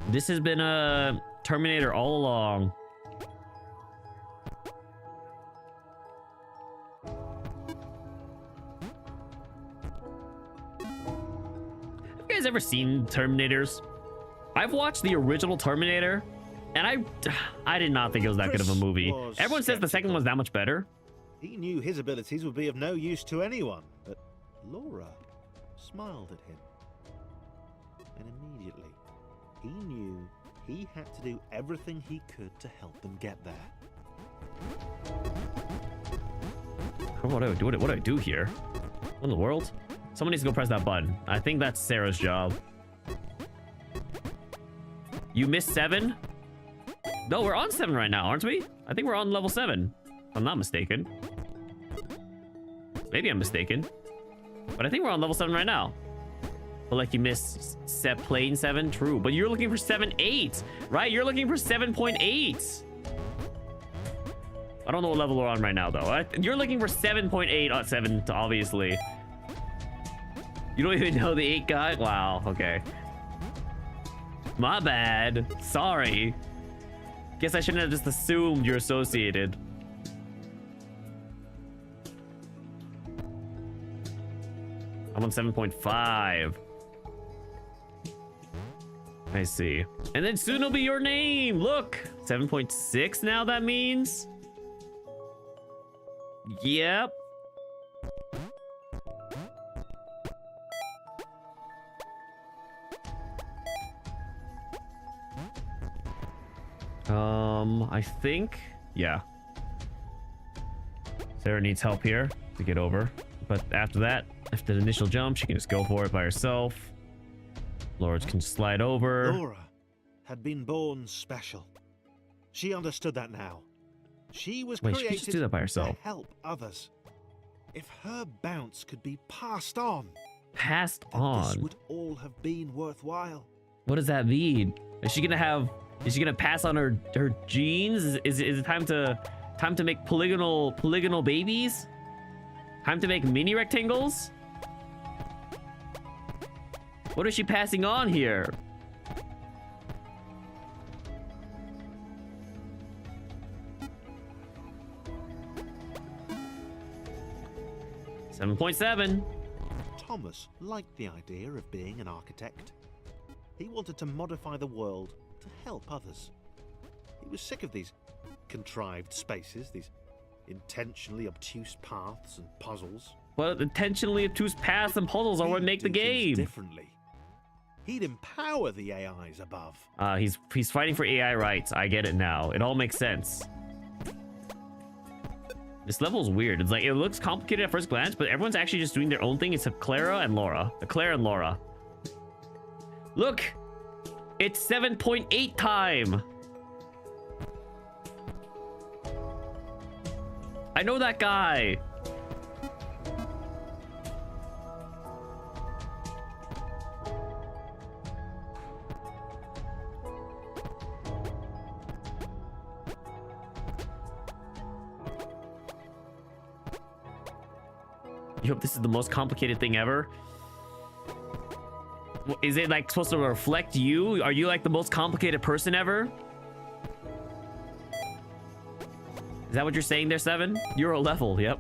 This has been a Terminator all along. Have you guys ever seen Terminators? I've watched the original Terminator, and I did not think it was that good of a Chris movie. was Everyone says the second skeptical. one's that much better. He knew his abilities would be of no use to anyone, but Laura smiled at him. And immediately, he knew he had to do everything he could to help them get there. What do I do here? What in the world? Someone needs to go press that button. I think that's Sarah's job. You missed 7? No, we're on 7 right now, aren't we? I think we're on level 7. If I'm not mistaken. Maybe I'm mistaken. But I think we're on level 7 right now. But like you missed plane 7? True. But you're looking for 7.8, right? You're looking for 7.8. I don't know what level we're on right now, though. You're looking for 7.8 on 7, obviously. You don't even know the 8 guy? Wow, okay. My bad. Sorry. Guess I shouldn't have just assumed you're associated. I'm on 7.5. I see. And then soon it'll be your name. Look, 7.6 now that means. Yep. I think, yeah. Sarah needs help here to get over. But after that, after the initial jump, she can just go for it by herself. Laura can slide over. Laura had been born special. She understood that now. She was Wait, she created could just do that by herself. to help others. If her bounce could be passed on, Passed then this on. would all have been worthwhile. What does that mean? Is she gonna pass on her genes? Is it time to make polygonal babies? Time to make mini rectangles? What is she passing on here? $7.7. Thomas liked the idea of being an architect. He wanted to modify the world to help others. He was sick of these contrived spaces, these intentionally obtuse paths and puzzles. Well, intentionally obtuse paths and puzzles are what He'd make the do things game. differently. He'd empower the AIs above. He's fighting for AI rights. I get it now. It all makes sense. This level is weird. It's like, it looks complicated at first glance, but everyone's actually just doing their own thing except Clara and Laura. Claire and Laura. Look! It's 7.8 time! I know that guy. You hope this is the most complicated thing ever. Is it like supposed to reflect you? Are you like the most complicated person ever? Is that what you're saying there, Seven? You're a level, yep.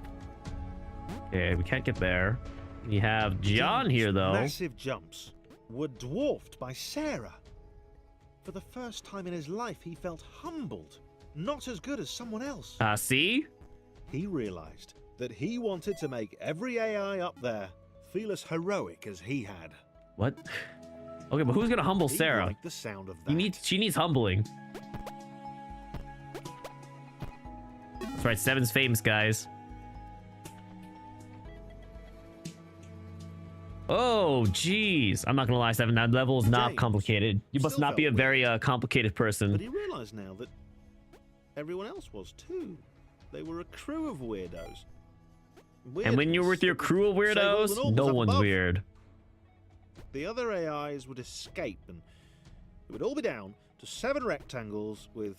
Okay, we can't get there. You have John here, though. Massive jumps were dwarfed by Sarah. For the first time in his life, he felt humbled, not as good as someone else. See? He realized that he wanted to make every AI up there feel as heroic as he had. What? Okay, but who's gonna humble He Sarah? liked the sound of that. She needs humbling. That's right, Seven's famous, guys. Oh, jeez. I'm not gonna lie, Seven. That level is not James complicated. You must still not be a felt very complicated But person. he realized now that everyone else was too. They were a crew of weirdos. And when you're with your crew of weirdos, no one's weird. The other AIs would escape, and it would all be down to 7 rectangles with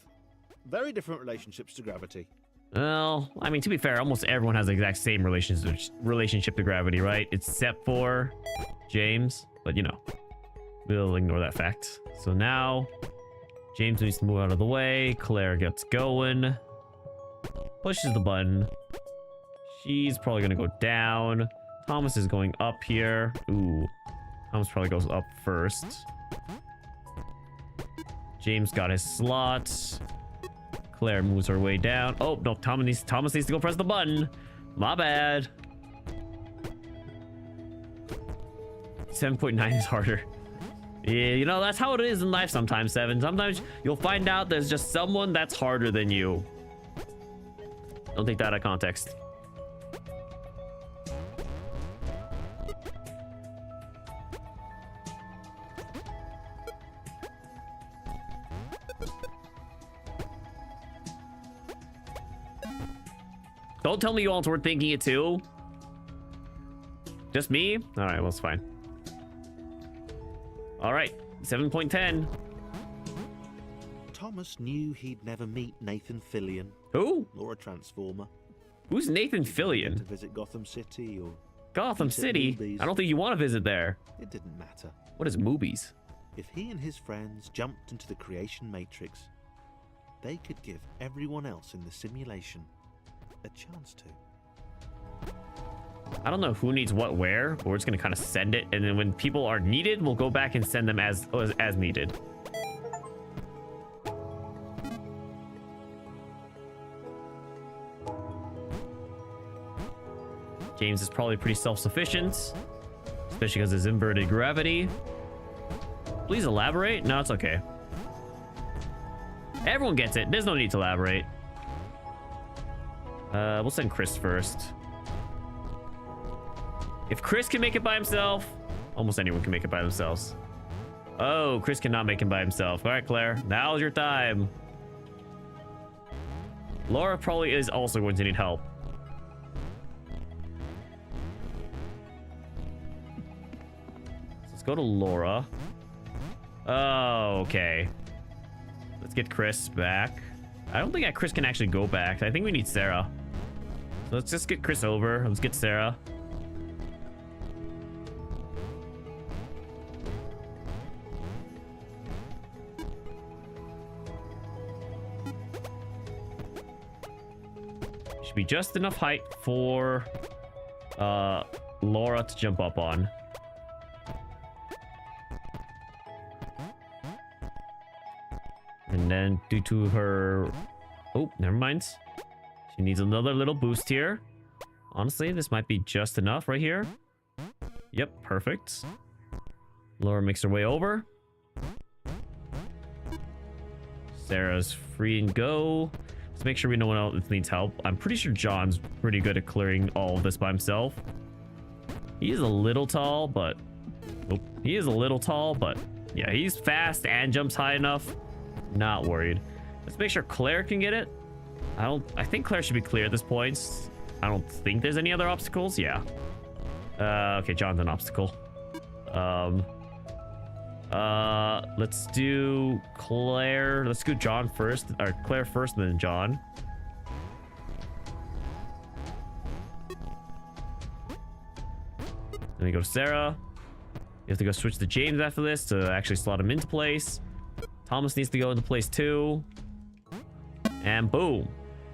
very different relationships to gravity. Well, I mean, to be fair, almost everyone has the exact same relationship to gravity, right? Except for James, but you know, we'll ignore that fact. So now, James needs to move out of the way. Claire gets going. Pushes the button. She's probably gonna go down. Thomas is going up here. Ooh. Thomas probably goes up first. James got his slot. Claire moves her way down. Oh, no, Thomas needs to go press the button. My bad. 7.9 is harder. Yeah, you know, that's how it is in life sometimes, Seven. Sometimes you'll find out there's just someone that's harder than you. Don't take that out of context. Don't tell me you all were thinking it too. Just me? All right, well, it's fine. All right, 7.10. Thomas knew he'd never meet Nathan Fillion. Who? Or a Transformer. Who's Nathan To Fillion? visit Gotham City or... Gotham eat at City? Moobies. I don't think you want to visit there. It didn't matter. What is Moobies? If he and his friends jumped into the creation matrix, they could give everyone else in the simulation a chance to. I don't know who needs what where, but we're just gonna kind of send it, and then when people are needed, we'll go back and send them as needed. James is probably pretty self-sufficient, especially because it's inverted gravity. Please elaborate. No, it's okay. Everyone gets it. There's no need to elaborate. We'll send Chris first. If Chris can make it by himself, almost anyone can make it by themselves. Oh, Chris cannot make it by himself. All right, Claire, now's your time. Laura probably is also going to need help. So let's go to Laura. Oh, okay. Let's get Chris back. I don't think Chris can actually go back. I think we need Sarah. So let's just get Chris over. Let's get Sarah. Should be just enough height for Laura to jump up on. And then due to her... Oh, never mind. She needs another little boost here. Honestly, this might be just enough right here. Yep, perfect. Laura makes her way over. Sarah's free and go. Let's make sure we know one else needs help. I'm pretty sure John's pretty good at clearing all of this by himself. He is a little tall, but... Oh, he is a little tall, but... Yeah, he's fast and jumps high enough. Not worried. Let's make sure Claire can get it. I think Claire should be clear at this point. I don't think there's any other obstacles. Yeah. Okay, John's an obstacle. Let's do Claire. Let's do John first, or Claire first, and then John. Then we go to Sarah. You have to go switch to James after this to actually slot him into place. Thomas needs to go into place too. And boom.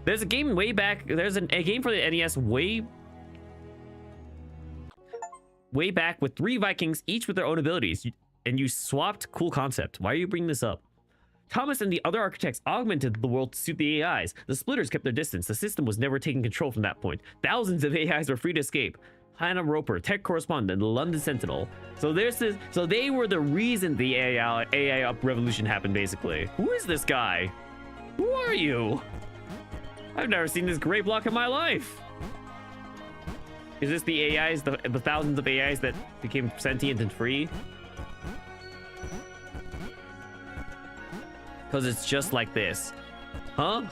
There's a game way back. There's a game for the NES way back with 3 Vikings, each with their own abilities. And you swapped. Cool concept. Why are you bringing this up? Thomas and the other architects augmented the world to suit the AIs. The splitters kept their distance. The system was never taking control from that point. Thousands of AIs were free to escape. Hannah Roper, tech correspondent, the London Sentinel. So there's this. So they were the reason the AI up revolution happened, basically. Who is this guy? Who are you? I've never seen this gray block in my life. Is this the AIs, the thousands of AIs that became sentient and free? Because it's just like this. Huh?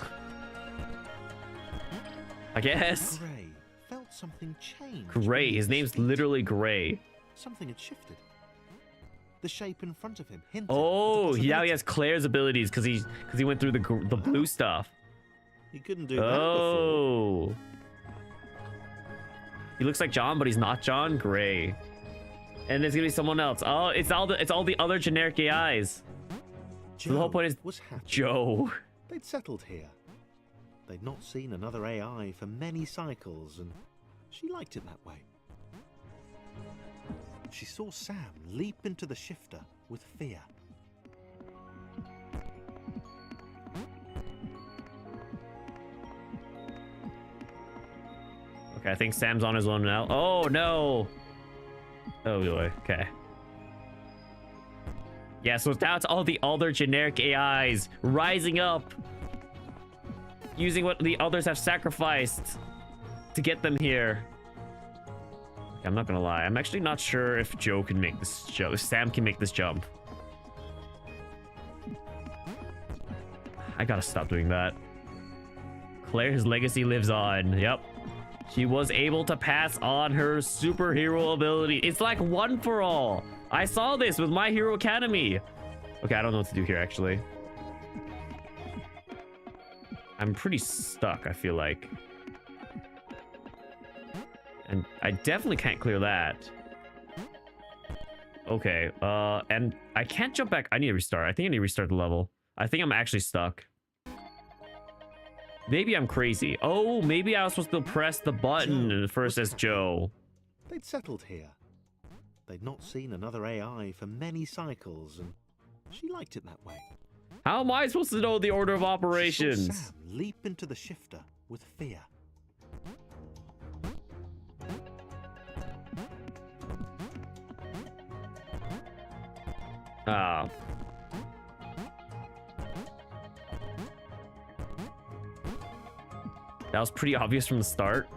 I guess. Gray felt something change. Gray. His name's literally Gray. Something had shifted. The shape in front of him hinted. Oh, now he has Claire's abilities because he went through the blue stuff. He couldn't do that Oh. before. He looks like John, but he's not John. Gray. And there's gonna be someone else. Oh, it's all the other generic AIs. So the whole point is was happy. Joe. They'd settled here. They'd not seen another AI for many cycles, and she liked it that way. She saw Sam leap into the shifter with fear. Okay, I think Sam's on his own now. Oh no. Oh boy. Okay. Yeah, so that's all the other generic AIs rising up, using what the others have sacrificed to get them here. Okay, I'm not gonna lie. I'm actually not sure if Joe can make this jump. If Sam can make this jump. I gotta stop doing that. Claire's legacy lives on. Yep. She was able to pass on her superhero ability. It's like one for all. I saw this with My Hero Academy. Okay, I don't know what to do here, actually. I'm pretty stuck, I feel like. And I definitely can't clear that. Okay, and I can't jump back. I need to restart. I think I need to restart the level. I think I'm actually stuck. Maybe I'm crazy. Oh, maybe I was supposed to press the button first as Joe. They'd settled here. They'd not seen another AI for many cycles, and she liked it that way. How am I supposed to know the order of She saw operations? Sam leap into the shifter with fear. Ah. That was pretty obvious from the start.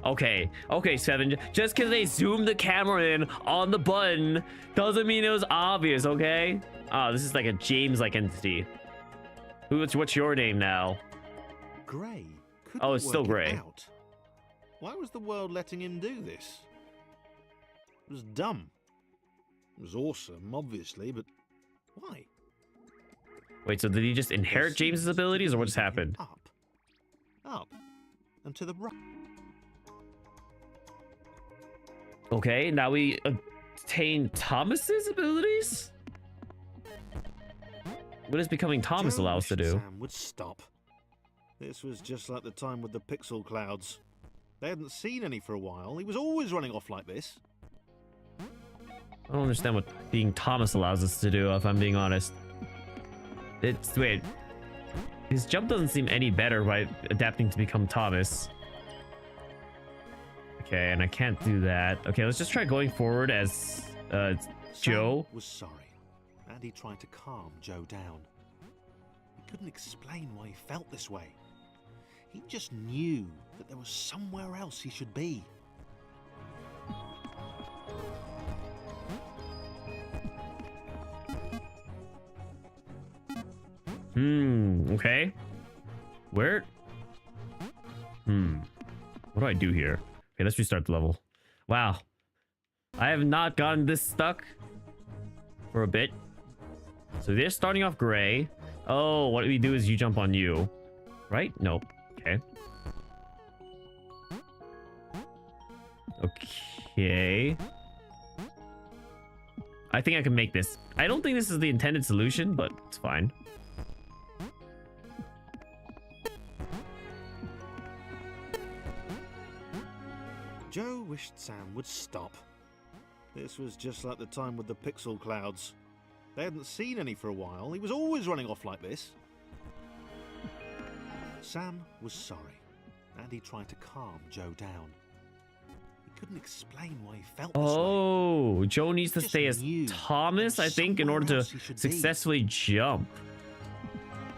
Okay, Seven. Just because they zoomed the camera in on the button doesn't mean it was obvious, okay? Oh, this is like a James-like entity. What's your name now? Gray. Oh, it's still Gray. Out. Why was the world letting him do this? It was dumb. It was awesome, obviously, but why? Wait, so did he just inherit James's abilities, or what just happened? Up, and to the right. Okay, now we obtain Thomas's abilities? What does becoming Thomas Joe allow us to wished do? Sam would stop. This was just like the time with the pixel clouds. They hadn't seen any for a while. He was always running off like this. I don't understand what being Thomas allows us to do, if I'm being honest. Wait. His jump doesn't seem any better by adapting to become Thomas. Okay, and I can't do that. Okay, let's just try going forward as Joe. Sam was sorry, and he tried to calm Joe down. He couldn't explain why he felt this way. He just knew that there was somewhere else he should be. Okay. Where What do I do here? Okay, let's restart the level. Wow. I have not gotten this stuck for a bit. So they're starting off gray. Oh, what we do is you jump on you. Right? Nope. Okay. Okay. I think I can make this. I don't think this is the intended solution, but it's fine. Joe wished Sam would stop. This was just like the time with the pixel clouds. They hadn't seen any for a while. He was always running off like this. Sam was sorry, and he tried to calm Joe down. He couldn't explain why he felt this way. Oh, Joe needs to Just stay as knew Thomas, I think, in order to somewhere else he should be. successfully jump.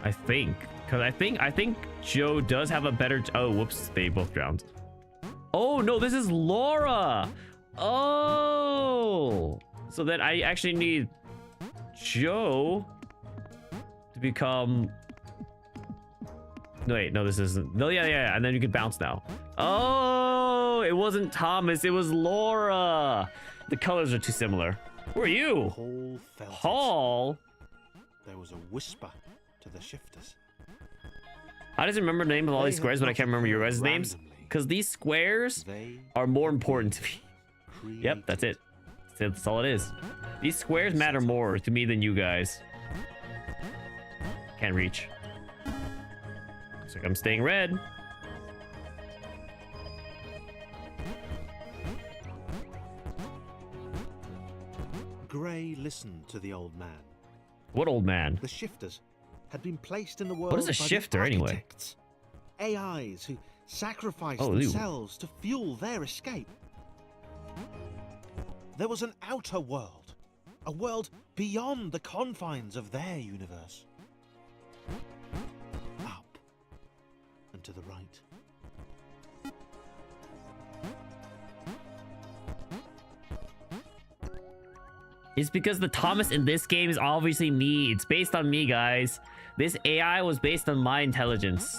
I think. Because I think Joe does have a better... Oh, whoops. They both drowned. Oh, no, this is Laura. Oh. So then I actually need Joe to become... No, wait, no, this isn't. No, yeah. And then you can bounce now. Oh, it wasn't Thomas. It was Laura. The colors are too similar. Who are you? Paul felt Paul? it. There was a whisper to the shifters. I just remember the name of all these They squares, had but I can't remember your guys' names. randomly. Because these squares They are more important to me. Yep, that's it. That's all it is. These squares matter more to me than you guys. Can't reach. Looks like I'm staying red. Gray listened to the old man. What old man? The shifters had been placed in the world What is a by the shifter, anyway? architects. AIs who sacrificed Oh, ew. themselves to fuel their escape. There was an outer world, a world beyond the confines of their universe. Up and to the right. It's because the Thomas in this game is obviously me. It's based on me, guys. This AI was based on my intelligence.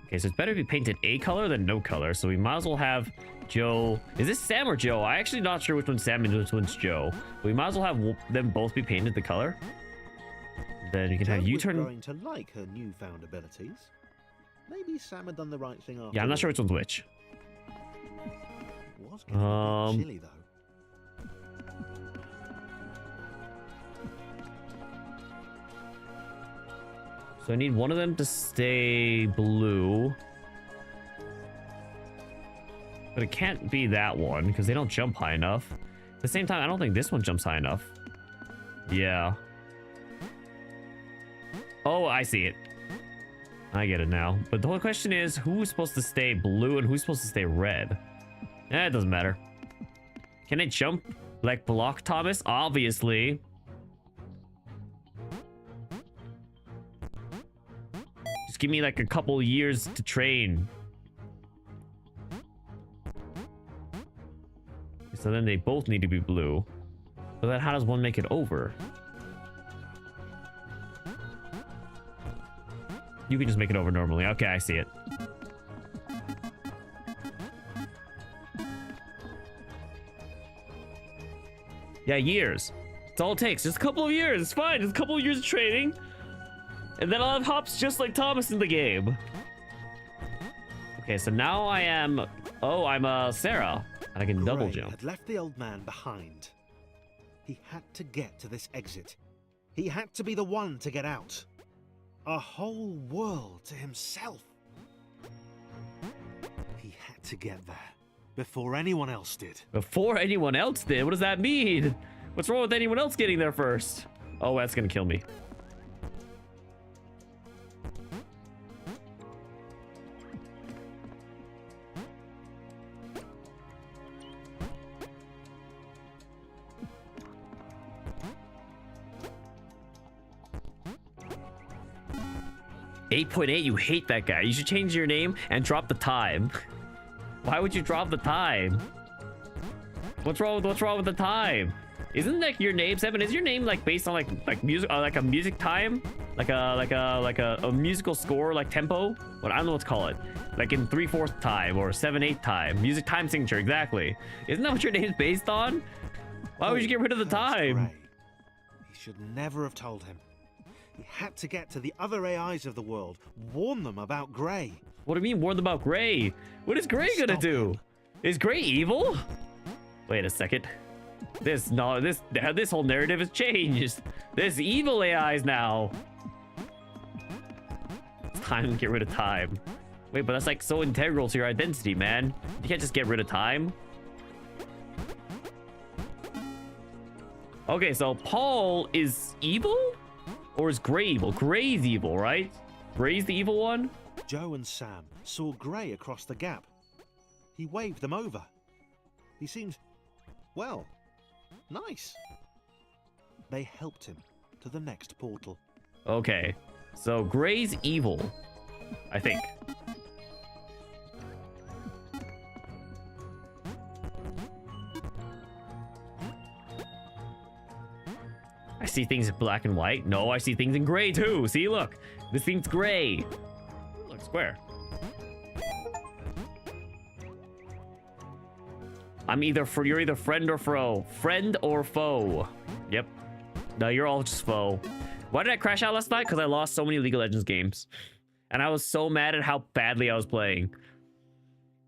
Okay, so it's better to be painted a color than no color. So we might as well have Joe. Is this Sam or Joe? I'm actually not sure which one's Sam and which one's Joe. We might as well have them both be painted the color. Then you can have Joe you was turn. growing to like her newfound abilities. Maybe Sam had done the right thing after Yeah, I'm not sure all. which one's which. Was getting a bit chilly though. So I need one of them to stay blue. But it can't be that one because they don't jump high enough. At the same time, I don't think this one jumps high enough. Yeah. Oh, I see it. I get it now. But the whole question is, who's supposed to stay blue and who's supposed to stay red? Eh, it doesn't matter. Can I jump like Block Thomas? Obviously. Just give me like a couple years to train. So then they both need to be blue. So then how does one make it over? You can just make it over normally. Okay, I see it. Yeah, years. It's all it takes. Just a couple of years. It's fine. Just a couple of years of training. And then I'll have hops just like Thomas in the game. Okay, so now I am... Oh, I'm Sarah. And I can double Gray jump. had left the old man behind. He had to get to this exit. He had to be the one to get out. A whole world to himself. He had to get there before anyone else did. Before anyone else did? What does that mean? What's wrong with anyone else getting there first? Oh, that's gonna kill me. .8, you hate that guy. You should change your name and drop the time. Why would you drop the time? What's wrong with the time? Isn't like your name, Seven? Is your name like based on like music, like a music time, like a musical score, like tempo? What I don't know what to call it. Like in 3/4 time or 7/8 time, music time signature. Exactly. Isn't that what your name's based on? Why would you get rid of the time? Gray. He should never have told him. He had to get to the other AIs of the world, warn them about Gray. What do you mean warn them about Gray? What is Gray gonna do? him. Is Gray evil? Wait a second. This whole narrative has changed. There's evil AIs now. It's time to get rid of time. Wait, but that's like so integral to your identity, man. You can't just get rid of time. Okay, so Paul is evil? Or is Gray evil? Gray's evil, right? Gray's the evil one? Joe and Sam saw Gray across the gap. He waved them over. He seemed, well, nice. They helped him to the next portal. Okay, so Gray's evil, I think. I see things in black and white. No, I see things in gray too. See, look, this thing's gray. Look, square. You're either friend or foe. Friend or foe. Yep. No, you're all just foe. Why did I crash out last night? Because I lost so many League of Legends games. And I was so mad at how badly I was playing.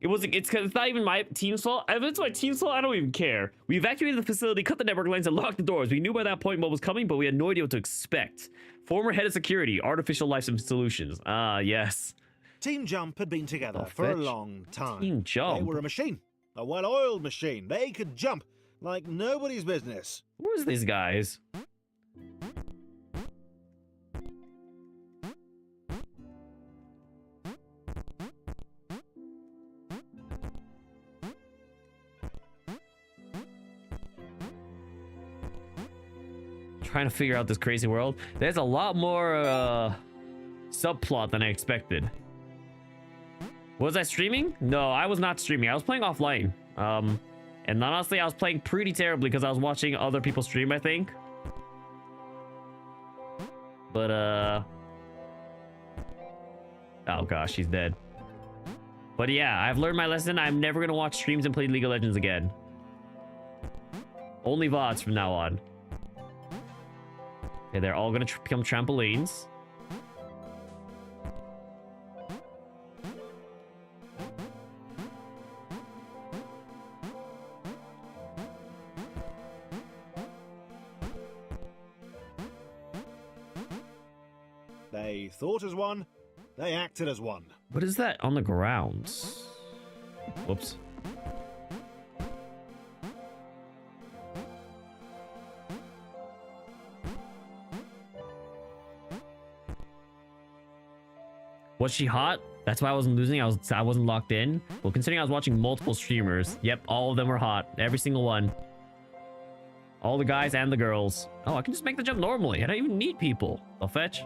It's not even my team's fault. If it's my team's fault, I don't even care. We evacuated the facility, cut the network lines, and locked the doors. We knew by that point what was coming, but we had no idea what to expect. Former head of security, artificial life solutions. Ah, yes. Team Jump had been together Oh, for a fetch. long time. Team Jump? They were a machine. A well-oiled machine. They could jump like nobody's business. Where's these guys? Trying to figure out this crazy world. There's a lot more subplot than I expected. Was I streaming? No, I was not streaming. I was playing offline. And honestly, I was playing pretty terribly because I was watching other people stream, I think. But oh gosh, she's dead. But yeah, I've learned my lesson. I'm never gonna watch streams and play League of Legends again. Only VODs from now on. Okay, they're all gonna become trampolines. They thought as one, they acted as one. What is that on the ground? Whoops. Was she hot? That's why I wasn't losing. I wasn't locked in. Well, considering I was watching multiple streamers, yep, all of them were hot. Every single one. All the guys and the girls. Oh, I can just make the jump normally. I don't even need people. I'll fetch.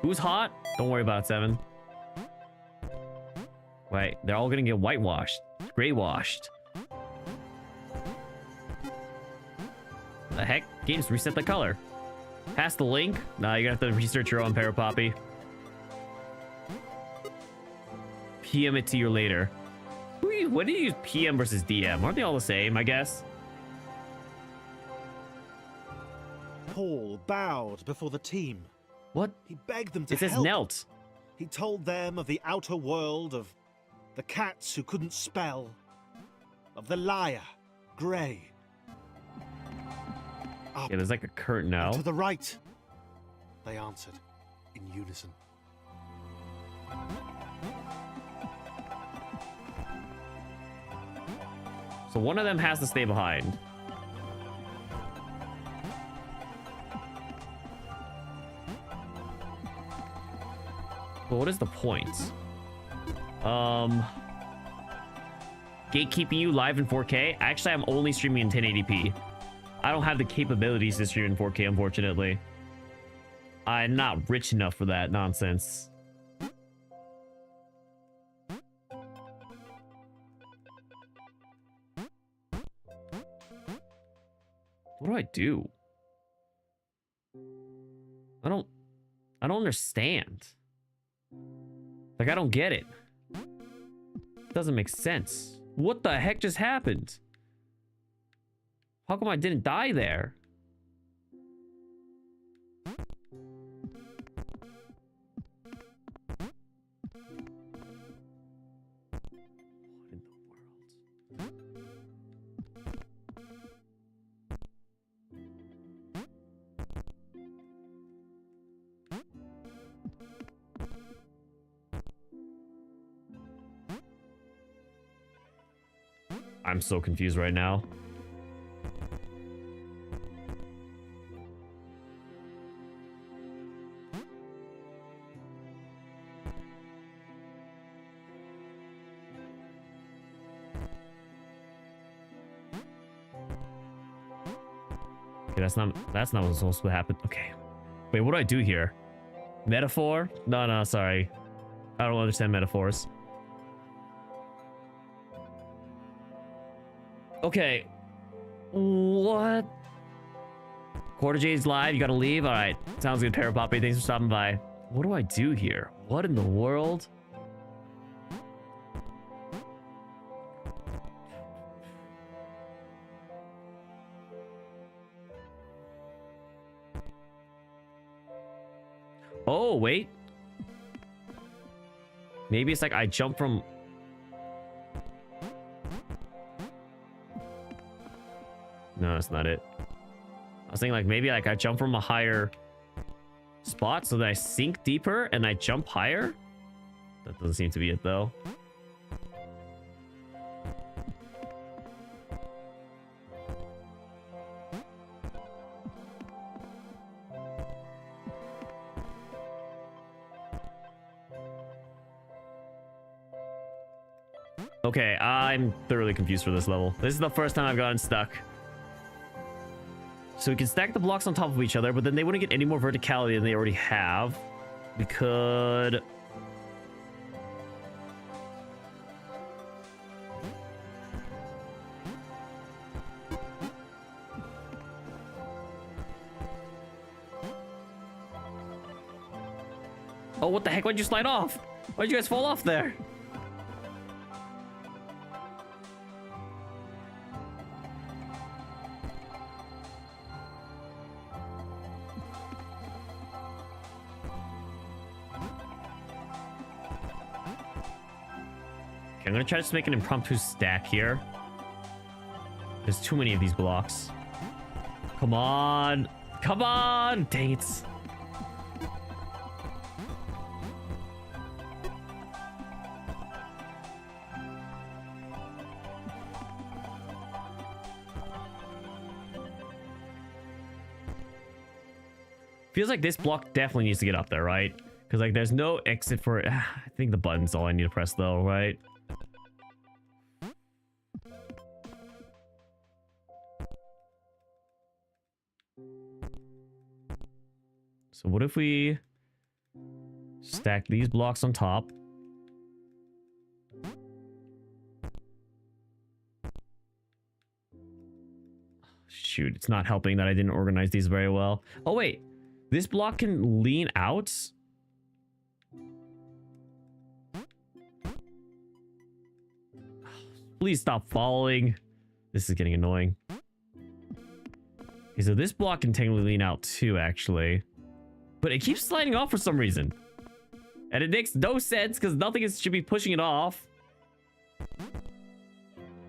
Who's hot? Don't worry about it, Seven. Wait, they're all gonna get whitewashed. Gray washed. The heck? Games reset the color. Pass the link? Nah, you're gonna have to research your own Parapoppy. PM it to you later. What do you use PM versus DM? Aren't they all the same, I guess? Paul bowed before the team. What? He begged them to It says help. knelt. He told them of the outer world, of the cats who couldn't spell, of the liar, Gray. Up Yeah, there's like a curtain now. and to the right, they answered in unison. So one of them has to stay behind. But what is the point? Gatekeeping you live in 4K? Actually, I'm only streaming in 1080p. I don't have the capabilities to stream in 4K, unfortunately. I'm not rich enough for that nonsense. What do I do? I don't understand. Like, I don't get it. It doesn't make sense. What the heck just happened? How come I didn't die there? What in the world? I'm so confused right now. Okay, that's not what's supposed to happen. Okay. Wait, what do I do here? Metaphor? No, sorry. I don't understand metaphors. Okay. What? Quarter J's live. You gotta leave? Alright. Sounds good, Parapoppy. Thanks for stopping by. What do I do here? What in the world? Oh, wait. Maybe it's like I jump from... No, that's not it. I was thinking like maybe like I jump from a higher spot so that I sink deeper and I jump higher. That doesn't seem to be it though. Okay, I'm thoroughly confused for this level. This is the first time I've gotten stuck. So we can stack the blocks on top of each other, but then they wouldn't get any more verticality than they already have. We could... Oh, what the heck? Why'd you slide off? Why'd you guys fall off there? I'm gonna try to make an impromptu stack here. There's too many of these blocks. Come on. Come on. Dang it. Feels like this block definitely needs to get up there, right? Because like there's no exit for it. I think the button's all I need to press though, right? So what if we stack these blocks on top? Shoot, it's not helping that I didn't organize these very well. Oh wait, this block can lean out? Please stop falling. This is getting annoying. Okay, so this block can technically lean out too, actually. But it keeps sliding off for some reason. And it makes no sense because nothing should be pushing it off.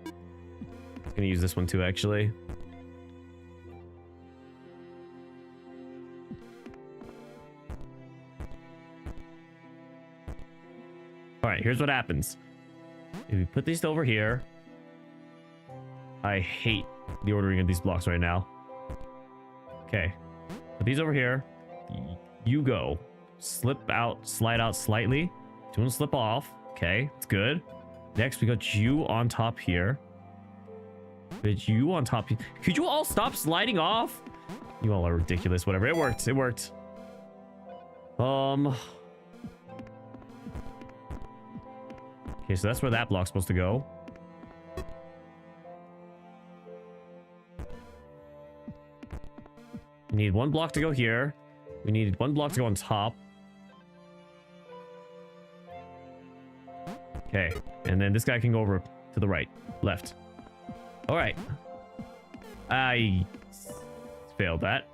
I'm gonna use this one too, actually. Alright, here's what happens. If we put these over here... I hate the ordering of these blocks right now. Okay. Put these over here. You go. Slip out, slide out slightly. Don't slip off. Okay, it's good. Next, we got you on top here. But you on top. Could you all stop sliding off? You all are ridiculous. Whatever. It worked. It worked. Okay, so that's where that block's supposed to go. need 1 block to go here. We need 1 block to go on top. Okay, and then this guy can go over to the right, left. All right. I failed that.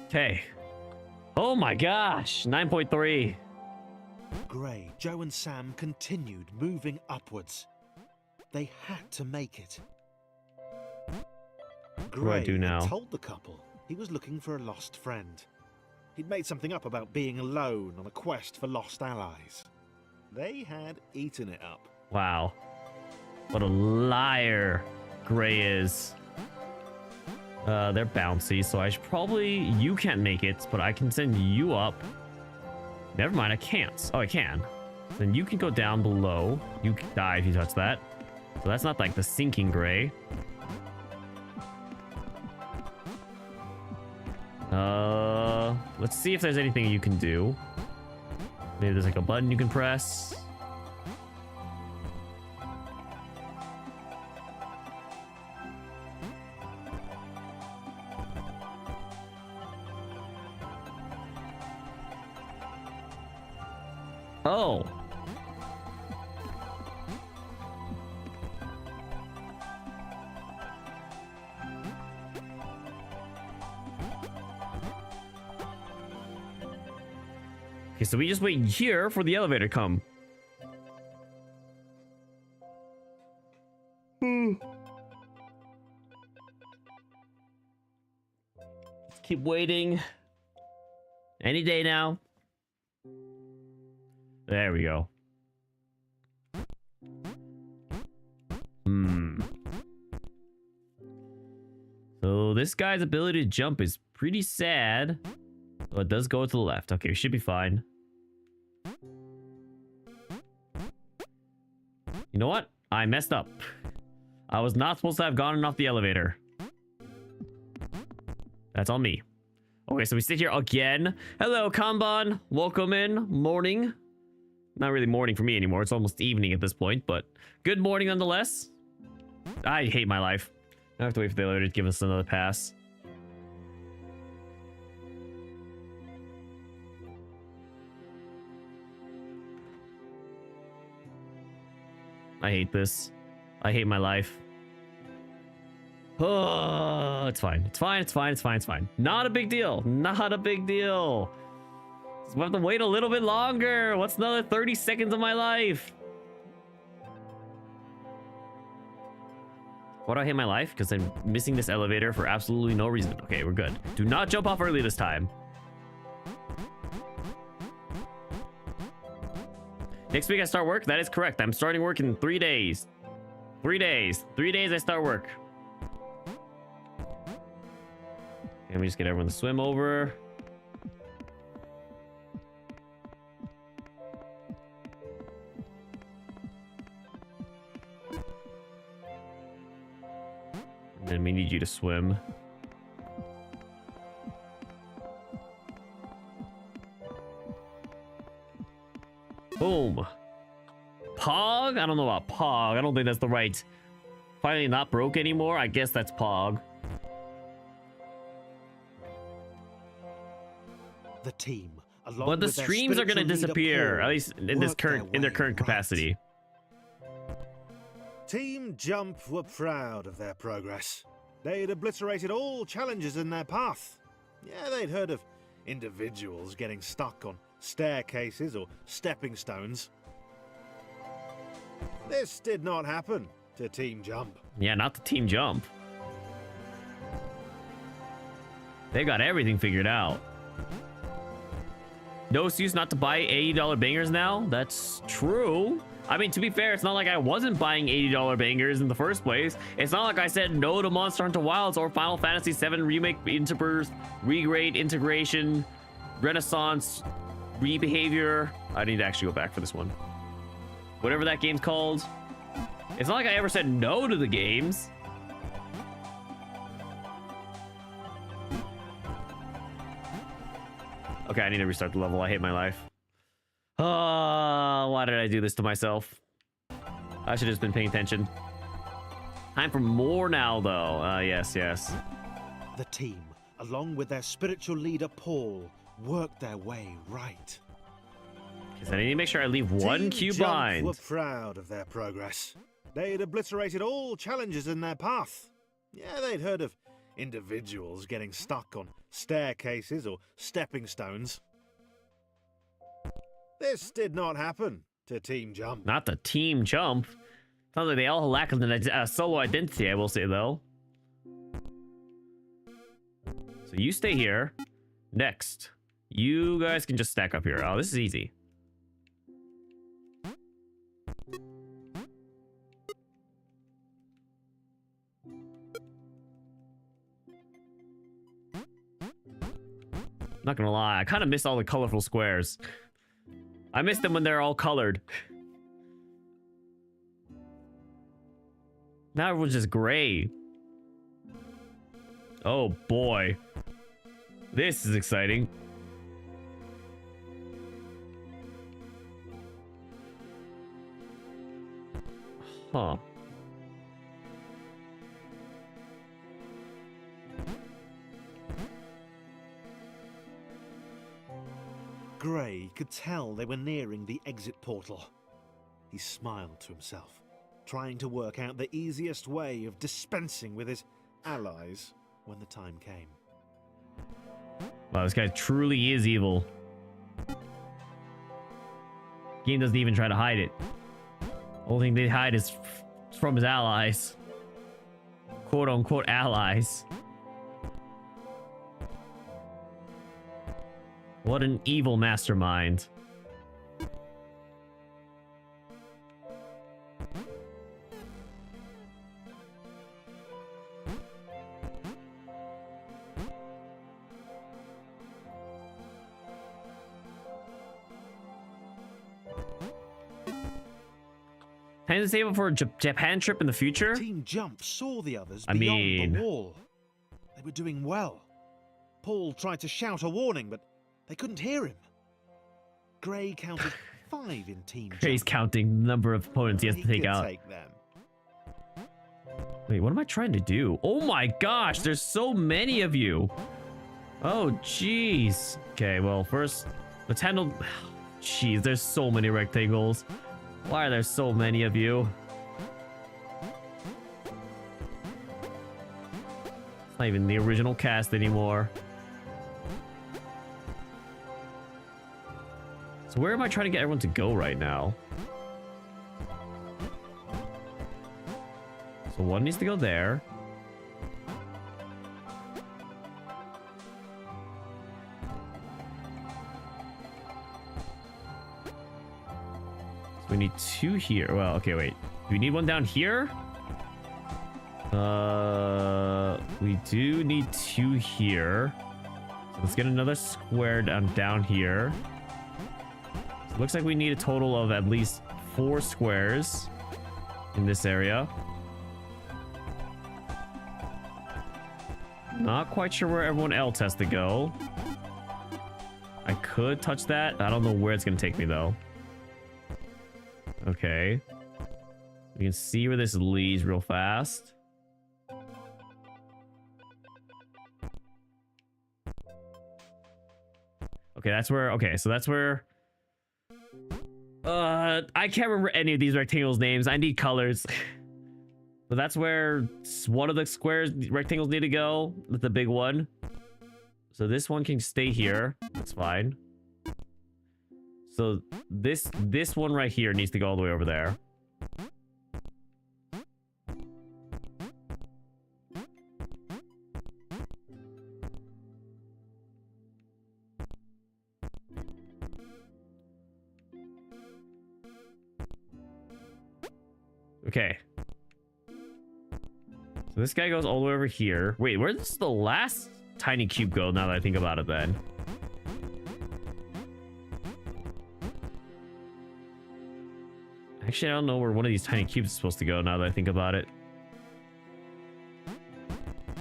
Okay. Oh my gosh, 9.3. Gray, Joe and Sam continued moving upwards. They had to make it. do I do now? had told the couple he was looking for a lost friend. He'd made something up about being alone on a quest for lost allies. They had eaten it up. Wow. What a liar Gray is. They're bouncy, so I should probably... You can't make it, but I can send you up. Never mind, I can't. Oh, I can. Then you can go down below. You can die if you touch that. So that's not like the sinking Gray. Let's see if there's anything you can do. Maybe there's like a button you can press. Oh. Okay, so we just wait here for the elevator to come. Let's keep waiting. Any day now. There we go. So this guy's ability to jump is pretty sad. But it does go to the left. Okay, we should be fine. You know what? I messed up. I was not supposed to have gone off the elevator. That's on me. Okay, so we sit here again. Hello, Kanban. Welcome in. Morning. Not really morning for me anymore. It's almost evening at this point, but good morning nonetheless. I hate my life. I have to wait for the elevator to give us another pass. I hate this. I hate my life. Oh, it's fine. It's fine. It's fine. It's fine. It's fine. Not a big deal. Not a big deal. So we have to wait a little bit longer. What's another 30 seconds of my life? Why do I hate my life? Because I'm missing this elevator for absolutely no reason. Okay, we're good. Do not jump off early this time. Next week I start work? That is correct. I'm starting work in 3 days. 3 days. 3 days I start work. And we just get everyone to swim over. And then we need you to swim. Boom. Pog? I don't know about Pog. I don't think that's the right. Finally not broke anymore. I guess that's Pog. The team, along But the with their streams are going to spiritual leader, disappear, Paul, at least in this worked their current in their way current right. capacity. Team Jump were proud of their progress. They'd obliterated all challenges in their path. Yeah, they'd heard of individuals getting stuck on staircases or stepping stones. This did not happen to Team Jump. Yeah, not the Team Jump. They got everything figured out. No excuse not to buy $80 bangers now. That's true. I mean, to be fair, it's not like I wasn't buying $80 bangers in the first place. It's not like I said no to Monster Hunter Wilds or Final Fantasy VII Remake Interburst, Regrade, Integration, Renaissance, Rebehavior. I need to actually go back for this one. Whatever that game's called. It's not like I ever said no to the games. Okay, I need to restart the level. I hate my life. Why did I do this to myself? I should have just been paying attention. Time for more now, though. Yes. The team, along with their spiritual leader Paul, worked their way right. Because I need to make sure I leave one Team cube Jump behind. were proud of their progress. They'd obliterated all challenges in their path. Yeah, they'd heard of individuals getting stuck on staircases or stepping stones. This did not happen to Team Jump. Not the team jump. Sounds like they all lack a solo identity, I will say, though. So you stay here. Next. You guys can just stack up here. Oh, this is easy. Not gonna lie, I kind of miss all the colorful squares. I miss them when they're all colored. Now everyone's just gray. Oh boy. This is exciting. Huh. Gray could tell they were nearing the exit portal. He smiled to himself, trying to work out the easiest way of dispensing with his allies when the time came. Wow, this guy truly is evil. Game doesn't even try to hide it. Only thing they hide is from his allies. Quote unquote allies. What an evil mastermind. Time to save up for a Japan trip in the future? Team Jump saw the others I beyond mean... the wall. They were doing well. Paul tried to shout a warning, but they couldn't hear him. Gray counted 5 in Team Gray's Jump. counting the number of opponents he has to take could out. take them. Wait, what am I trying to do? Oh my gosh, there's so many of you. Oh, jeez. Okay, well, first, let's handle... Jeez, there's so many rectangles. Why are there so many of you? It's not even the original cast anymore. So where am I trying to get everyone to go right now? So one needs to go there. So we need 2 here. Well, okay, wait. Do we need one down here? We do need 2 here. So let's get another square down here. So it looks like we need a total of at least 4 squares in this area. Not quite sure where everyone else has to go. I could touch that. I don't know where it's going to take me, though. Okay. We can see where this leads real fast. Okay, that's where... Okay, so that's where... I can't remember any of these rectangles' names. I need colors. But that's where one of the squares, rectangles need to go. The big one. So this one can stay here. That's fine. So this one right here needs to go all the way over there. Okay. So this guy goes all the way over here. Wait, where does the last tiny cube go now that I think about it then? Actually, I don't know where one of these tiny cubes is supposed to go now that I think about it.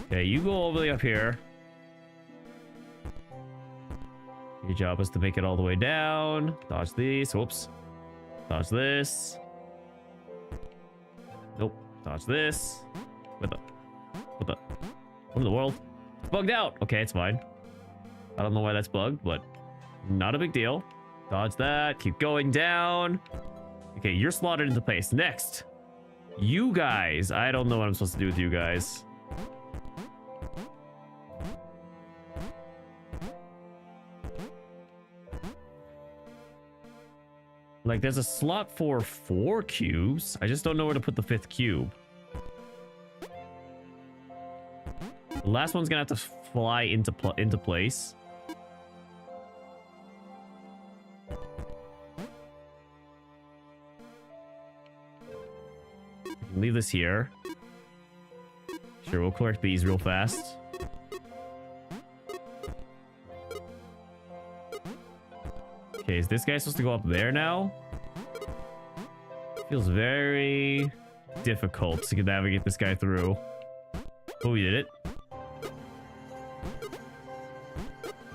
Okay, you go all the way up here. Your job is to make it all the way down. Dodge these. Whoops. Dodge this. Nope. Dodge this. What in the world? It's bugged out. Okay, it's fine. I don't know why that's bugged, but not a big deal. Dodge that. Keep going down. Okay, you're slotted into place. Next. You guys. I don't know what I'm supposed to do with you guys. Like, there's a slot for 4 cubes. I just don't know where to put the 5th cube. The last one's gonna have to fly into place. Leave this here. Sure, we'll collect these real fast. Okay, is this guy supposed to go up there now? Feels very difficult to navigate this guy through. Oh, we did it.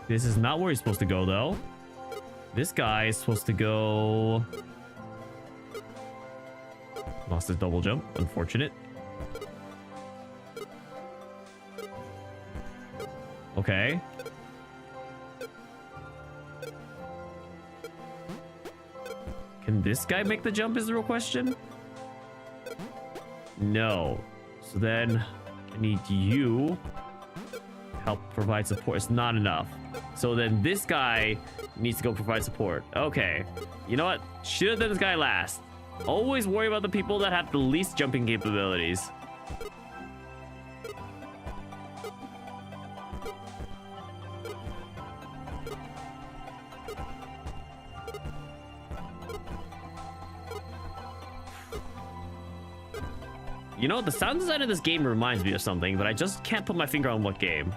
This is not where he's supposed to go, though. This guy is supposed to go... Lost his double jump. Unfortunate. Okay. Can this guy make the jump is the real question? No. So then I need you to help provide support. It's not enough. So then this guy needs to go provide support. Okay. You know what? Should have done this guy last. Always worry about the people that have the least jumping capabilities. You know, the sound design of this game reminds me of something, but I just can't put my finger on what game.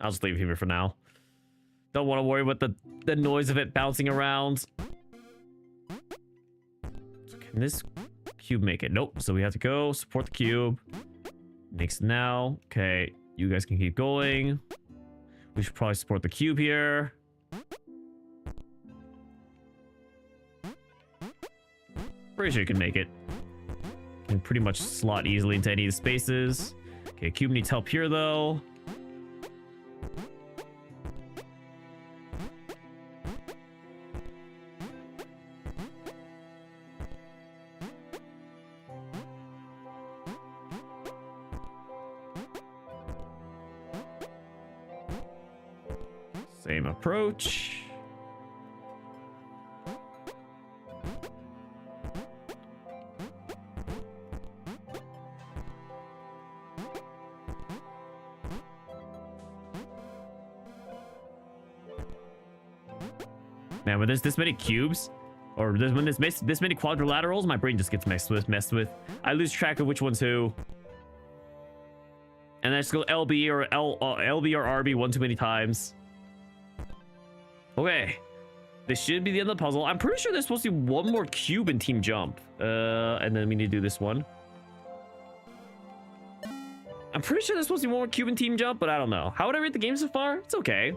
I'll just leave him here for now. Don't want to worry about the noise of it bouncing around. So can this cube make it? Nope. So we have to go support the cube. Next now. Okay. You guys can keep going. We should probably support the cube here. Pretty sure you can make it. Can pretty much slot easily into any of the spaces. Okay, cube needs help here though. Same approach. Man, when there's this many cubes, or when there's this many quadrilaterals, my brain just gets messed with. I lose track of which one's who. And I just go LB or LB or RB one too many times. Okay, this should be the end of the puzzle. I'm pretty sure there's supposed to be one more cube in Team Jump. And then we need to do this one. I'm pretty sure there's supposed to be one more cube in Team Jump, but I don't know. How would I rate the game so far? It's okay.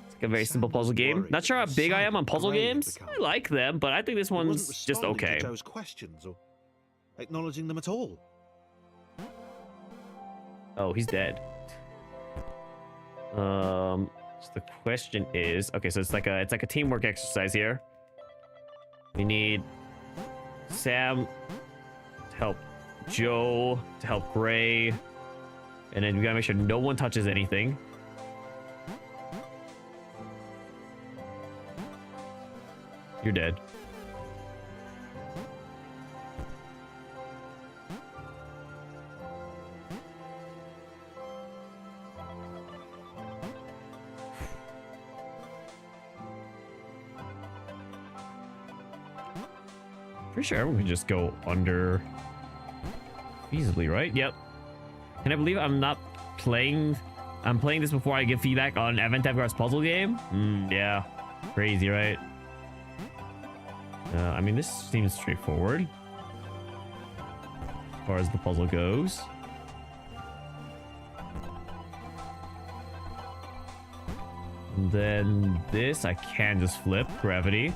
It's like a very simple puzzle game. Not sure how big I am on puzzle games. I like them, but I think this one's just okay. To Joe's questions or acknowledging them at all. Oh, he's dead. So the question is, okay, so it's like a teamwork exercise here. We need Sam to help Joe, to help Gray, and then we gotta make sure no one touches anything. You're dead. Pretty sure everyone can just go under feasibly, right? Yep. Can I believe I'm not playing? I'm playing this before I give feedback on Event Avgar's puzzle game? Yeah. Crazy, right? I mean, this seems straightforward as far as the puzzle goes. And then this, I can just flip gravity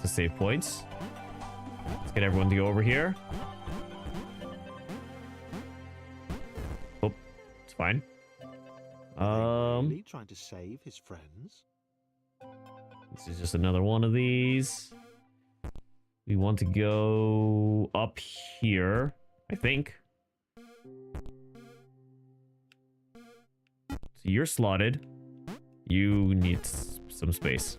to save points. Let's get everyone to go over here. Oh, it's fine. Really trying to save his friends? This is just another one of these. We want to go up here, I think. So you're slotted. You need some space.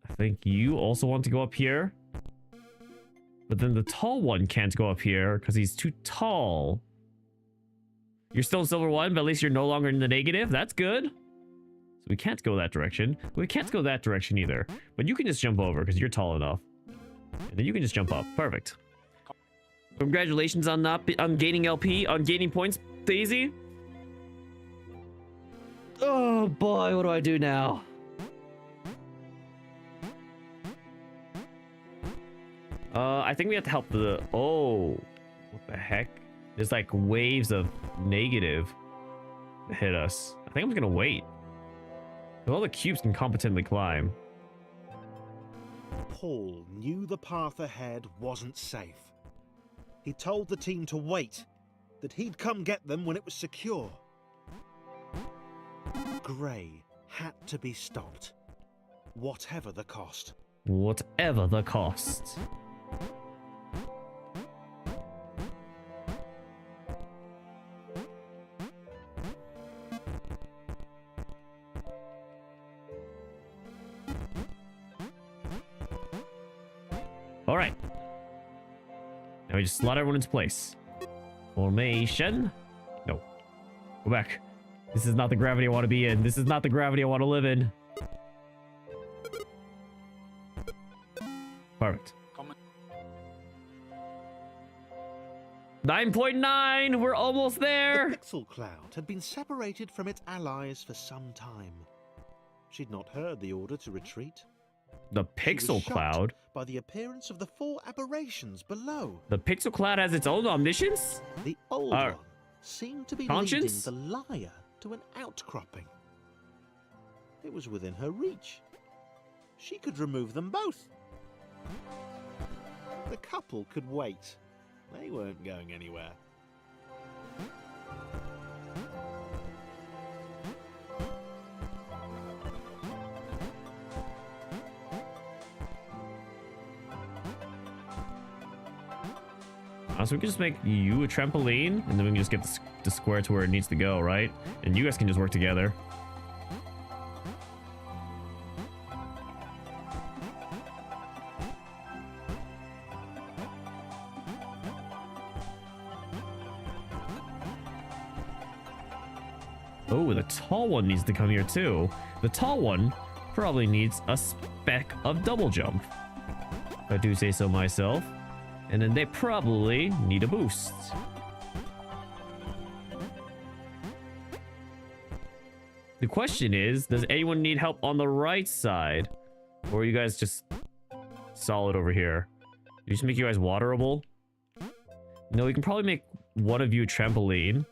I think you also want to go up here. But then the tall one can't go up here because he's too tall. You're still in silver 1, but at least you're no longer in the negative. That's good. So we can't go that direction. We can't go that direction either. But you can just jump over because you're tall enough. And then you can just jump up. Perfect. Congratulations on gaining LP, on gaining points, Daisy. Oh boy, what do I do now? I think we have to help the... Oh, what the heck? There's like waves of negative that hit us. I think I'm just gonna wait. All the cubes can competently climb. Paul knew the path ahead wasn't safe. He told the team to wait, that he'd come get them when it was secure. Gray had to be stopped, whatever the cost. Whatever the cost. All right. Now we just slot everyone into place. Formation. No. Go back. This is not the gravity I want to be in. This is not the gravity I want to live in. Perfect. 9.9! We're almost there! The pixel cloud had been separated from its allies for some time. She'd not heard the order to retreat. The pixel cloud? By the appearance of the 4 aberrations below. The pixel cloud has its own omniscience? The old one seemed to be conscience? leading the liar to an outcropping. It was within her reach. She could remove them both. The couple could wait. They weren't going anywhere. So we can just make you a trampoline, and then we can just get the square to where it needs to go, right? And you guys can just work together. Oh, the tall one needs to come here too. The tall one probably needs a speck of double jump, if I do say so myself. And then they probably need a boost. The question is, does anyone need help on the right side? Or are you guys just solid over here? You just make you guys waterable? No, we can probably make one of you a trampoline.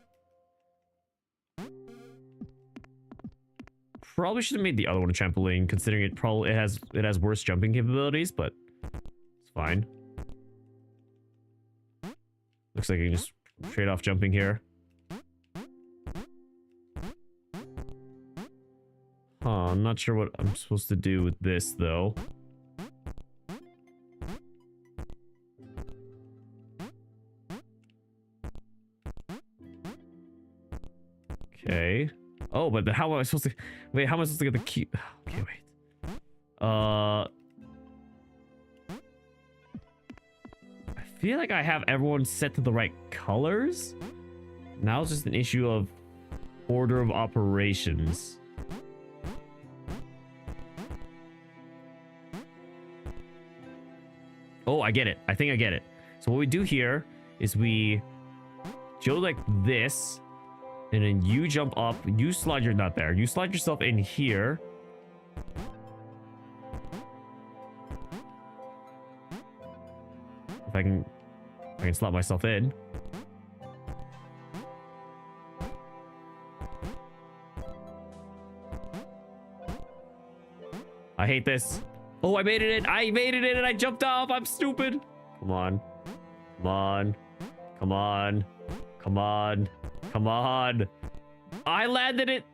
Probably should have made the other one a trampoline, considering it has worse jumping capabilities, but it's fine. Looks like I can just trade off jumping here. Huh, I'm not sure what I'm supposed to do with this, though. Okay. Oh, but how am I supposed to... Wait, how am I supposed to get the key? Okay, wait. I feel like I have everyone set to the right colors. Now it's just an issue of order of operations. Oh, I get it. I think I get it. So what we do here is we go like this, and then you jump up. You slide your nut there. You slide yourself in here. If I can slot myself in. I hate this. Oh, I made it in. I made it in and I jumped off. I'm stupid. Come on. Come on. Come on. Come on. Come on. I landed it.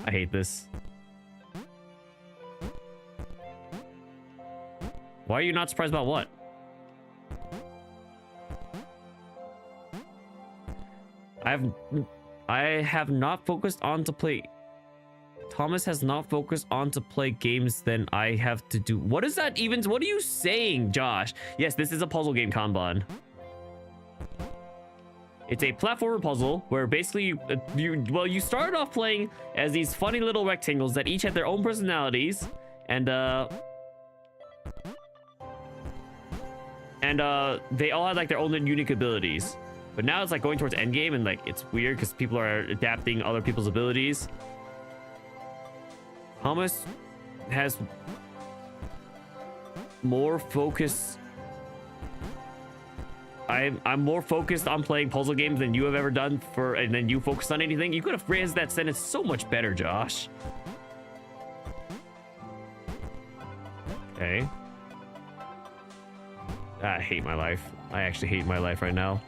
I hate this. Why are you not surprised about what? I have not focused on to play. Thomas has not focused on to play games than I have to do. What is that even? What are you saying, Josh? Yes, this is a puzzle game, Kanban. It's a platformer puzzle where basically you started off playing as these funny little rectangles that each had their own personalities, and they all had like their own unique abilities. But now it's like going towards endgame, and like it's weird because people are adapting other people's abilities. Thomas has more focus. I'm more focused on playing puzzle games than you have ever done and then you focused on anything. You could have phrased that sentence so much better, Josh. Okay. I hate my life. I actually hate my life right now.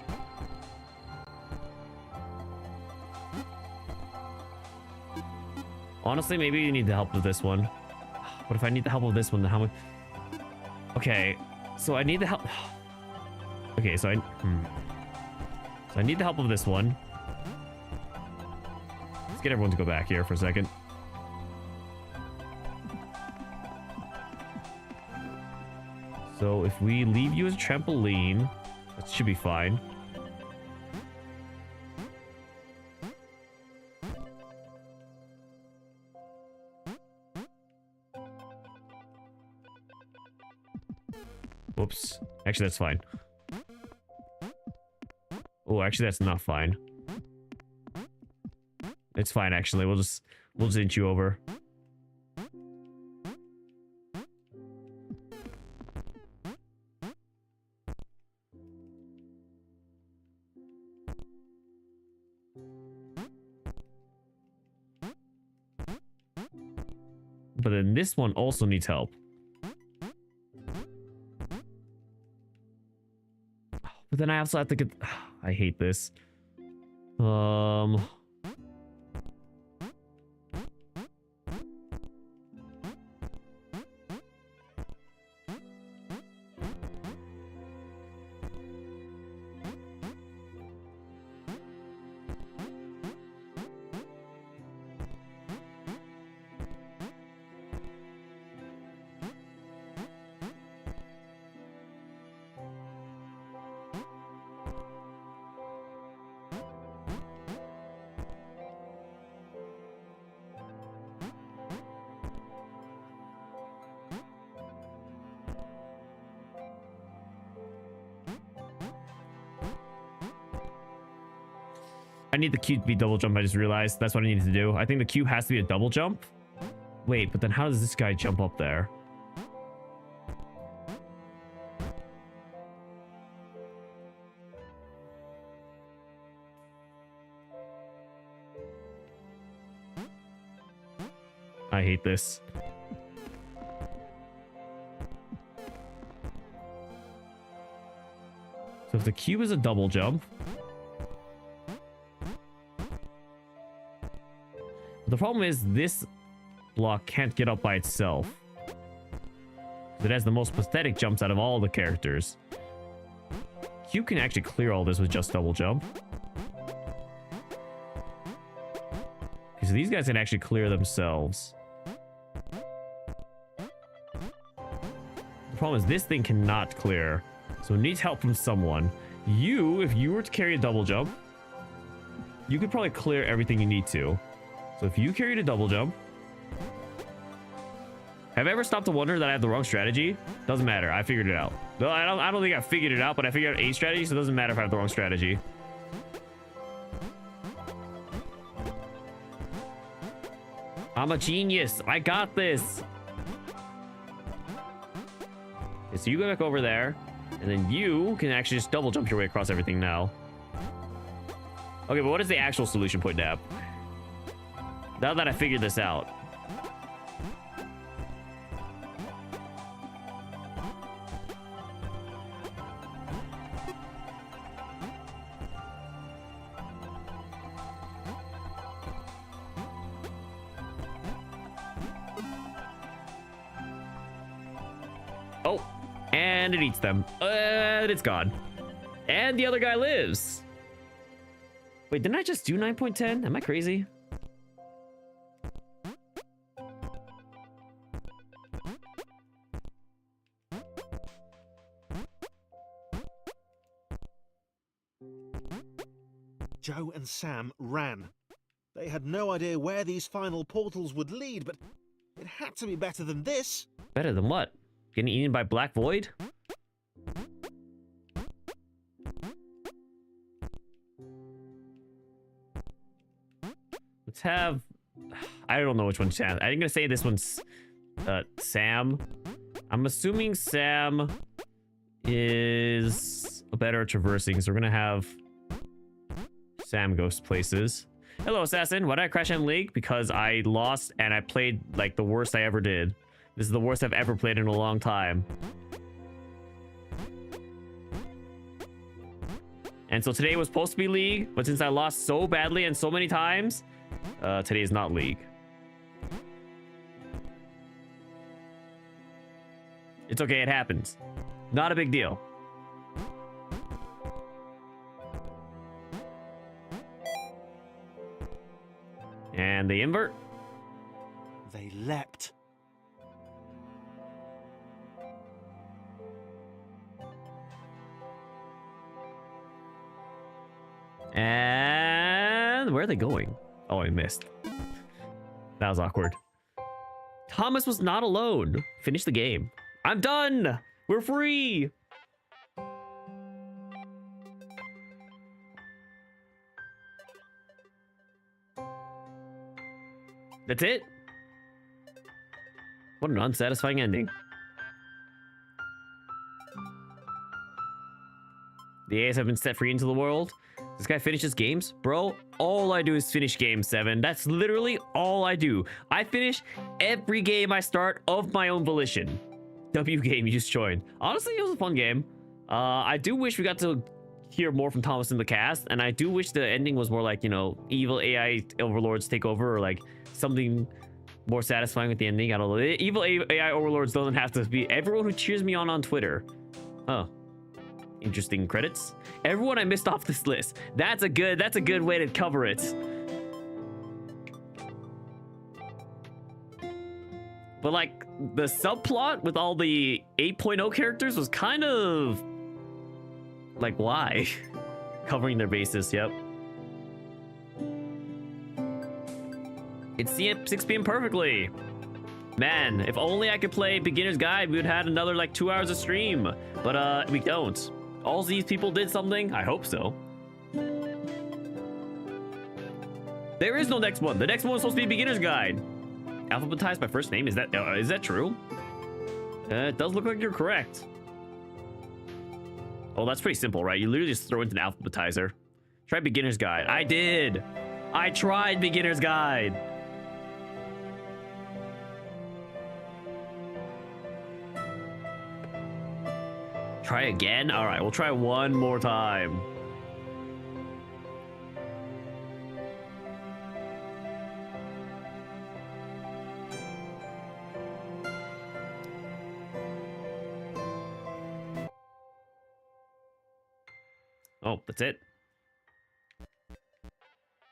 Honestly, maybe you need the help with this one. What if I need the help with this one? How much? Okay, so I need the help. Okay, so I need the help of this one. Let's get everyone to go back here for a second. So if we leave you as a trampoline, that should be fine. Whoops. Actually, that's fine. Oh, actually, that's not fine. It's fine, actually. We'll just inch you over. But then this one also needs help. But then I also have to get... I hate this. I need the cube to be double jump. I just realized that's what I needed to do. I think the cube has to be a double jump. Wait, but then how does this guy jump up there? I hate this. So if the cube is a double jump, the problem is this block can't get up by itself. It has the most pathetic jumps out of all the characters. Cube can actually clear all this with just double jump. Okay, so these guys can actually clear themselves. The problem is this thing cannot clear. So it needs help from someone. You, if you were to carry a double jump, you could probably clear everything you need to. So if you carried a double jump, have I ever stopped to wonder that I have the wrong strategy? Doesn't matter. I figured it out. No, I don't think I figured it out, but I figured out a strategy, so it doesn't matter if I have the wrong strategy. I'm a genius. I got this. Okay, so you go back over there, and then you can actually just double jump your way across everything now. Okay, but what is the actual solution point, Dab? Now that I figured this out. Oh, and it eats them. And it's gone. And the other guy lives. Wait, didn't I just do 9.10? Am I crazy? Joe and Sam ran. They had no idea where these final portals would lead, but it had to be better than this. Better than what? Getting eaten by Black Void? Let's have... I don't know which one's Sam. I'm gonna say this one's Sam. I'm assuming Sam is better at traversing, so we're gonna have Sam go places. Hello, Assassin. Why did I crash in League? Because I lost and I played like the worst I ever did. This is the worst I've ever played in a long time. And so today was supposed to be League, but since I lost so badly and so many times, today is not League. It's okay, it happens. Not a big deal. And they invert. They leapt. And where are they going? Oh, I missed. That was awkward. Thomas was not alone. Finish the game. I'm done. We're free. That's it? What an unsatisfying ending. The A's have been set free into the world. This guy finishes games? Bro, all I do is finish game 7. That's literally all I do. I finish every game I start of my own volition. W game you just joined. Honestly, it was a fun game. I do wish we got to hear more from Thomas in the cast, and I do wish the ending was more like, you know, evil AI overlords take over, or like something more satisfying with the ending. I don't know. Evil AI overlords doesn't have to be everyone who cheers me on Twitter. Oh, interesting credits. Everyone I missed off this list. That's a good way to cover it. But like the subplot with all the 8.0 characters was kind of like, why? Covering their bases, yep. It's 6 p.m. perfectly. Man, if only I could play Beginner's Guide, we would have had another like 2 hours of stream. But we don't. All these people did something? I hope so. There is no next one. The next one was supposed to be Beginner's Guide. Alphabetized by first name? Is that true? It does look like you're correct. Oh, that's pretty simple, right? You literally just throw into an alphabetizer. Try Beginner's Guide. I did. I tried Beginner's Guide. Try again? All right, we'll try one more time. Oh, that's it.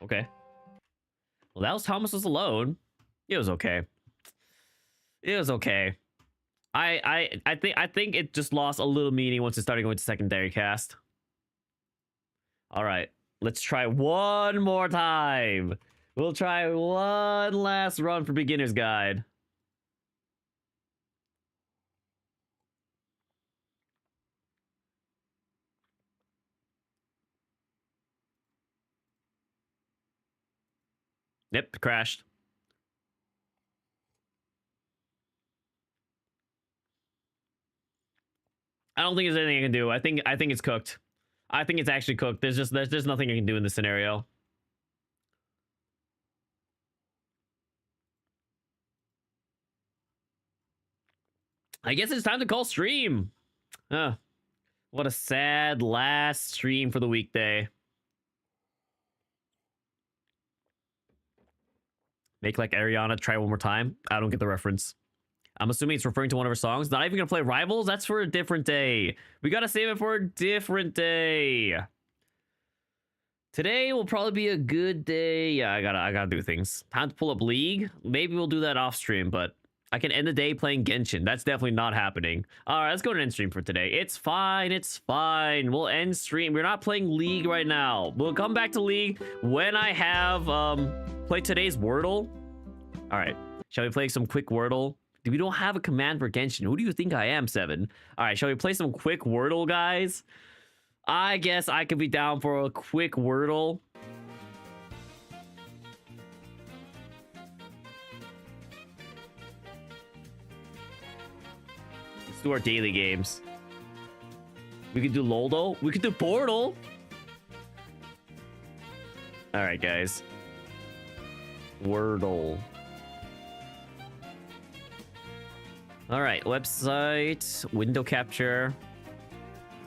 Okay. Well, that was Thomas Was Alone. It was okay. It was okay. I think it just lost a little meaning once it started going to secondary cast. All right, let's try one more time. We'll try one last run for beginner's guide. Yep, crashed. I don't think there's anything I can do. I think it's cooked. I think it's actually cooked. There's nothing I can do in this scenario. I guess it's time to call stream. What a sad last stream for the weekday. Make like Ariana try one more time. I don't get the reference. I'm assuming it's referring to one of her songs. Not even gonna play Rivals? That's for a different day. We gotta save it for a different day. Today will probably be a good day. Yeah, I gotta do things. Time to pull up League. Maybe we'll do that off stream, but I can end the day playing Genshin. That's definitely not happening. All right, let's go to end stream for today. It's fine. It's fine. We'll end stream. We're not playing League right now. We'll come back to League when I have played today's Wordle. All right. Shall we play some quick Wordle? We don't have a command for Genshin. Who do you think I am, Seven? All right, shall we play some quick Wordle, guys? I guess I could be down for a quick Wordle. Let's do our daily games. We could do Loldo. We could do Portal. All right, guys. Wordle. All right, website, window capture,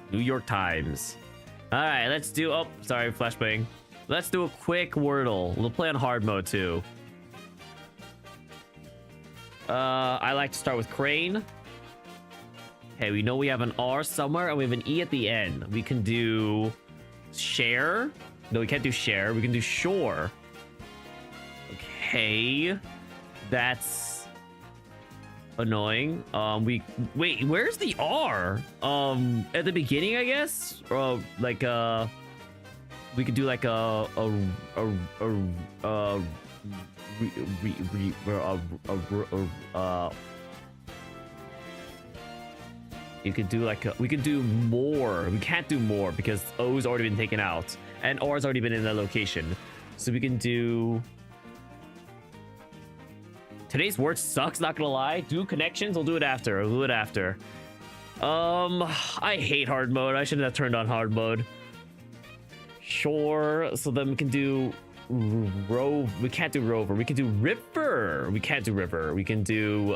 New York Times. All right, let's do, oh, sorry, flashbang. Let's do a quick Wordle. We'll play on hard mode too. I like to start with Crane. Okay, we know we have an R somewhere and we have an E at the end. We can do share. No, we can't do share. We can do shore. Okay, that's annoying. Wait, where's the R? At the beginning, I guess. Like we could do like you could do like we could do more. We can't do more because O's already been taken out and R's already been in that location. So we can do. Today's word sucks, not gonna lie. Do connections, we'll do it after. We'll do it after. I hate hard mode. I shouldn't have turned on hard mode. Sure, so then we can do we can't do rover. We can do river. We can't do river. We can do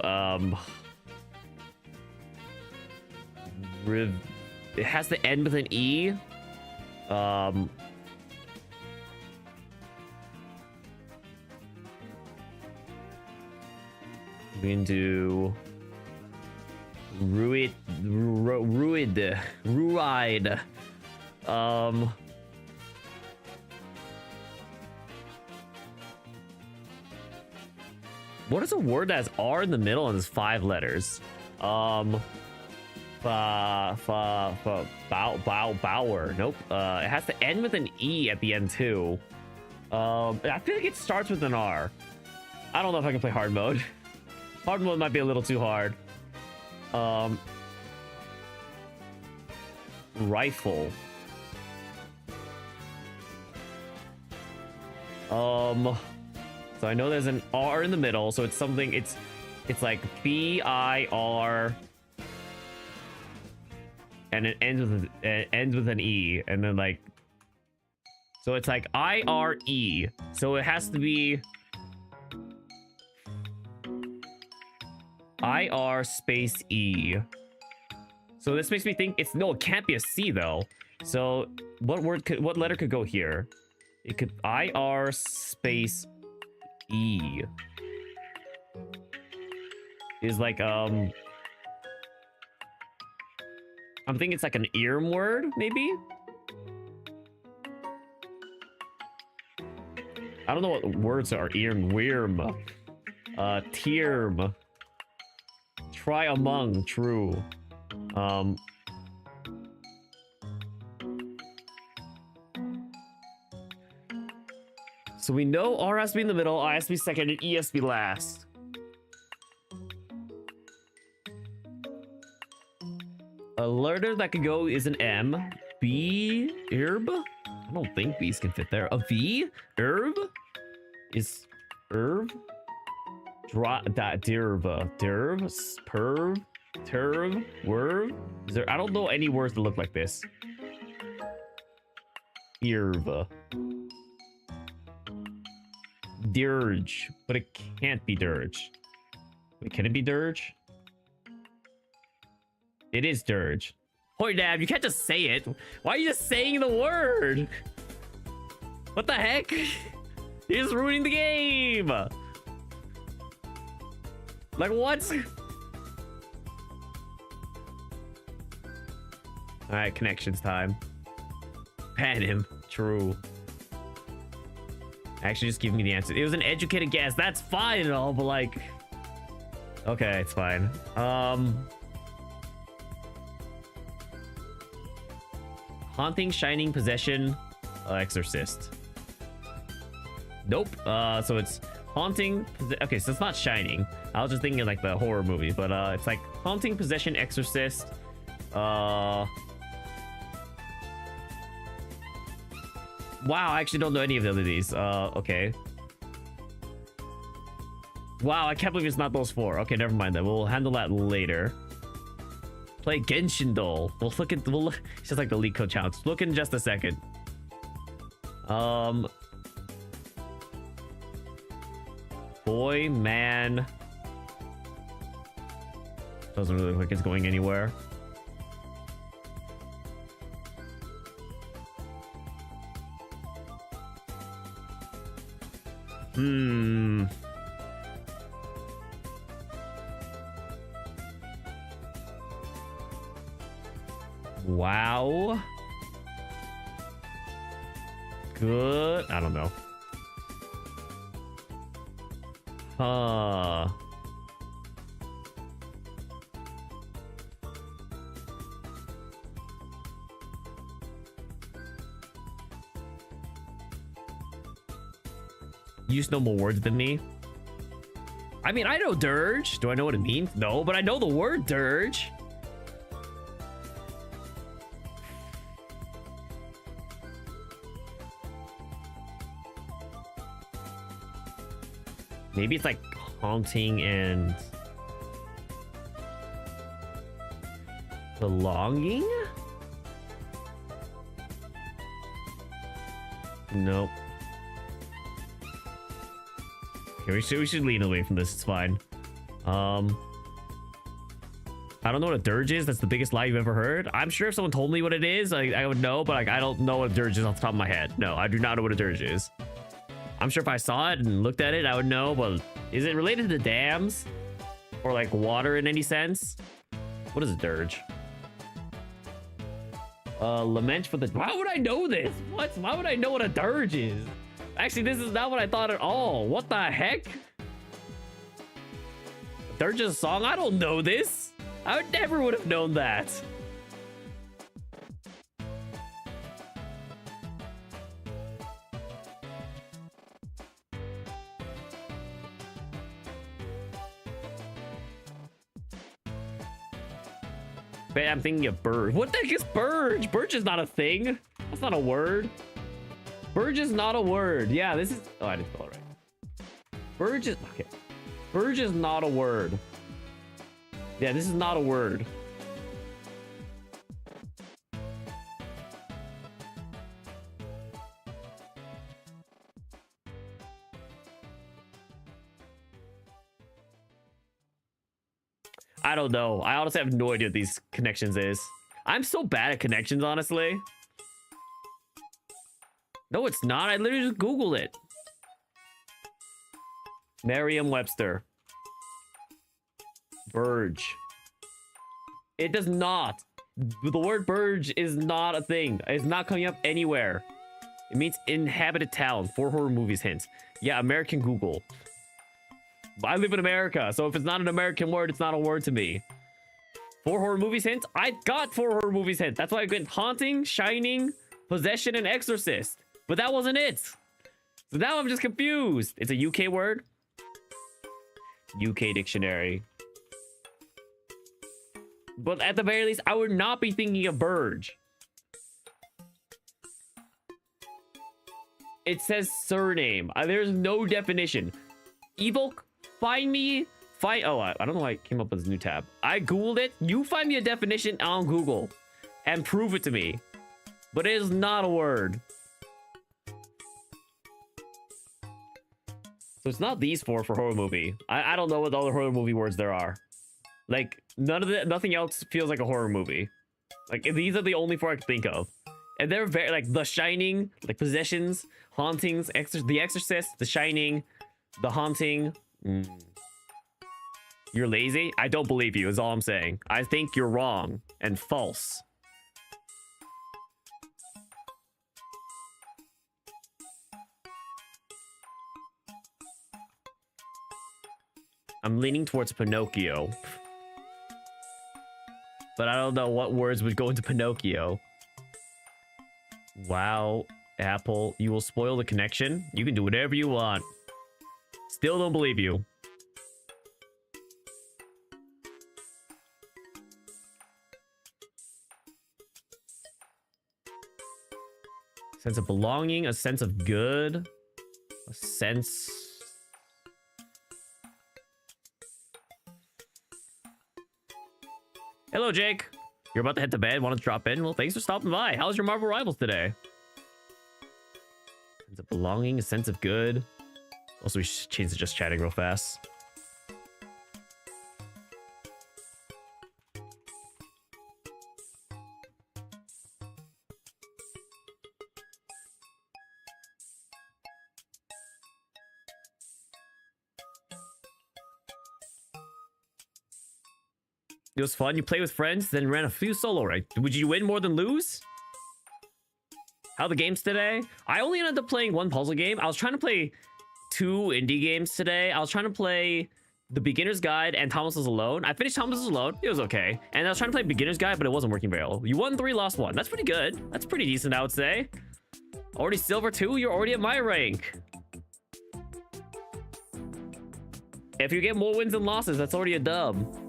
it has to end with an E. We can do Ruid. What is a word that has R in the middle and is 5 letters? Bower. Nope. It has to end with an E at the end too. I feel like it starts with an R. I don't know if I can play hard mode. Hard mode might be a little too hard. Rifle. So I know there's an R in the middle, so it's something. It's like BIR, and it ends with an E, and then like. So it's like IRE. So it has to be. IR space E. So this makes me think it's no, it can't be a C though. So what letter could go here? It could IR space E. Is like I'm thinking it's like an earm word, maybe? I don't know what words are earm, worm. Term. Try among. True. So we know R has to be in the middle, I has to be second, and E has to be last. A letter that could go is an M. B, herb? I don't think B's can fit there. A V? Herb? Is herb? Dirv, perv, terv, werv? Is there? I don't know any words that look like this. Irv. Dirge, but it can't be dirge. Wait, can it be dirge? It is dirge. Point Dab, you can't just say it. Why are you just saying the word? What the heck? You're just ruining the game. Like what? Alright, connections time. Pan him. True. Actually, just give me the answer. It was an educated guess. That's fine and all, but like... Okay, it's fine. Haunting, shining, possession, exorcist. Nope. So it's haunting. Okay, so it's not shining. I was just thinking like the horror movie, but it's like haunting, possession, exorcist. Wow, I actually don't know any of the other these. Okay. Wow, I can't believe it's not those four. Okay, never mind then. We'll handle that later. Play Genshin Doll. We'll look at. It's just like the League Code challenge. Look in just a second. Boy, man. Doesn't really look like it's going anywhere. Wow. Good. I don't know. You just know more words than me. I mean, I know dirge. Do I know what it means? No, but I know the word dirge. Maybe it's like haunting and belonging? Nope. Okay, we should lean away from this. It's fine. I don't know what a dirge is. That's the biggest lie you've ever heard. I'm sure if someone told me what it is, I would know, but like I don't know what a dirge is off the top of my head. No, I do not know what a dirge is. I'm sure if I saw it and looked at it, I would know, but is it related to dams? Or like water in any sense? What is a dirge? Lament for the... Why would I know this? What? Why would I know what a dirge is? Actually, this is not what I thought at all. What the heck? Dirge is a song? I don't know this. I would never would have known that. I'm thinking of bird. What the heck is burge? Burge is not a thing. That's not a word. Burge is not a word. Yeah, this is... Oh, I didn't spell it right. Burge is... Okay. Burge is not a word. Yeah, this is not a word. I don't know. I honestly have no idea what these connections is. I'm so bad at connections, honestly. No, it's not. I literally just Googled it. Merriam-Webster. Burge. It does not. The word burge is not a thing. It's not coming up anywhere. It means inhabited town. 4 horror movies hints. Yeah, American Google. I live in America, so if it's not an American word, it's not a word to me. 4 horror movies hint? I got 4 horror movies hint. That's why I went Haunting, Shining, Possession, and Exorcist. But that wasn't it. So now I'm just confused. It's a UK word? UK dictionary. But at the very least, I would not be thinking of Burge. It says surname. There's no definition. Evoke, find me. Oh, I don't know why I came up with this new tab. I Googled it. You find me a definition on Google and prove it to me. But it is not a word. So it's not these 4 for horror movie. I don't know what other horror movie words there are. Like, nothing else feels like a horror movie. Like, these are the only 4 I can think of. And they're very, like, The Shining, like, Possessions, Hauntings, The Exorcist, The Shining, The Haunting. You're lazy? I don't believe you, is all I'm saying. I think you're wrong and false. I'm leaning towards Pinocchio. But I don't know what words would go into Pinocchio. Wow, Apple, you will spoil the connection. You can do whatever you want. Still don't believe you. Sense of belonging, a sense of good, a sense... Hello, Jake. You're about to head to bed. Want to drop in? Well, thanks for stopping by. How's your Marvel Rivals today? Sense of belonging, a sense of good. Also, we should change to just chatting real fast. It was fun. You play with friends, then ran a few solo, right? Would you win more than lose? How are the games today? I only ended up playing 1 puzzle game. I was trying to play 2 indie games today. I was trying to play The Beginner's Guide and Thomas Was Alone. I finished Thomas Was Alone. It was okay. And I was trying to play Beginner's Guide, but it wasn't working very well. You won 3, lost 1. That's pretty good. That's pretty decent, I would say. Already silver 2? You're already at my rank. If you get more wins than losses, that's already a dub.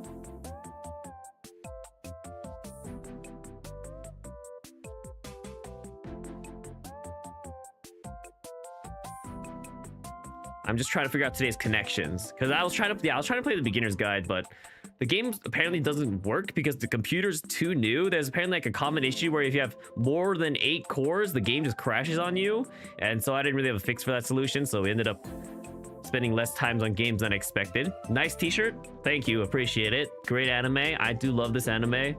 I'm just trying to figure out today's connections because I was trying to play the beginner's guide, but the game apparently doesn't work because the computer's too new. There's apparently like a common issue where if you have more than 8 cores, the game just crashes on you. And so I didn't really have a fix for that solution. So we ended up spending less time on games than expected. Nice t-shirt. Thank you. Appreciate it. Great anime. I do love this anime.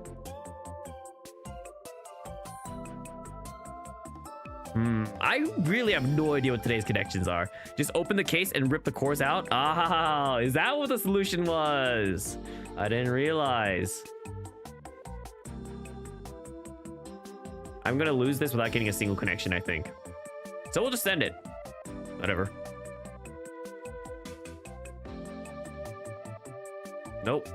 I really have no idea what today's connections are. Just open the case and rip the cores out. Ah, is that what the solution was? I didn't realize. I'm gonna lose this without getting a single connection, I think. So we'll just send it. Whatever. Nope.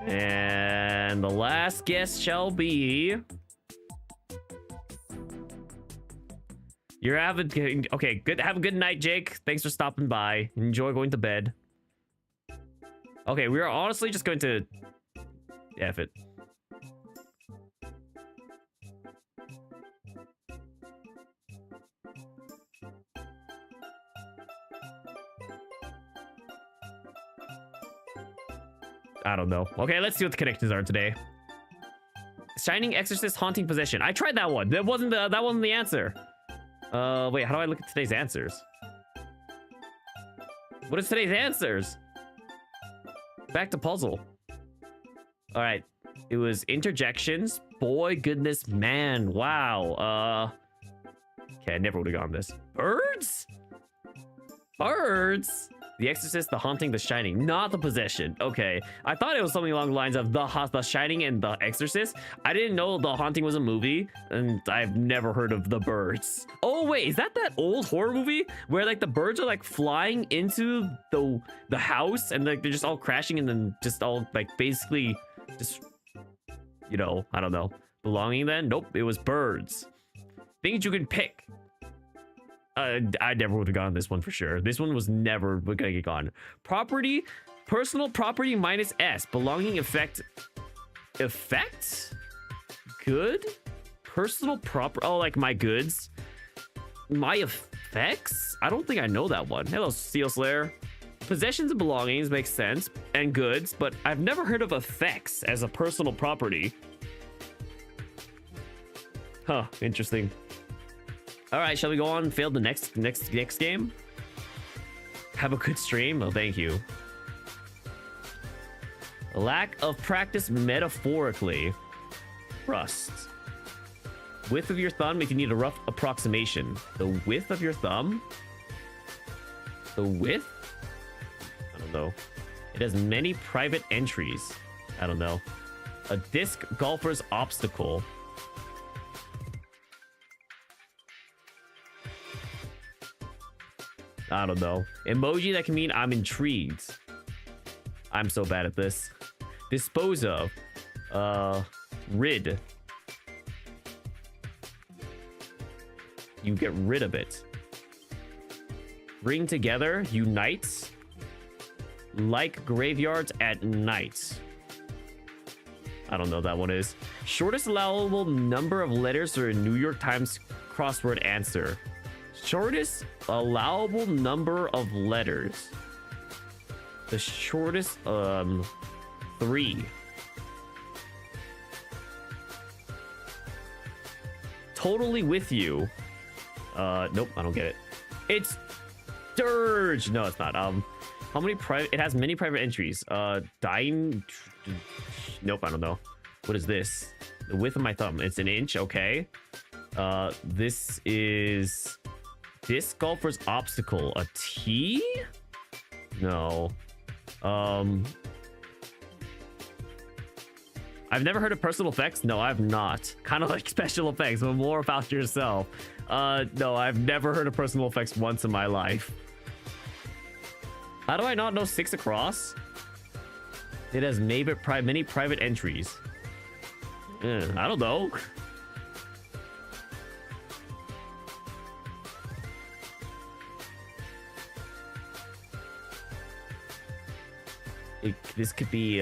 And the last guess shall be... You're having... Okay, good. Have a good night, Jake. Thanks for stopping by. Enjoy going to bed. Okay, we are honestly just going to... F it. I don't know. Okay, let's see what the connections are today. Shining, Exorcist, Haunting, Possession. I tried that one. That wasn't the answer. Wait, how do I look at today's answers? What is today's answers? Back to puzzle. All right. It was interjections. Boy, goodness, man. Wow. Okay, I never would have gone this. Birds? Birds? The Exorcist, The Haunting, The Shining, not The Possession. Okay, I thought it was something along the lines of The Shining and The Exorcist. I didn't know The Haunting was a movie, and I've never heard of The Birds. Oh wait, is that old horror movie where like the birds are like flying into the house and like they're just all crashing and then just all like basically just, you know, I don't know, belonging then? Nope, it was Birds. Things you can pick. I never would have gotten this one for sure. This one was never gonna get gone. Property, personal property minus S. Belonging effect. Good? Personal property. Oh, like my goods. My effects? I don't think I know that one. Hello, Steel Slayer. Possessions and belongings makes sense. And goods, but I've never heard of effects as a personal property. Huh, interesting. All right, shall we go on and fail the next game? Have a good stream. Oh, thank you. Lack of practice metaphorically. Trust. Width of your thumb if you need a rough approximation. The width of your thumb? The width? I don't know. It has many private entries. I don't know. A disc golfer's obstacle. I don't know. Emoji that can mean I'm intrigued. I'm so bad at this. Dispose of. Rid. You get rid of it. Bring together. Unite. Like graveyards at night. I don't know what that one is. Shortest allowable number of letters for a New York Times crossword answer. Shortest allowable number of letters. The shortest, 3. Totally with you. Nope, I don't get it. It's Dirge. No, it's not. How many private? It has many private entries. Dying. Nope, I don't know. What is this? The width of my thumb. It's an inch. Okay. This is disc golfer's obstacle. A T? No. I've never heard of personal effects. No, I've not. Kind of like special effects, but more about yourself. No, I've never heard of personal effects once in my life. How do I not know 6 across? It has many private entries. I don't know. This could be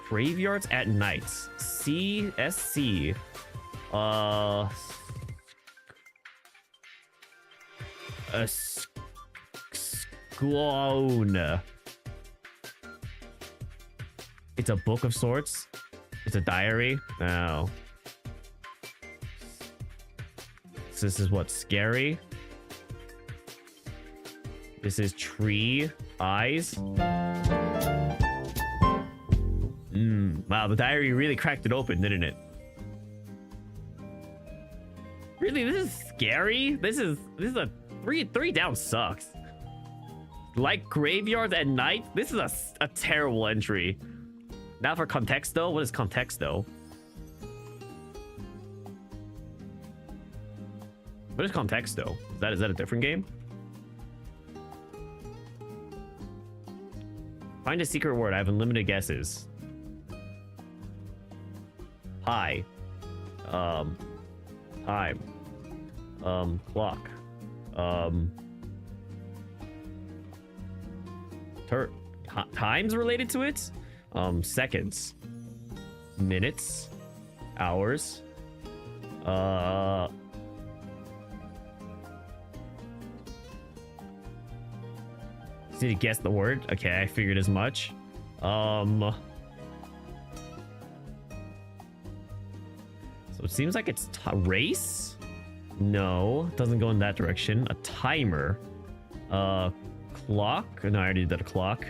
graveyards at nights. CSC. A squone. It's a book of sorts. It's a diary. Oh. So this is what? Scary. This is tree. Eyes. Wow, the diary really cracked it open, didn't it? Really, this is scary. This is a three down sucks. Like graveyards at night. This is a terrible entry. Now for contexto. What is contexto? What is contexto? Is that a different game? Find a secret word. I have unlimited guesses. Hi. Time. Clock. Times related to it? Seconds. Minutes. Hours. Did you guess the word? Okay, I figured as much. So it seems like it's race? No, doesn't go in that direction. A timer. Clock. No, I already did a clock.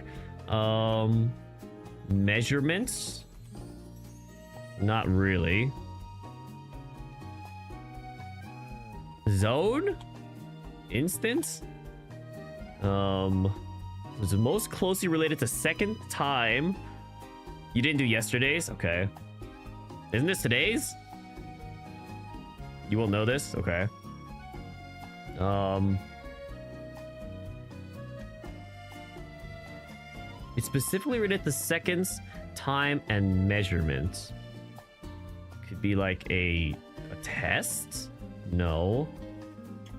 Measurements. Not really. Zone? Instance? Was most closely related to second time. You didn't do yesterday's? Okay. Isn't this today's? You will know this? Okay. It's specifically related to seconds, time, and measurements. Could be like a test? No.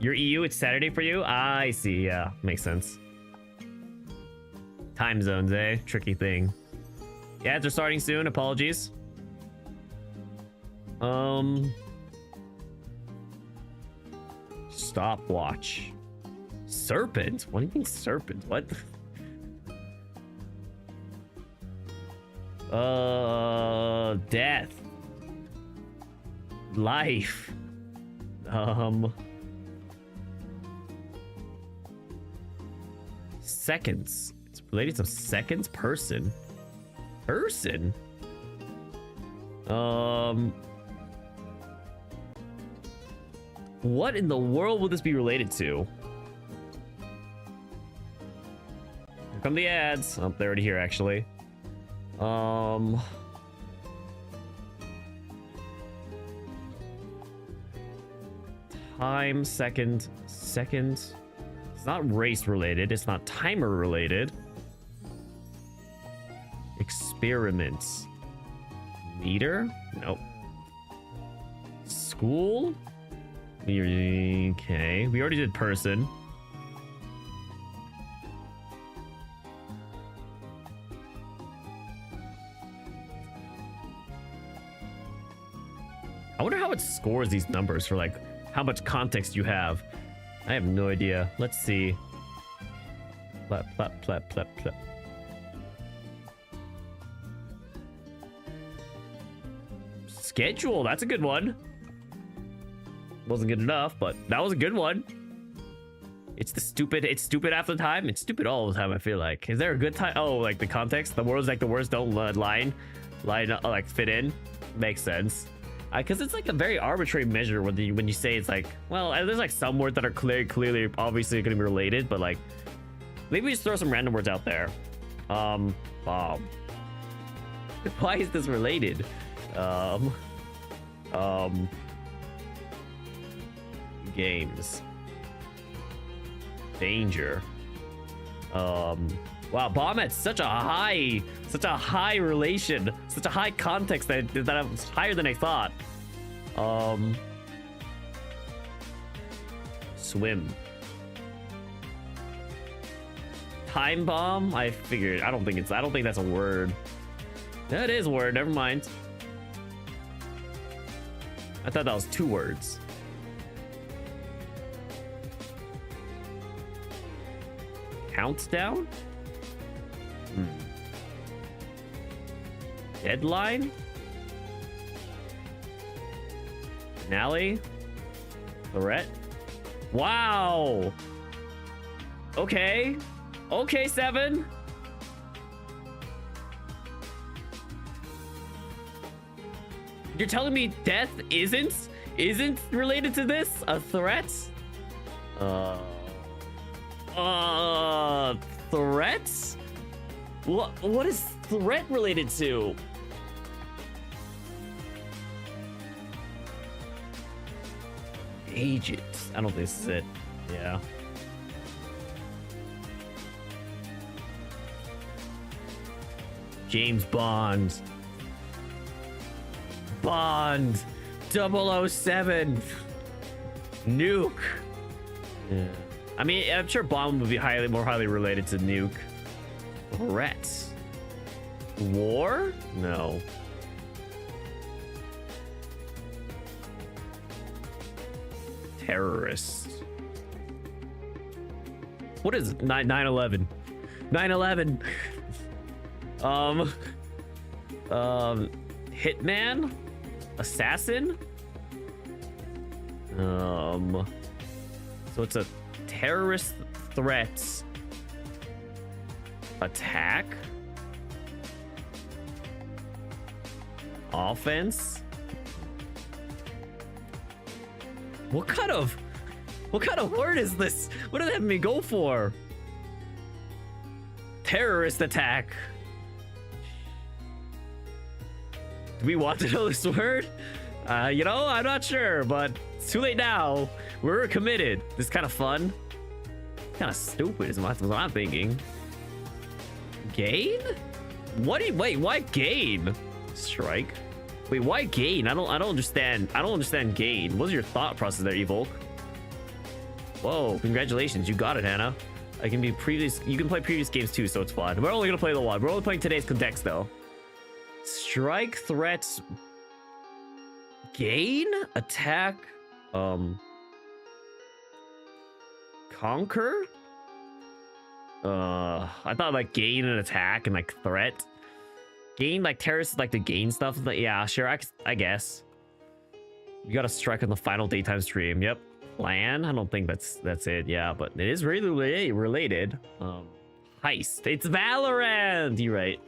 Your EU, it's Saturday for you? Ah, I see. Yeah, makes sense. Time zones, eh? Tricky thing. Yeah, they're starting soon. Apologies. Stopwatch. Serpent? What do you think serpent? What? Death. Life. Seconds. It's related to seconds. Person. What in the world would this be related to? Here come the ads. Oh, they're already here, actually. Time, second. It's not race related. It's not timer related. Experiments. Meter? Nope. School? Okay. We already did person. I wonder how it scores these numbers for like how much context you have. I have no idea. Let's see. Plap. Schedule, that's a good one. Wasn't good enough, but that was a good one. It's stupid half the time. It's stupid all the time, I feel like. Is there a good time? Oh, like the context? The words like the words don't line up, like fit in. Makes sense. Because it's like a very arbitrary measure when you say it's like, well, there's like some words that are clearly, obviously going to be related, but like, maybe we just throw some random words out there. Why is this related? Games. Danger. Wow, bomb had such a high relation, such a high context that was higher than I thought. Swim. Time bomb? I figured. I don't think that's a word. That is a word, never mind. I thought that was two words. Countdown? Deadline? Finale? Threat? Wow! Okay. Okay, 7. You're telling me death isn't related to this? A threat? Threats? What is threat related to? Agent. I don't think this is it. Yeah. James Bond. Bond. 007. Nuke. Yeah. I mean, I'm sure Bond would be more highly related to Nuke. Threat. War? No. Terrorist. What is 9/11? 9/11. Hitman? Assassin? So it's a terrorist threat attack? Offense? What kind of word is this? What did they have me go for? Terrorist attack. Do we want to know this word? You know, I'm not sure, but it's too late now. We're committed. This is kind of fun. Kind of stupid is what I'm thinking. Gain? What do you, wait, why gain? Strike. Wait, why gain? I don't understand. I don't understand gain. What was your thought process there, Evolk? Whoa, congratulations. You got it, Hannah. You can play previous games too, so it's fun. We're only gonna play the one. We're only playing today's Codex though. Strike, threats, gain, attack, conquer. I thought like gain and attack and like threat. Gain, like terrorists like to gain stuff. But yeah, sure, I guess. You got to strike on the final daytime stream. Yep. Plan. I don't think that's it. Yeah, but it is really related. Heist. It's Valorant. You're right.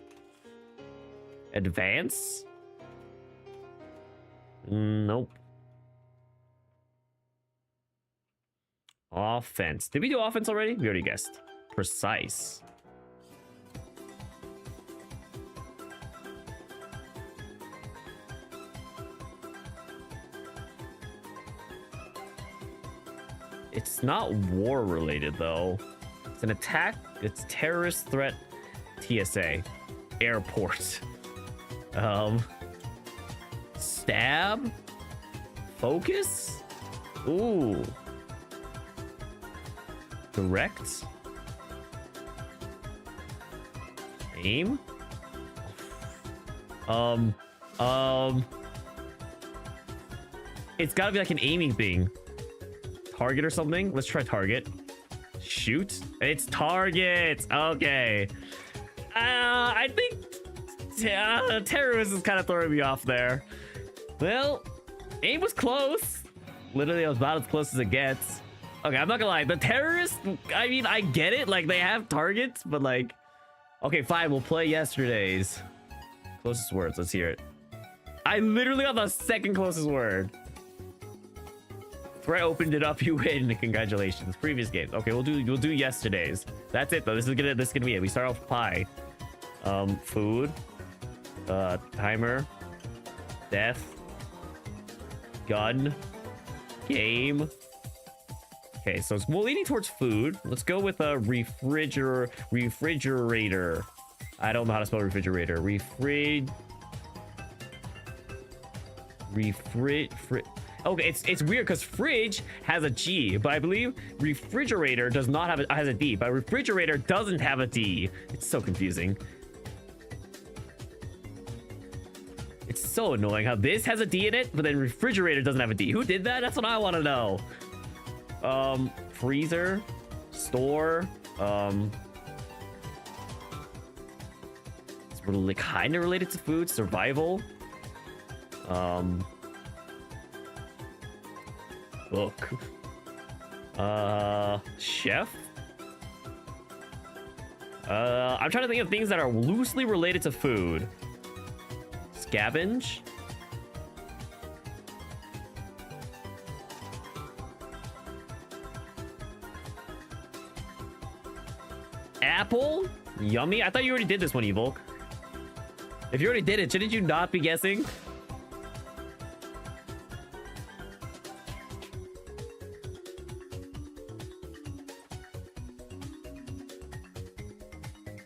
Advance. Nope. Offense. Did we do offense already? We already guessed. Precise. It's not war related though. It's an attack. It's terrorist threat. TSA. Airport. Stab. Focus. Ooh. Direct. Aim. It's gotta be like an aiming thing. Target or something. Let's try target. Shoot. It's target. Okay. I think terrorist is kind of throwing me off there. Well, aim was close. Literally, I was about as close as it gets. Okay, I'm not gonna lie. The terrorists, I mean, I get it. Like, they have targets, but like... Okay, fine. We'll play yesterday's. Closest words. Let's hear it. I literally got the second closest word. Threat opened it up. You win. Congratulations. Previous games. Okay, we'll do yesterday's. That's it though. This is gonna be it. We start off with pie. Food. Timer. Death. Gun. Game. Okay, so we're leaning towards food. Let's go with a refrigerator. I don't know how to spell refrigerator. Okay, it's weird because fridge has a G, but I believe refrigerator does not have has a D, but refrigerator doesn't have a D. It's so confusing. It's so annoying how this has a D in it, but then refrigerator doesn't have a D. Who did that? That's what I want to know. Freezer, store, it's really kind of related to food. Survival, book, chef. I'm trying to think of things that are loosely related to food. Scavenge. Apple? Yummy. I thought you already did this one, Evolk. If you already did it, shouldn't you not be guessing?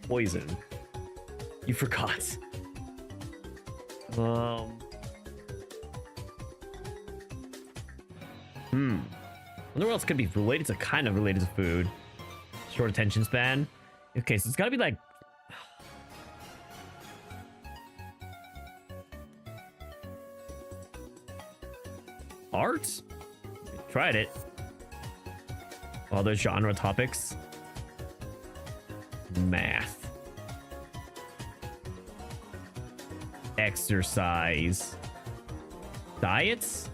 Poison. You forgot. I wonder what else could be related to, kind of related to food. Short attention span. Okay, so it's gotta be like... Art? Tried it. Other genre topics. Math. Exercise. Diets?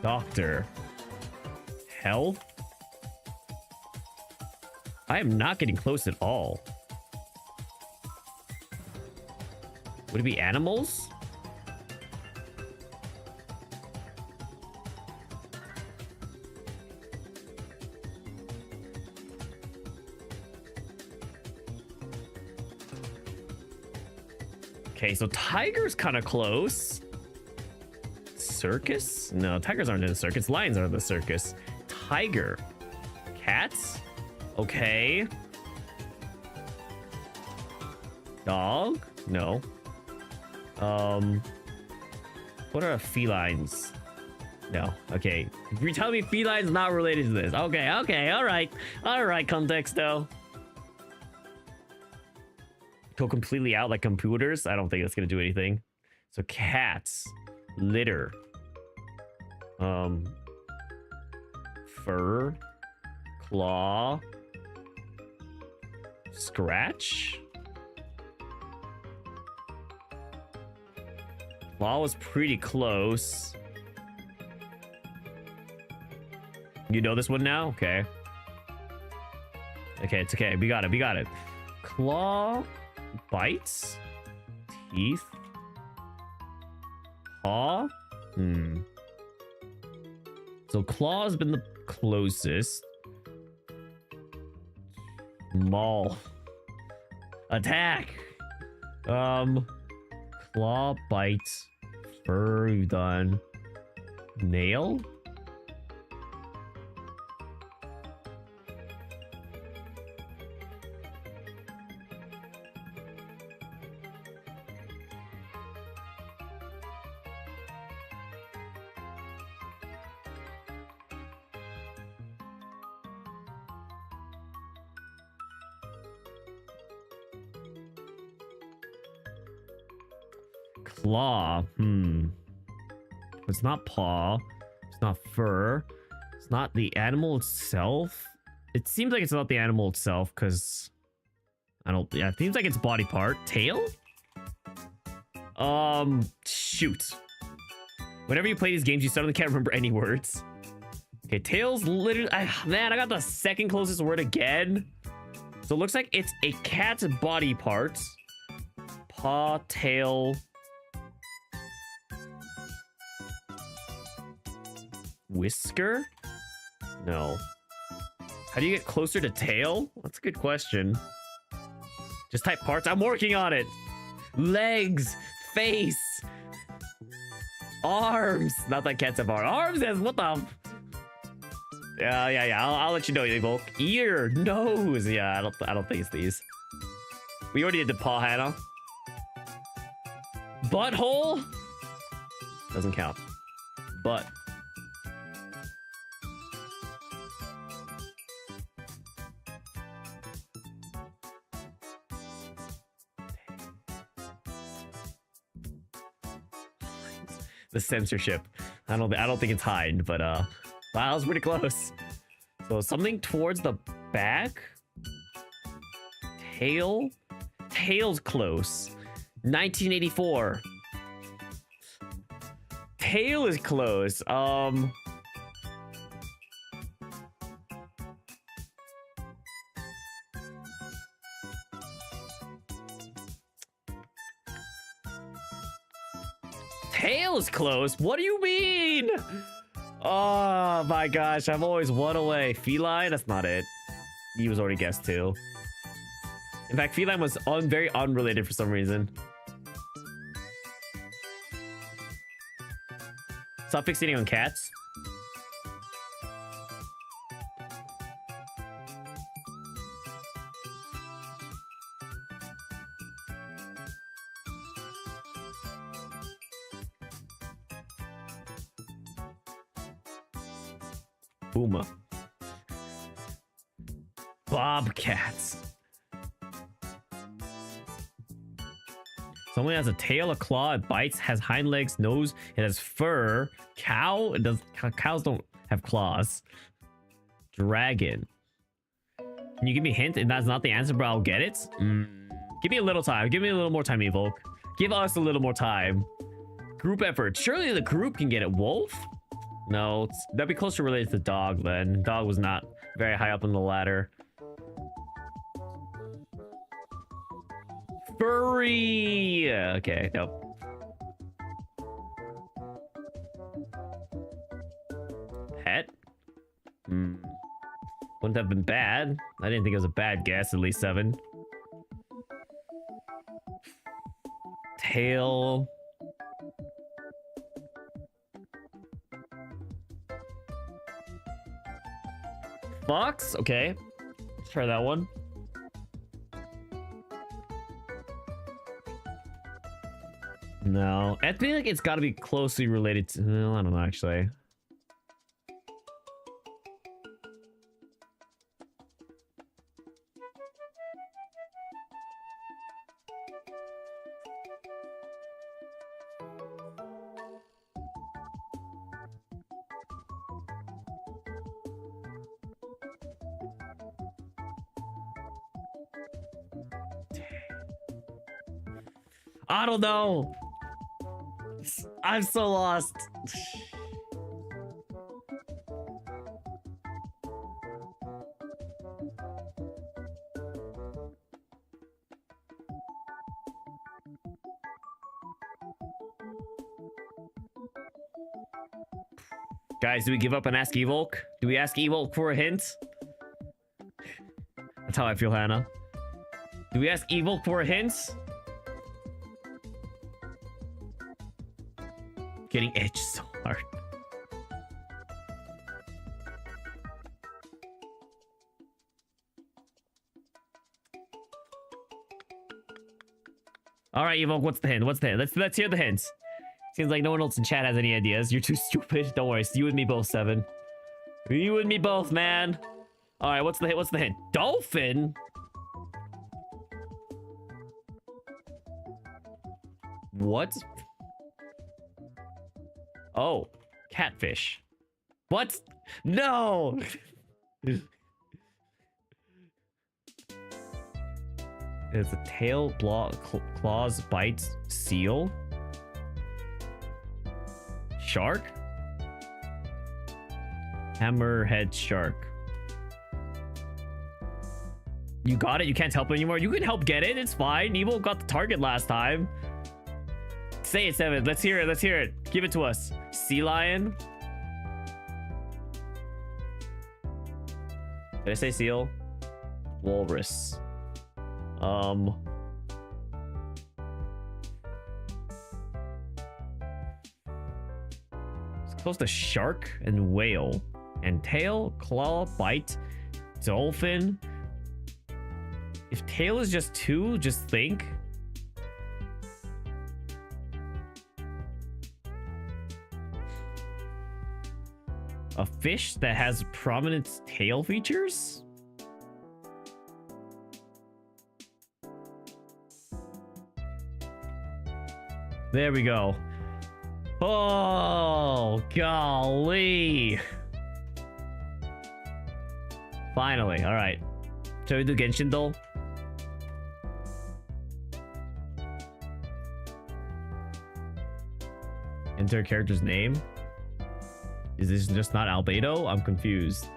Doctor. Health? I am not getting close at all. Would it be animals? Okay, so tiger's kind of close. Circus? No, tigers aren't in the circus. Lions are in the circus. Tiger. Cats? Okay. Dog? No. What are felines? No. Okay. You're telling me felines not related to this. Okay, okay, alright. Alright, Contexto. Go completely out like computers? I don't think that's gonna do anything. So cats. Litter. Fur. Claw. Scratch. Claw was pretty close. You know this one now? Okay. Okay, it's okay. We got it. We got it. Claw. Bites. Teeth. Paw. So claw has been the closest. Maul. Attack. Claw, bite, fur, we've done. Nail? Claw. It's not paw. It's not fur. It's not the animal itself. It seems like it's not the animal itself because I don't. Yeah, it seems like it's body part. Tail. Shoot. Whenever you play these games, you suddenly can't remember any words. Okay, tail's literally. Man, I got the second closest word again. So it looks like it's a cat's body part. Paw, tail. Whisker? No. How do you get closer to tail? That's a good question. Just type parts. I'm working on it. Legs, face, arms. Not that cats have arms. What the? Yeah. I'll let you know, Volk. Ear, nose. Yeah, I don't think it's these. We already did the paw, Hannah. Butthole doesn't count. Butt. The censorship. I don't think it's hide, but wow, that was pretty close. So something towards the back. Tail. Tail's close. 1984. Tail is close. Tail is close. What do you mean? Oh my gosh, I'm always one away. Feline? That's not it. He was already guessed too. In fact, feline was very unrelated for some reason. Stop fixating on cats. Booma. Bobcats. Someone has a tail, a claw, it bites, has hind legs, nose, it has fur. Cow, it does. Cows don't have claws. Dragon. Can you give me a hint? And that's not the answer, but I'll get it. Give me a little time. Give me a little more time, Evoke. Give us a little more time. Group effort. Surely the group can get it. Wolf? No, that'd be closer related to dog then. Dog was not very high up on the ladder. Furry! Okay, nope. Pet? Wouldn't have been bad. I didn't think it was a bad guess, at least 7. Tail. Fox? Okay. Let's try that one. No. I feel like it's got to be closely related to... No, I don't know, actually. I don't know. I'm so lost. Guys, do we give up and ask Evolk? Do we ask Evolk for a hint? That's how I feel, Hannah. Do we ask Evolk for a hint? Getting edged so hard. All right, Evolk, what's the hint? What's the hint? Let's hear the hints. Seems like no one else in chat has any ideas. You're too stupid. Don't worry. It's you and me both, Seven. You and me both, man. All right, what's the hint? What's the hint? Dolphin? What? Oh, catfish. What? No! It's a tail, claws, bites, seal. Shark? Hammerhead shark. You got it? You can't help anymore? You can help get it. It's fine. Evo got the target last time. Say it, Seven. Let's hear it. Let's hear it. Give it to us. Sea lion? Did I say seal? Walrus. It's close to shark and whale. And tail, claw, bite, dolphin. If tail is just two, just think. A fish that has prominent tail features? There we go. Oh, golly. Finally, all right. Shall we do Genshin though? Enter a character's name. Is this just not Albedo? I'm confused.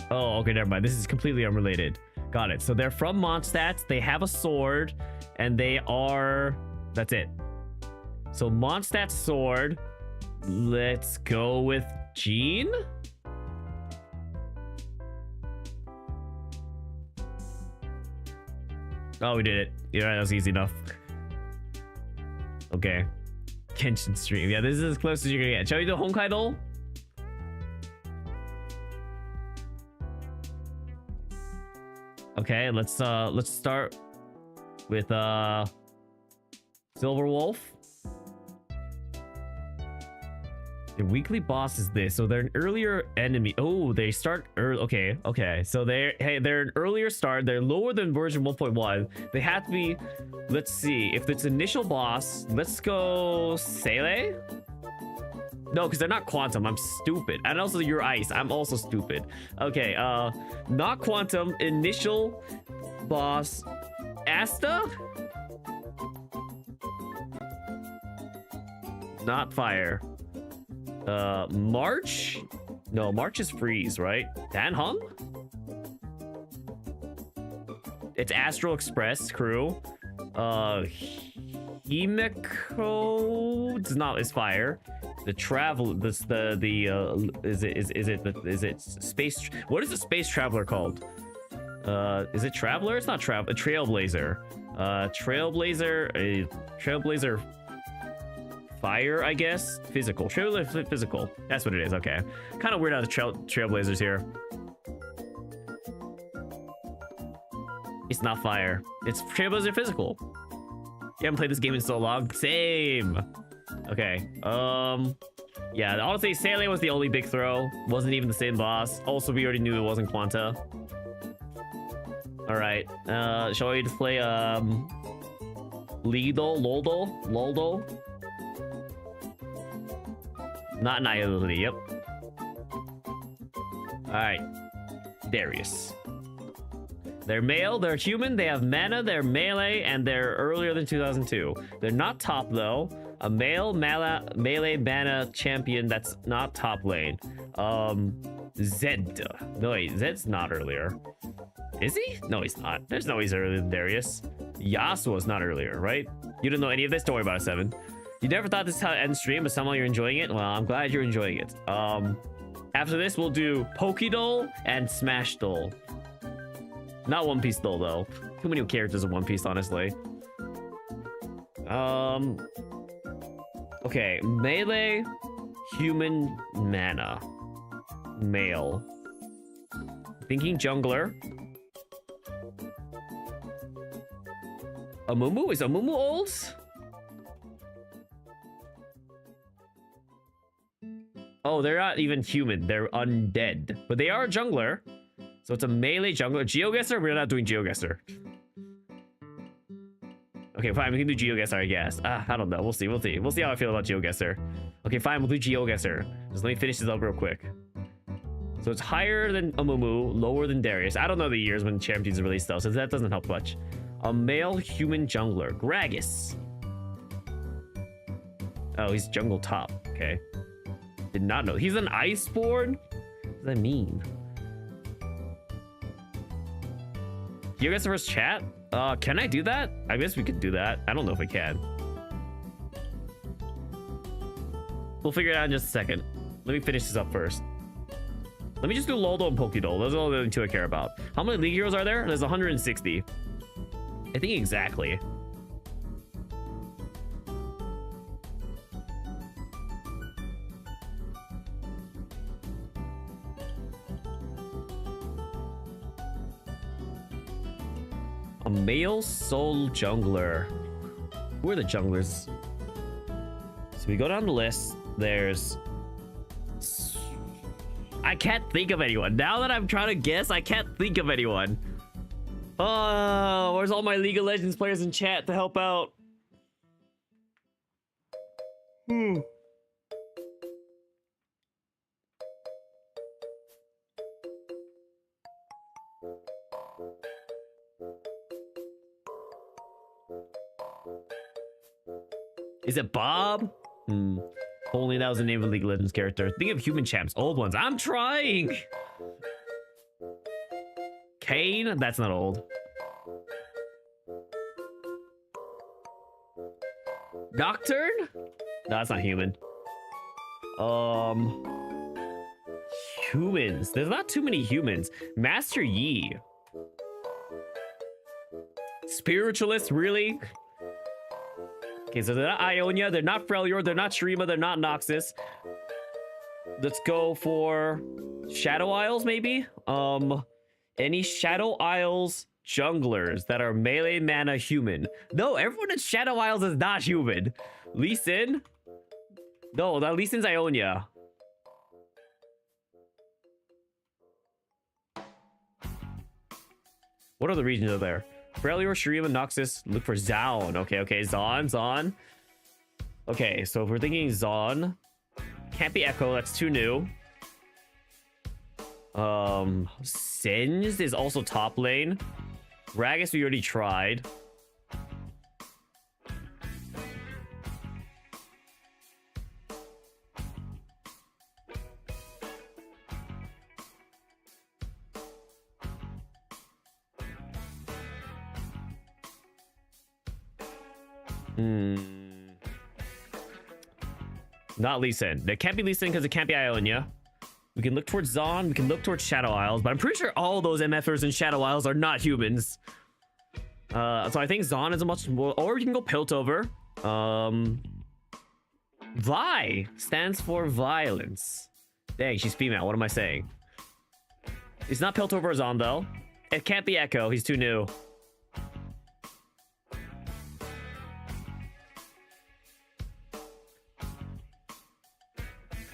Oh, okay, never mind. This is completely unrelated. Got it. So they're from Mondstadt. They have a sword, and they are... That's it. So Mondstadt sword. Let's go with Jean? Oh, we did it. Yeah, that was easy enough. Okay. Genshin stream. Yeah, this is as close as you're gonna get. Shall we do Hokkaido? Okay, let's start with Silver Wolf. The weekly boss is this. So they're an earlier enemy. Oh, they start early. Okay. So they're an earlier start. They're lower than version 1.1. They have to be. Let's see. If it's initial boss, let's go Sele. No, because they're not Quantum. I'm stupid. And also you're Ice. I'm also stupid. Okay, not Quantum. Initial boss. Asta? Not Fire. March? No, March is Freeze, right? Dan Hung? It's Astral Express crew. Himeko is Fire. The travel, is it space? What is the space traveler called? Is it Traveler? It's not Travel. A Trailblazer. Trailblazer fire, I guess. Physical. Trailblazer physical. That's what it is. Okay. Kind of weird out the Trailblazers here. It's not fire. It's Trailblazer physical. You haven't played this game in so long. Same. Okay. Yeah, honestly, Saley was the only big throw. Wasn't even the same boss. Also, we already knew it wasn't Quanta. Alright. Shall we just play Loldo? Not Nihility, yep. Alright. Darius. They're male, they're human, they have mana, they're melee, and they're earlier than 2002. They're not top though. A male melee mana champion that's not top lane. Zed. No wait, Zed's not earlier. Is he? No, he's not. There's no he's earlier than Darius. Yasuo's not earlier, right? You don't know any of this? Don't worry about it, 7. You never thought this is how to end stream, but somehow you're enjoying it? Well, I'm glad you're enjoying it. After this, we'll do Pokédoll and Smash Doll. Not One Piece Doll, though. Too many characters in One Piece, honestly. Okay, melee, human mana. Male. Thinking jungler. Amumu? Is Amumu old? Oh, they're not even human. They're undead. But they are a jungler. So it's a melee jungler. GeoGuessr? We're not doing GeoGuessr. Okay, fine. We can do GeoGuessr, I guess. I don't know. We'll see. We'll see how I feel about GeoGuessr. Okay, fine. We'll do GeoGuessr. Just let me finish this up real quick. So it's higher than Amumu, lower than Darius. I don't know the years when champions released though, so that doesn't help much. A male human jungler. Gragas. Oh, he's jungle top. Okay. Did not know. He's an Iceborn? What does that mean? You guys first chat? Can I do that? I guess we could do that. I don't know if we can. We'll figure it out in just a second. Let me finish this up first. Let me just do Loldo and Pokédoll. Those are all the only two I care about. How many League Heroes are there? There's 160. I think exactly. A male soul jungler. Who are the junglers? So we go down the list. There's... I can't think of anyone. Now that I'm trying to guess, I can't think of anyone. Oh, where's all my League of Legends players in chat to help out? Is it Bob? Only that was the name of a League of Legends character. Think of human champs, old ones. I'm trying. Kane? That's not old. Nocturne? No, that's not human. Humans. There's not too many humans. Master Yi. Spiritualist, really? Okay, so they're not Ionia, they're not Freljord, they're not Shurima, they're not Noxus. Let's go for Shadow Isles, maybe? Any Shadow Isles junglers that are melee mana human? No, everyone in Shadow Isles is not human. Lee Sin? No, that Lee Sin's Ionia. What other regions are there? Freljord, Shurima, Noxus. Look for Zaun. Okay, Zaun. Okay, so if we're thinking Zaun, can't be Echo, that's too new. Singed is also top lane. Gragas we already tried. Not Lee Sin. There can't be Lee Sin because it can't be Ionia. We can look towards Zaun. We can look towards Shadow Isles, but I'm pretty sure all those MFers in Shadow Isles are not humans. So I think Zon is a much more, or you can go Piltover. Vi stands for violence. Dang, she's female. What am I saying? It's not Piltover or Zon though. It can't be Echo. He's too new.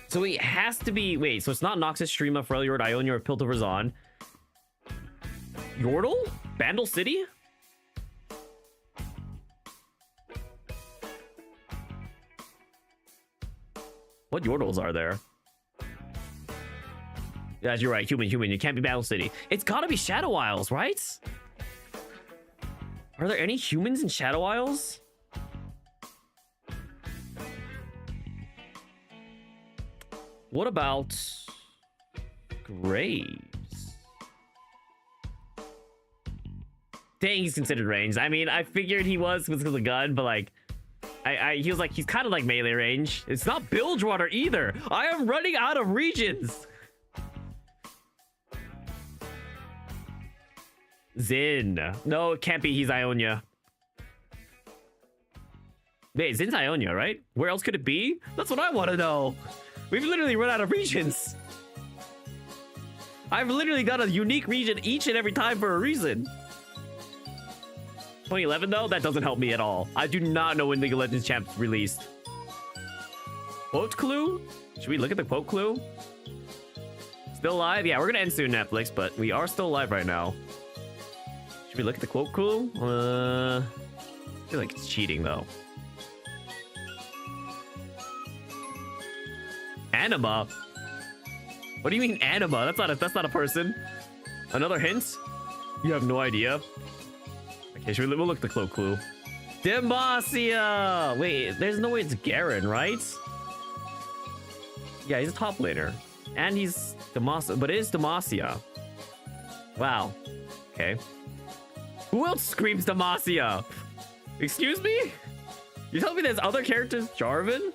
So it has to be. Wait, so it's not Noxus, Streama, Freljord, Ionia, or Piltover Zon. Yordle? Bandle City? What Yordles are there? Yeah, you're right. Human. It can't be Battle City. It's gotta be Shadow Isles, right? Are there any humans in Shadow Isles? What about Graves? Dang, he's considered ranged. I mean, I figured he was because of the gun, but like, he was like, he's kind of like melee range. It's not Bilgewater either. I am running out of regions. Zin. No, it can't be. He's Ionia. Wait, Zin's Ionia, right? Where else could it be? That's what I want to know. We've literally run out of regions. I've literally got a unique region each and every time for a reason. 2011 though, that doesn't help me at all. I do not know when League of Legends Champ released. Quote clue? Should we look at the quote clue? Still live? Yeah, we're gonna end soon, Netflix, but we are still live right now. Should we look at the quote clue? I feel like it's cheating though. Anima? What do you mean anima? That's not a person. Another hint? You have no idea. Okay, we'll look at the quote clue. Demacia! Wait, there's no way it's Garen, right? Yeah, he's a top laner. And he's Demacia, but it is Demacia. Wow. Okay. Who else screams Demacia? Excuse me? You telling me there's other characters? Jarvan?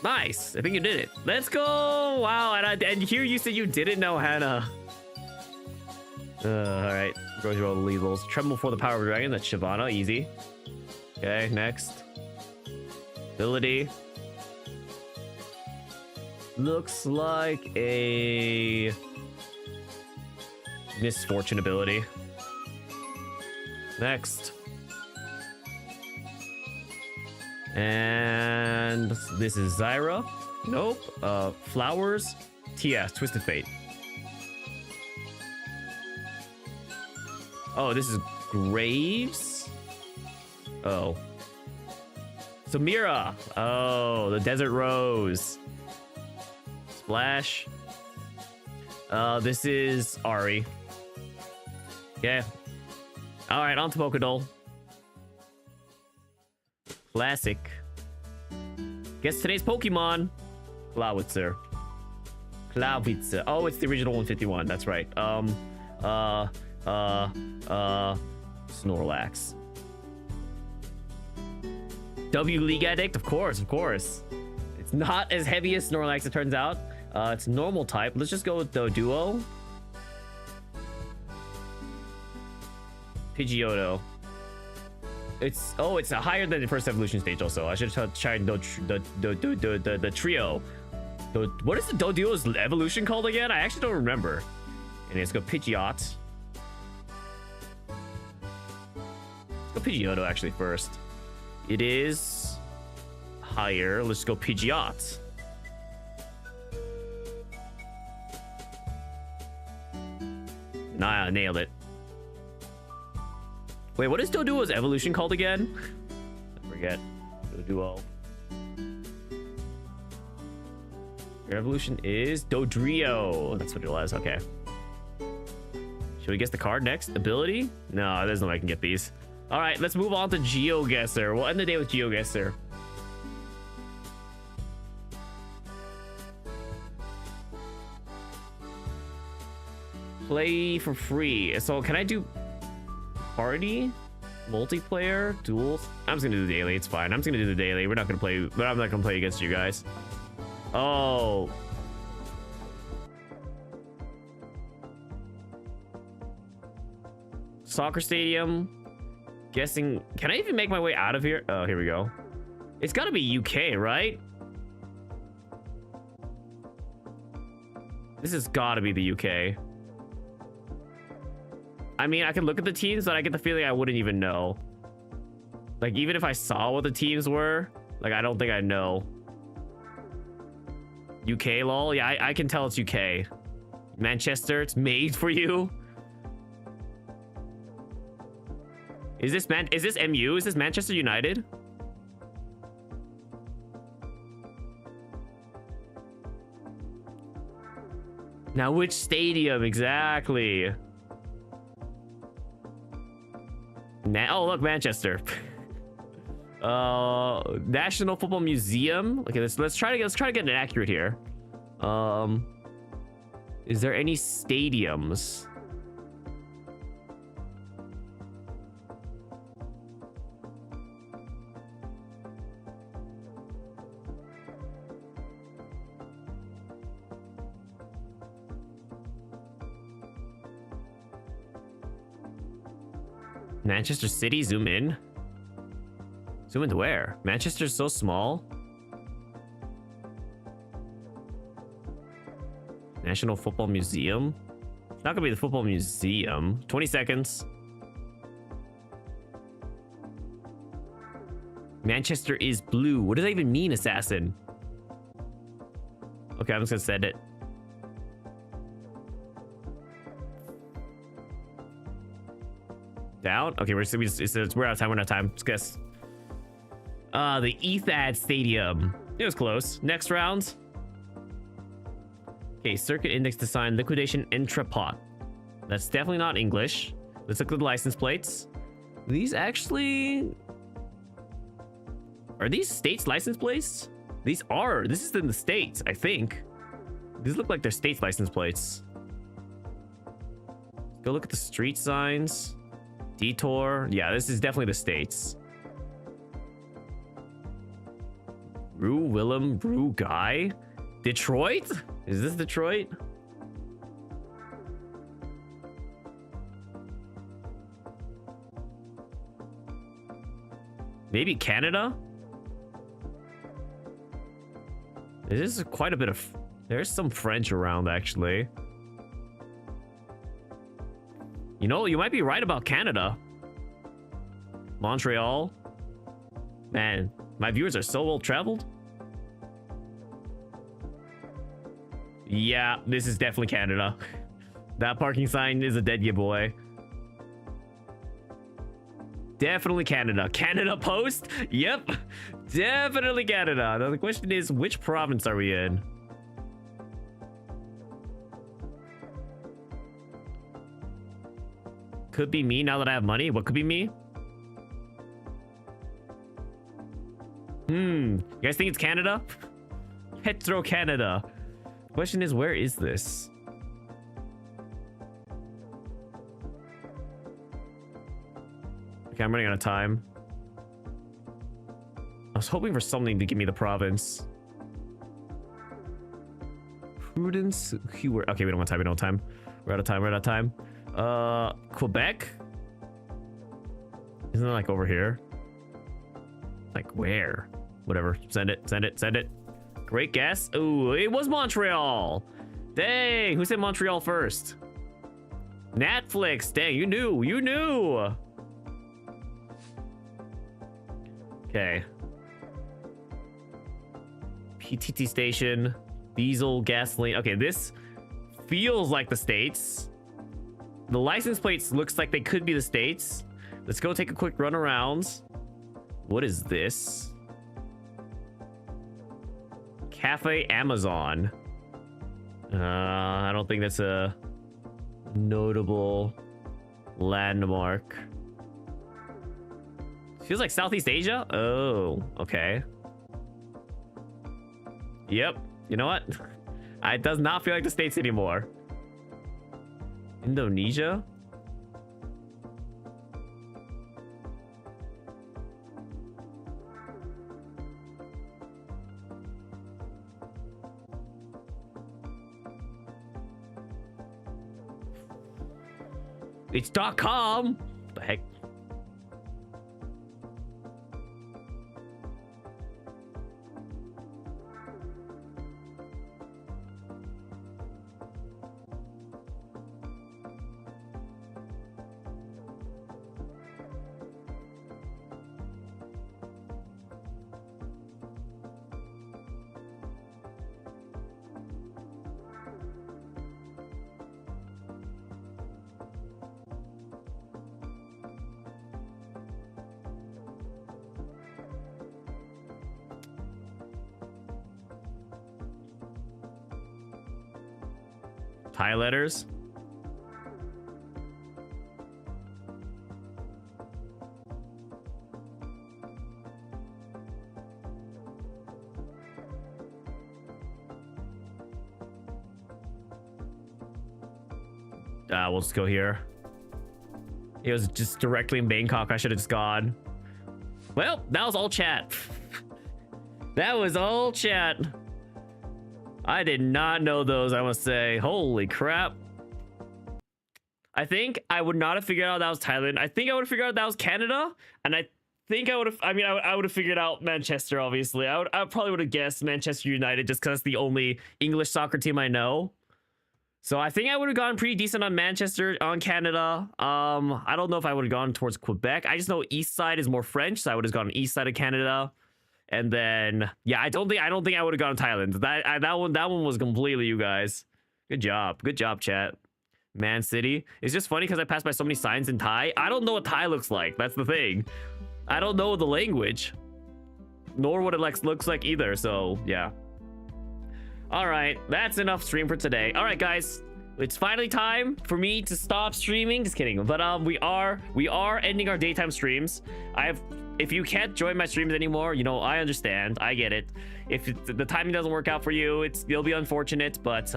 Nice. I think you did it. Let's go. Wow. And here you said you didn't know Hannah. All right. Go through all the lethals. Tremble for the power of a dragon. That's Shyvana. Easy. Okay. Next. Ability. Looks like a misfortune ability. Next. And this is Zyra. Nope. Flowers. TS. Twisted Fate. Oh, this is Graves. Oh. Samira. Oh, the Desert Rose. Splash. This is Ari. Okay. All right, on to Pokédoll. Classic. Guess today's Pokemon. Clawitzer. Clawitzer. Oh, it's the original 151. That's right. Snorlax. W League Addict, of course. It's not as heavy as Snorlax, it turns out. It's normal type. Let's just go with the duo. Pidgeotto. It's higher than the first evolution stage. Also, I should have tried the trio. What is the Doduo's evolution called again? I actually don't remember. And let's go Pidgeot. Let's go Pidgeotto actually first. It is higher. Let's go Pidgeot. Nah, nailed it. Wait, what is Doduo's evolution called again? I forget. Doduo. Your evolution is Dodrio. That's what it was. Okay. Should we guess the card next? Ability? No, there's no way I can get these. All right, let's move on to GeoGuessr. We'll end the day with GeoGuessr. Play for free. So can I do party, multiplayer, duels? I'm just gonna do the daily. It's fine. I'm just gonna do the daily. I'm not gonna play against you guys. Oh. Soccer stadium. Guessing. Can I even make my way out of here? Oh, here we go. It's gotta be UK, right? This has gotta be the UK. I mean, I could look at the teams, but I get the feeling I wouldn't even know. Like, even if I saw what the teams were, like, I don't think I'd know. UK, lol? Yeah, I can tell it's UK. Manchester, it's made for you. Is this MU? Is this Manchester United? Now, which stadium exactly? Oh, look, Manchester. National Football Museum. Okay, let's try to get it accurate here. Is there any stadiums? Manchester City, zoom in. Zoom into where? Manchester's so small. National Football Museum. It's not gonna be the Football Museum. 20 seconds. Manchester is blue. What does that even mean, assassin? Okay, I'm just gonna send it. Down? Okay, we're out of time. We're out of time. Let's guess. The Etihad Stadium. It was close. Next round. Okay, circuit index design, liquidation intrapot. That's definitely not English. Let's look at the license plates. These actually... Are these States license plates? These are. This is in the States, I think. These look like they're States license plates. Let's go look at the street signs. Detour. Yeah, this is definitely the States. Rue Willem, Rue Guy. Detroit? Is this Detroit? Maybe Canada? This is quite a bit of... There's some French around, actually. You know, you might be right about Canada. Montreal. Man, my viewers are so well traveled. Yeah, this is definitely Canada. That parking sign is a dead giveaway. Definitely Canada. Canada Post? Yep. Definitely Canada. Now the question is, which province are we in? Could be me now that I have money. What could be me? You guys think it's Canada? Petro Canada. Question is, where is this? Okay, I'm running out of time. I was hoping for something to give me the province. Prudence. Keyword. Okay, we don't want time. We don't have time. We're out of time. We're out of time. Quebec? Isn't it like over here? Like where? Whatever. Send it. Send it. Send it. Great guess. Ooh, it was Montreal. Dang. Who said Montreal first? Netflix. Dang, you knew. You knew. Okay. PTT station. Diesel, gasoline. Okay, this feels like the States. The license plates looks like they could be the States. Let's go take a quick run around. What is this? Cafe Amazon. I don't think that's a notable landmark. Feels like Southeast Asia? Oh, okay. Yep. You know what? It does not feel like the States anymore. Indonesia? It's .com. What the heck? Thai letters. We'll just go here. It was just directly in Bangkok. I should have just gone. Well, that was all chat. That was all chat. I did not know those, I must say. Holy crap. I think I would not have figured out that was Thailand. I think I would have figured out that was Canada. And I think I would have, I would have figured out Manchester, obviously. I probably would have guessed Manchester United just because it's the only English soccer team I know. So I think I would have gone pretty decent on Manchester, on Canada. I don't know if I would have gone towards Quebec. I just know East Side is more French, so I would have gone East Side of Canada. And then, yeah, I don't think I would have gone Thailand. That one was completely you guys. Good job, chat. Man City. It's just funny because I passed by so many signs in Thai. I don't know what Thai looks like. That's the thing. I don't know the language, nor what it looks like either. So yeah. All right, that's enough stream for today. All right, guys. It's finally time for me to stop streaming. Just kidding. But we are ending our daytime streams. If you can't join my streams anymore, you know, I understand. I get it. If the timing doesn't work out for you, it'll be unfortunate. But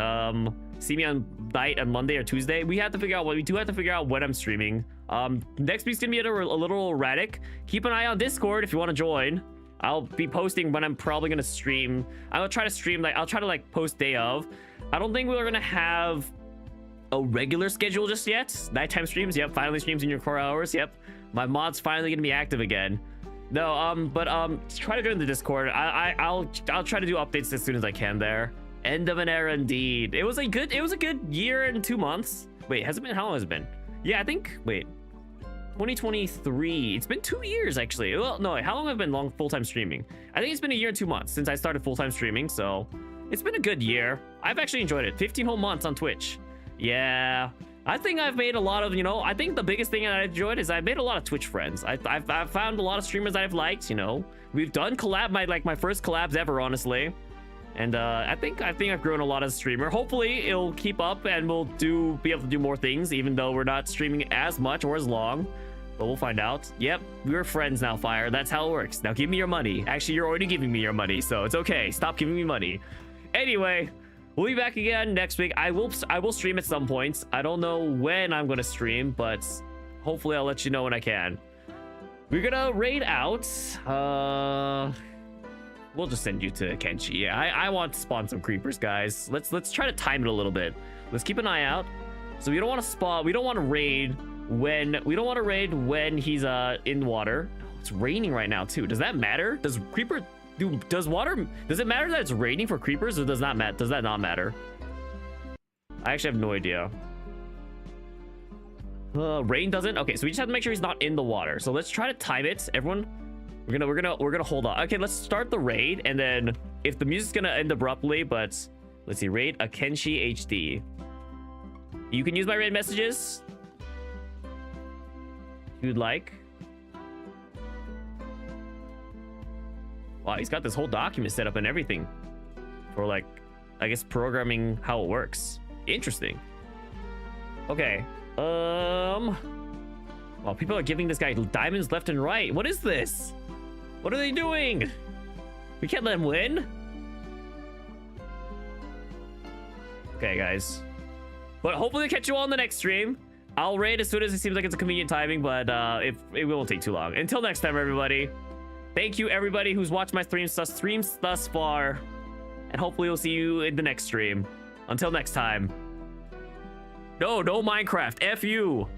see me on night on Monday or Tuesday. We do have to figure out when I'm streaming. Next week's gonna be a little erratic. Keep an eye on Discord if you want to join. I'll be posting when I'm probably gonna stream. I'll try to stream, like, I'll try to like post day of. I don't think we're gonna have a regular schedule just yet. Nighttime streams, yep. Finally streams in your core hours, yep. My mod's finally gonna be active again. No, but try to go in the Discord. I'll try to do updates as soon as I can there. End of an era indeed. It was a good year and 2 months. Wait, has it been? How long has it been? Yeah, I think. Wait, 2023. It's been 2 years actually. Well, no, how long have I been full-time streaming? I think it's been a year and 2 months since I started full-time streaming. So it's been a good year. I've actually enjoyed it. 15 whole months on Twitch. Yeah. I think I've made a lot of, you know, I think the biggest thing that I enjoyed is I've made a lot of Twitch friends. I've found a lot of streamers that I've liked, you know. We've done my first collabs ever, honestly. And I think I've grown a lot as a streamer. Hopefully it'll keep up and we'll be able to do more things, even though we're not streaming as much or as long. But we'll find out. Yep, we're friends now, Fire. That's how it works. Now give me your money. Actually, you're already giving me your money, so it's okay. Stop giving me money. Anyway, we'll be back again next week. I will stream at some points. I don't know when I'm gonna stream, but hopefully I'll let you know when I can. We're gonna raid out. We'll just send you to Kenshi. Yeah, I want to spawn some creepers, guys. Let's try to time it a little bit. Let's keep an eye out. So we don't want to spawn. We don't want to raid when he's in water. Oh, it's raining right now too. Does that matter? Does it matter that it's raining for creepers, or does that not matter? I actually have no idea. Rain doesn't. Okay, so we just have to make sure he's not in the water. So let's try to time it. Everyone, we're gonna hold on. Okay, let's start the raid, and then if the music's gonna end abruptly, but let's see. Raid Akenshi HD. You can use my raid messages if you'd like. Wow, he's got this whole document set up and everything for, like, I guess programming how it works. Interesting. Okay. Well, people are giving this guy diamonds left and right. What is this? What are they doing? We can't let him win. Okay, guys. But hopefully catch you all in the next stream. I'll raid as soon as it seems like it's a convenient timing, but it won't take too long. Until next time, everybody. Thank you, everybody who's watched my streams thus far. And hopefully we'll see you in the next stream. Until next time. No Minecraft. F you.